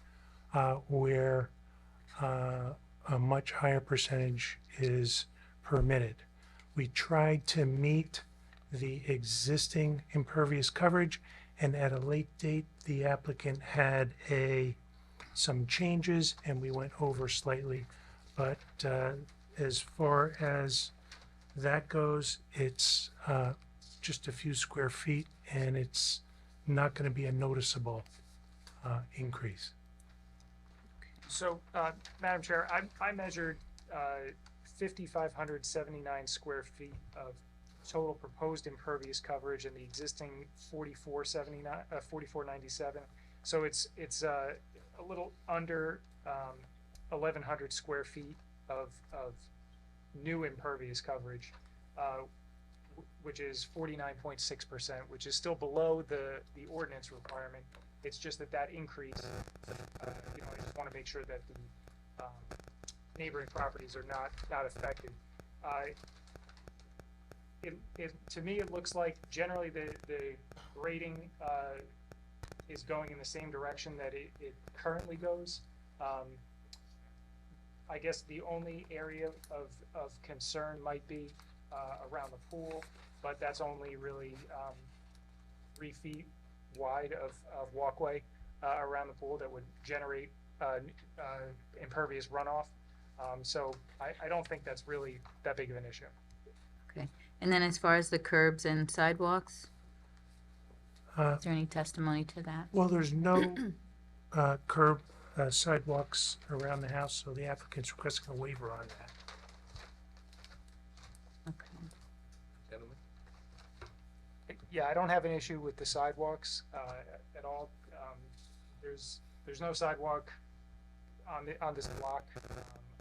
where a much higher percentage is permitted. We tried to meet the existing impervious coverage, and at a late date, the applicant had some changes, and we went over slightly, but as far as that goes, it's just a few square feet, and it's not going to be a noticeable increase.
So, Madam Chair, I measured 5,579 square feet of total proposed impervious coverage and the existing 4,497. So it's a little under 1,100 square feet of new impervious coverage, which is 49.6%, which is still below the ordinance requirement. It's just that increase, I just want to make sure that the neighboring properties are not affected. To me, it looks like generally the grading is going in the same direction that it currently goes. I guess the only area of concern might be around the pool, but that's only really 3 feet wide of walkway around the pool that would generate impervious runoff. So I don't think that's really that big of an issue.
Okay. And then as far as the curbs and sidewalks, is there any testimony to that?
Well, there's no curb sidewalks around the house, so the applicant's requesting a waiver on that.
Gentlemen?
Yeah, I don't have an issue with the sidewalks at all. There's no sidewalk on this block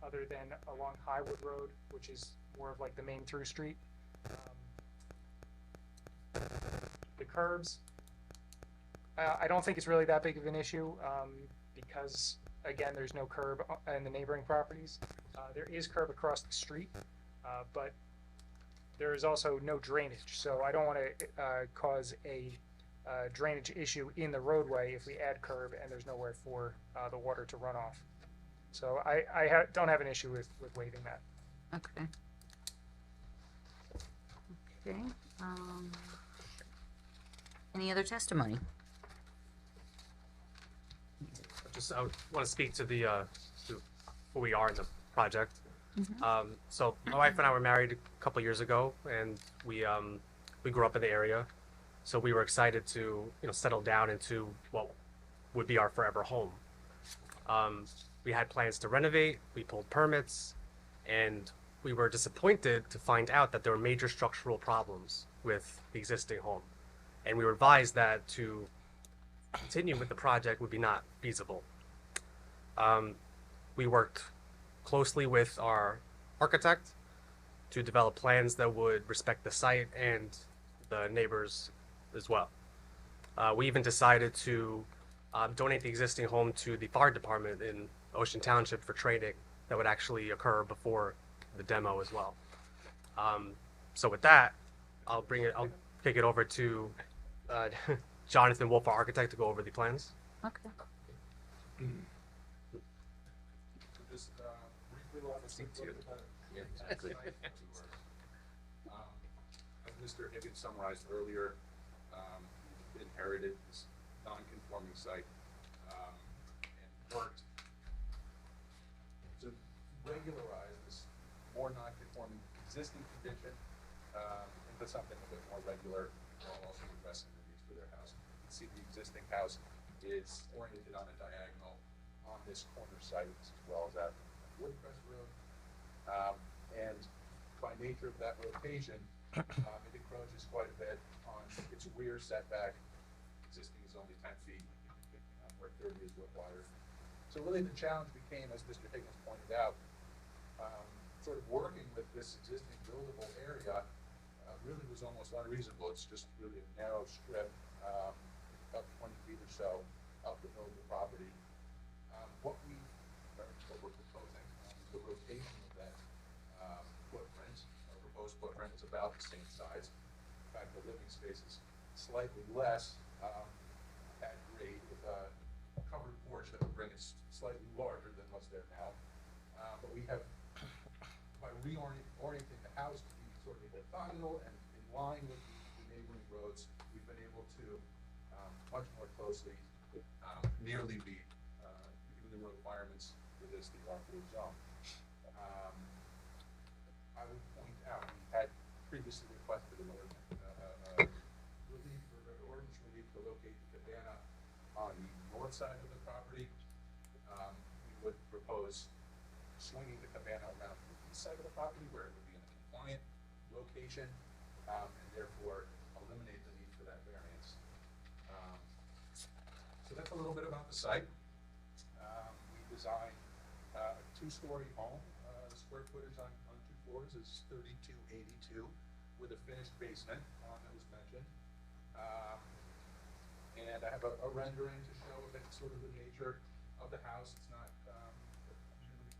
other than along Highwood Road, which is more of like the main through street. The curbs, I don't think it's really that big of an issue because, again, there's no curb in the neighboring properties. There is curb across the street, but there is also no drainage. So I don't want to cause a drainage issue in the roadway if we add curb and there's nowhere for the water to run off. So I don't have an issue with waiving that.
Okay. Okay. Any other testimony?
I want to speak to to who we are in the project. So my wife and I were married a couple years ago, and we grew up in the area. So we were excited to settle down into what would be our forever home. We had plans to renovate. We pulled permits, and we were disappointed to find out that there were major structural problems with the existing home, and we were advised that to continue with the project would be not feasible. We worked closely with our architect to develop plans that would respect the site and the neighbors as well. We even decided to donate the existing home to the fire department in Ocean Township for training that would actually occur before the demo as well. So with that, I'll kick it over to Jonathan Wolf, our architect, to go over the plans.
Okay.
Just briefly let us speak to you. Yeah, exactly. As Mr. Higgins summarized earlier, we inherited this non-conforming site and worked to regularize this more non-conforming existing condition into something a bit more regular, while also addressing the needs for their house. You can see the existing house is oriented on a diagonal on this corner site as well as at Woodcrest Road. And by nature of that location, it encroaches quite a bit on its rear setback. Existing is only 10 feet, where 30 is required. So really the challenge became, as Mr. Higgins pointed out, sort of working with this existing buildable area really was almost unreasonable. It's just really a narrow strip, about 20 feet or so up the middle of the property. What we're proposing, the rotation of that footprint, our proposed footprint is about the same size. In fact, the living space is slightly less at grade with a covered porch that would bring it slightly larger than what's there now. But we have, by reorienting the house to be sort of orthogonal and in line with the neighboring roads, we've been able to much more closely nearly meet even the requirements for this, the R4 zone. I would point out, we had previously requested an ordinance relief to locate the cabana on the north side of the property. We would propose swinging the cabana around to the east side of the property where it would be in a compliant location, and therefore eliminate the need for that variance. So that's a little bit about the site. We designed a two-story home. The square footage on 2 floors is 3282 with a finished basement that was mentioned. And I have a rendering to show a bit sort of the nature of the house. It's not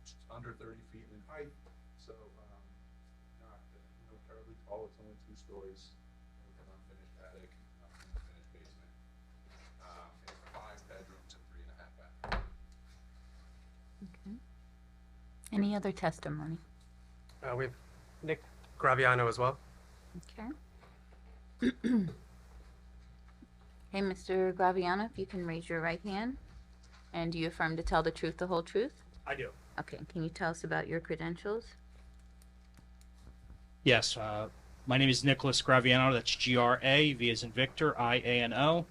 it's under 30 feet in height, so not terribly tall. It's only 2 stories with an unfinished attic and a finished basement. It's 5 bedrooms and 3.5 bathrooms.
Okay. Any other testimony?
We have Nick Graviano as well.
Okay. Okay, Mr. Graviano, if you can raise your right hand. And do you affirm to tell the truth, the whole truth?
I do.
Okay, can you tell us about your credentials?
Yes, my name is Nicholas Graviano. That's G-R-A, V as in Victor, I-A-N-O.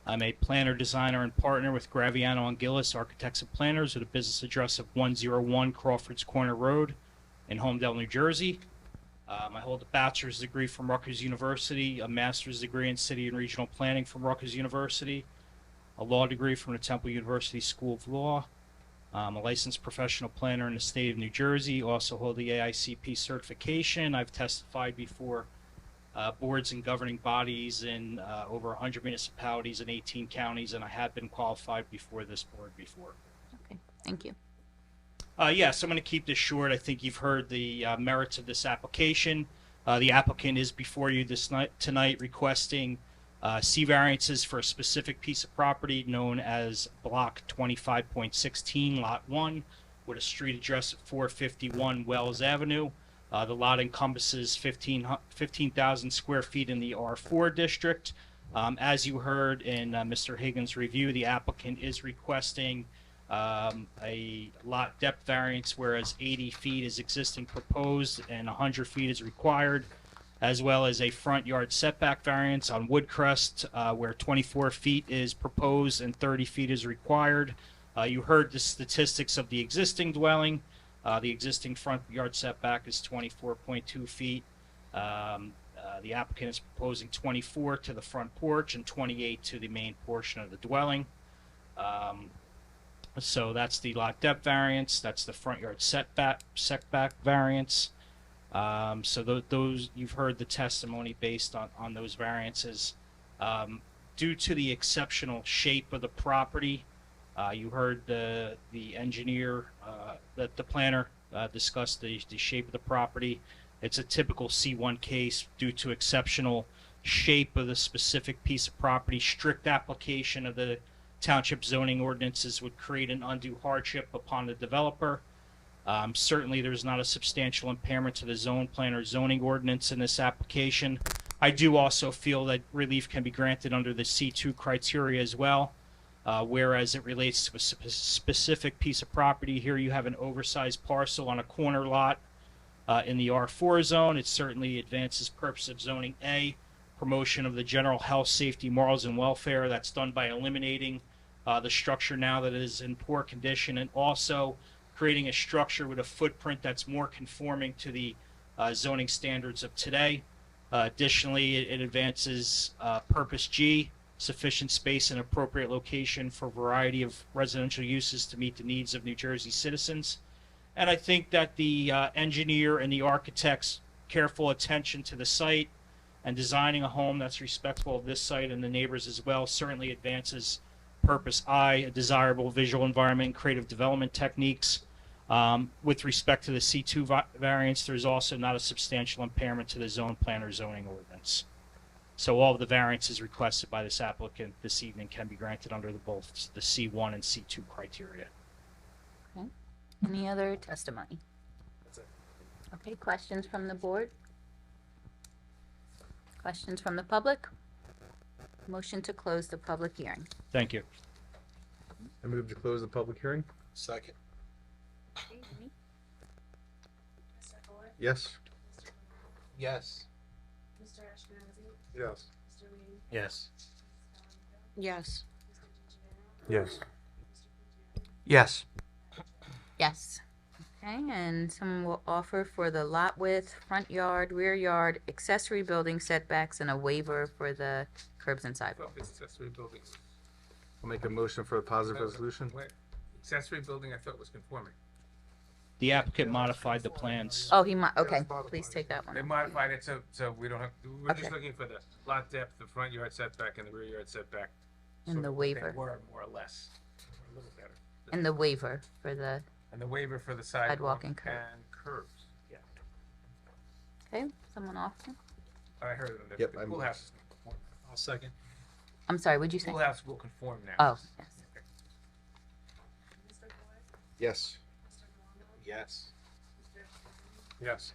I'm a planner, designer, and partner with Graviano and Gillis Architects and Planners at a business address of 101 Crawford's Corner Road in Homedale, New Jersey. I hold a bachelor's degree from Rutgers University, a master's degree in city and regional planning from Rutgers University, a law degree from the Temple University School of Law. I'm a licensed professional planner in the state of New Jersey. Also hold the AICP certification. I've testified before boards and governing bodies in over 100 municipalities in 18 counties, and I have been qualified before this board before.
Okay, thank you.
Yes, I'm going to keep this short. I think you've heard the merits of this application. The applicant is before you tonight requesting C variances for a specific piece of property known as Block 25.16, Lot 1, with a street address of 451 Wells Avenue. The lot encompasses 15,000 square feet in the R4 district. As you heard in Mr. Higgins' review, the applicant is requesting a lot depth variance, whereas 80 feet is existing proposed and 100 feet is required, as well as a front yard setback variance on Woodcrest, where 24 feet is proposed and 30 feet is required. You heard the statistics of the existing dwelling. The existing front yard setback is 24.2 feet. The applicant is proposing 24 to the front porch and 28 to the main portion of the dwelling. So that's the lot depth variance. That's the front yard setback variance. So those you've heard the testimony based on those variances. Due to the exceptional shape of the property, you heard the engineer, the planner discuss the shape of the property. It's a typical C1 case due to exceptional shape of the specific piece of property. Strict application of the township zoning ordinances would create an undue hardship upon the developer. Certainly there's not a substantial impairment to the zone plan or zoning ordinance in this application. I do also feel that relief can be granted under the C2 criteria as well. Whereas it relates to a specific piece of property, here you have an oversized parcel on a corner lot in the R4 zone. It certainly advances purpose of zoning A, promotion of the general health, safety, morals, and welfare. That's done by eliminating the structure now that is in poor condition, and also creating a structure with a footprint that's more conforming to the zoning standards of today. Additionally, it advances purpose G, sufficient space and appropriate location for a variety of residential uses to meet the needs of New Jersey citizens. And I think that the engineer and the architect's careful attention to the site and designing a home that's respectful of this site and the neighbors as well certainly advances purpose I, a desirable visual environment and creative development techniques. With respect to the C2 variance, there's also not a substantial impairment to the zone plan or zoning ordinance. So all of the variances requested by this applicant this evening can be granted under both the C1 and C2 criteria.
Okay. Any other testimony?
That's it.
Okay, questions from the board? Questions from the public? Motion to close the public hearing.
Thank you.
I move to close the public hearing.
Second.
Yes.
Yes.
Mr. Ashkenazi?
Yes.
Mr. Lee?
Yes.
Yes.
Yes.
Yes.
Yes. Okay, and someone will offer for the lot width, front yard, rear yard, accessory building setbacks, and a waiver for the curbs and sidewalk.
Accessory building.
I'll make a motion for a positive resolution.
Accessory building I thought was conforming.
The applicant modified the plans.
Oh, okay, please take that one.
They modified it so we don't have, we're
Okay.
just looking for the lot depth, the front yard setback and the rear yard setback.
And
sort
the
of what they
waiver.
were more or less, or a little better.
And the waiver for the,
And the waiver for the
Sidewalk
sidewalk
and curb.
and curbs. Yeah.
okay, someone offer?
I heard of them.
Yep,
The
I'm-
pool house is gonna conform. I'll second.
I'm sorry, what'd you say?
Pool house will conform now.
Oh, yes.
Yes.
Yes.
Yes.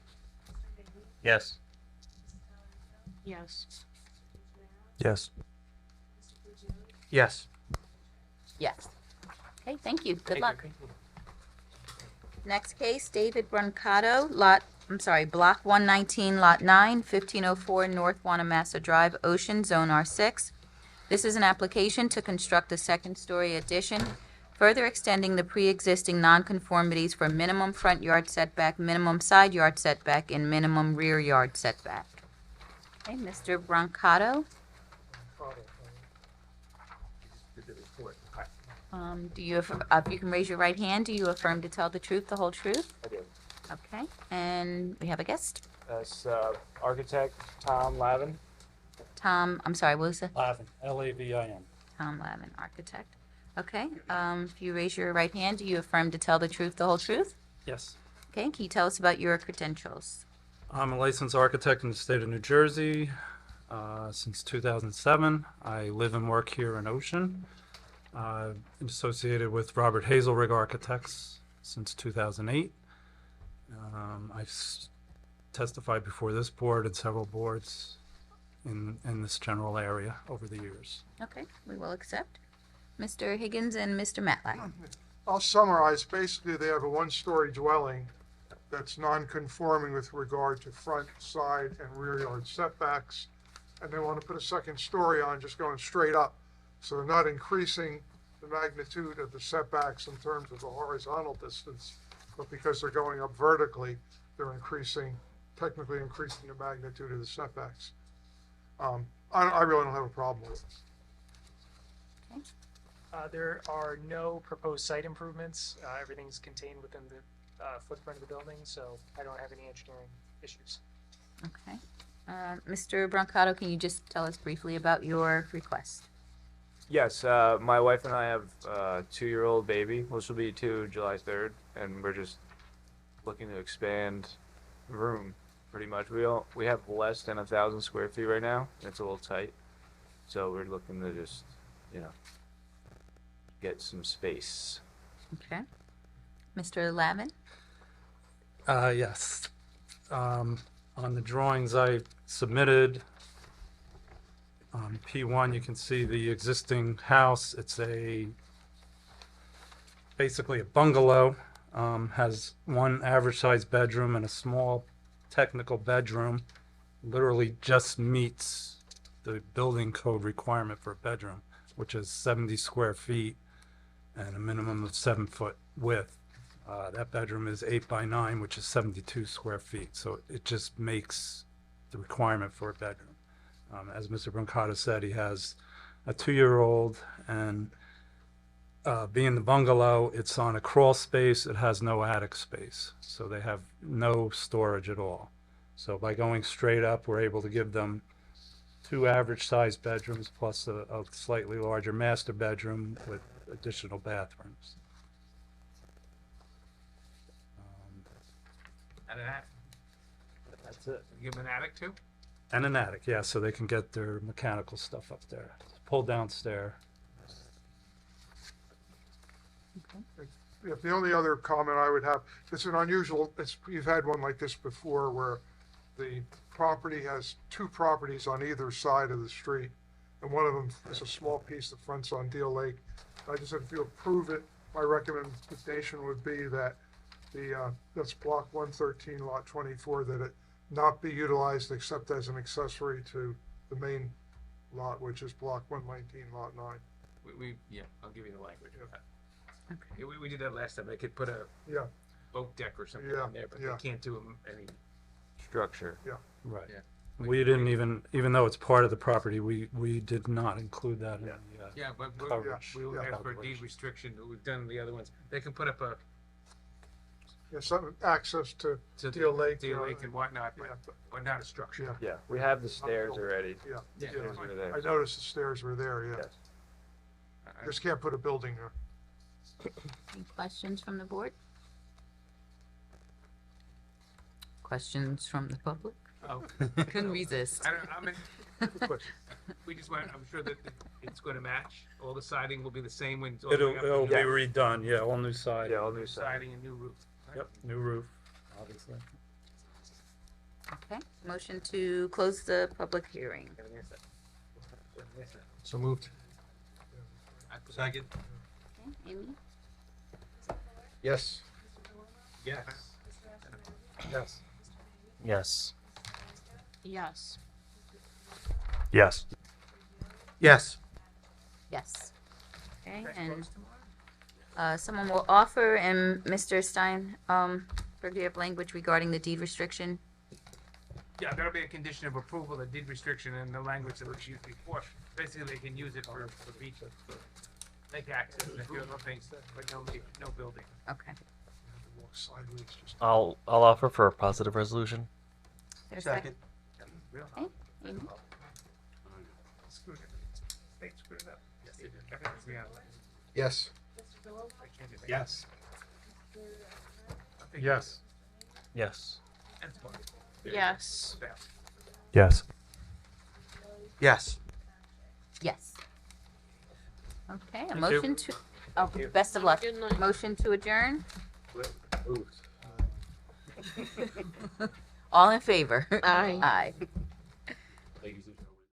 Yes.
Yes.
Yes.
Yes.
Yes. Okay, thank you. Good luck. Next case, David Brancato, Block 119, Lot 9, 1504 North Wanamassa Drive, Ocean, Zone R6. This is an application to construct a second-story addition, further extending the pre-existing nonconformities for minimum front yard setback, minimum side yard setback, and minimum rear yard setback. Okay, Mr. Brancato, do you, if you can raise your right hand, do you affirm to tell the truth, the whole truth?
I do.
Okay, and we have a guest,
That's architect Tom Lavin.
Tom, I'm sorry, what was it?
Lavin, Lavin.
Tom Lavin, architect. Okay, if you raise your right hand, do you affirm to tell the truth, the whole truth?
Yes.
Okay, can you tell us about your credentials?
I'm a licensed architect in the state of New Jersey since 2007. I live and work here in Ocean. I'm associated with Robert Hazelrig Architects since 2008. I've testified before this board and several boards in this general area over the years.
Okay, we will accept. Mr. Higgins and Mr. Matlack.
I'll summarize. Basically, they have a one-story dwelling that's non-conforming with regard to front, side, and rear yard setbacks. And they want to put a second story on, just going straight up. So they're not increasing the magnitude of the setbacks in terms of the horizontal distance, but because they're going up vertically, they're technically increasing the magnitude of the setbacks. I really don't have a problem with it.
There are no proposed site improvements. Everything's contained within the footprint of the building, so I don't have any engineering issues.
Okay. Mr. Brancato, can you just tell us briefly about your request?
Yes, my wife and I have a 2-year-old baby, which will be 2 July 3rd, and we're just looking to expand room pretty much. We have less than 1,000 square feet right now. It's a little tight, so we're looking to just, get some space.
Okay. Mr. Lavin?
Yes. On the drawings I submitted, on P1, you can see the existing house. It's basically a bungalow, has one average sized bedroom and a small technical bedroom. Literally just meets the building code requirement for a bedroom, which is 70 square feet and a minimum of 7-foot width. That bedroom is 8 by 9, which is 72 square feet. So it just makes the requirement for a bedroom. As Mr. Brancato said, he has a 2-year-old, and being the bungalow, it's on a crawl space. It has no attic space, so they have no storage at all. So by going straight up, we're able to give them 2 average-sized bedrooms plus a slightly larger master bedroom with additional bathrooms.
And an attic.
That's it.
Give them an attic too?
And an attic, yeah, so they can get their mechanical stuff up there. Pull down stair.
If the only other comment I would have, it's an unusual, you've had one like this before where the property has 2 properties on either side of the street, and one of them is a small piece that fronts on Deal Lake. I just said if you approve it, my recommendation would be that that's block 113, lot 24, that it not be utilized except as an accessory to the main lot, which is block 119, lot 9.
Yeah, I'll give you the language of that.
Okay.
Yeah, we did that last time. They could put a
Yeah,
boat deck or something
Yeah,
in there, but
yeah.
they can't do any.
Structure.
yeah.
Right.
Yeah.
We didn't even though it's part of the property, we did not include that in the,
Yeah, but
coverage.
we will
Yeah.
ask for a deed restriction. We've done the other ones. They can put up a
Yeah, some access to Deal Lake.
Deal Lake and whatnot, but not a structure.
Yeah.
Yeah, we have the stairs already.
Yeah,
Yeah,
yeah.
stairs
are there.
I noticed the stairs were there, yeah.
Yes.
Just can't put a building there.
Any questions from the board? Questions from the public?
Oh.
Couldn't resist.
We just want, I'm sure that it's going to match. All the siding will be the same when it's all
It'll,
going up.
it'll be redone, yeah, all new side.
Yeah, all new side.
Siding and new roof. right?
Yep, new roof, obviously.
Okay, motion to close the public hearing.
So moved. Second.
Okay, Amy?
Yes.
Yes.
Yes.
Yes.
Yes.
Yes.
Yes.
Yes. Okay, and someone will offer, and Mr. Stein, forgive language regarding the deed restriction.
Yeah, that'll be a condition of approval, the deed restriction and the language that was used before. Basically, they can use it for beach, for lake access and a few other things, but no building.
Okay.
Walk sideways, just
I'll offer for a positive resolution.
There's a
Second.
Okay, Amy?
Screw it. They screwed it up. Yes, they did. Yeah.
Yes.
Yes.
Yes.
Yes.
That's fine.
Yes.
Yes.
Yes.
Yes. Okay, a
Thank
motion to, oh, best of luck.
Good night.
Motion to adjourn? All in favor?
Aye.
Aye.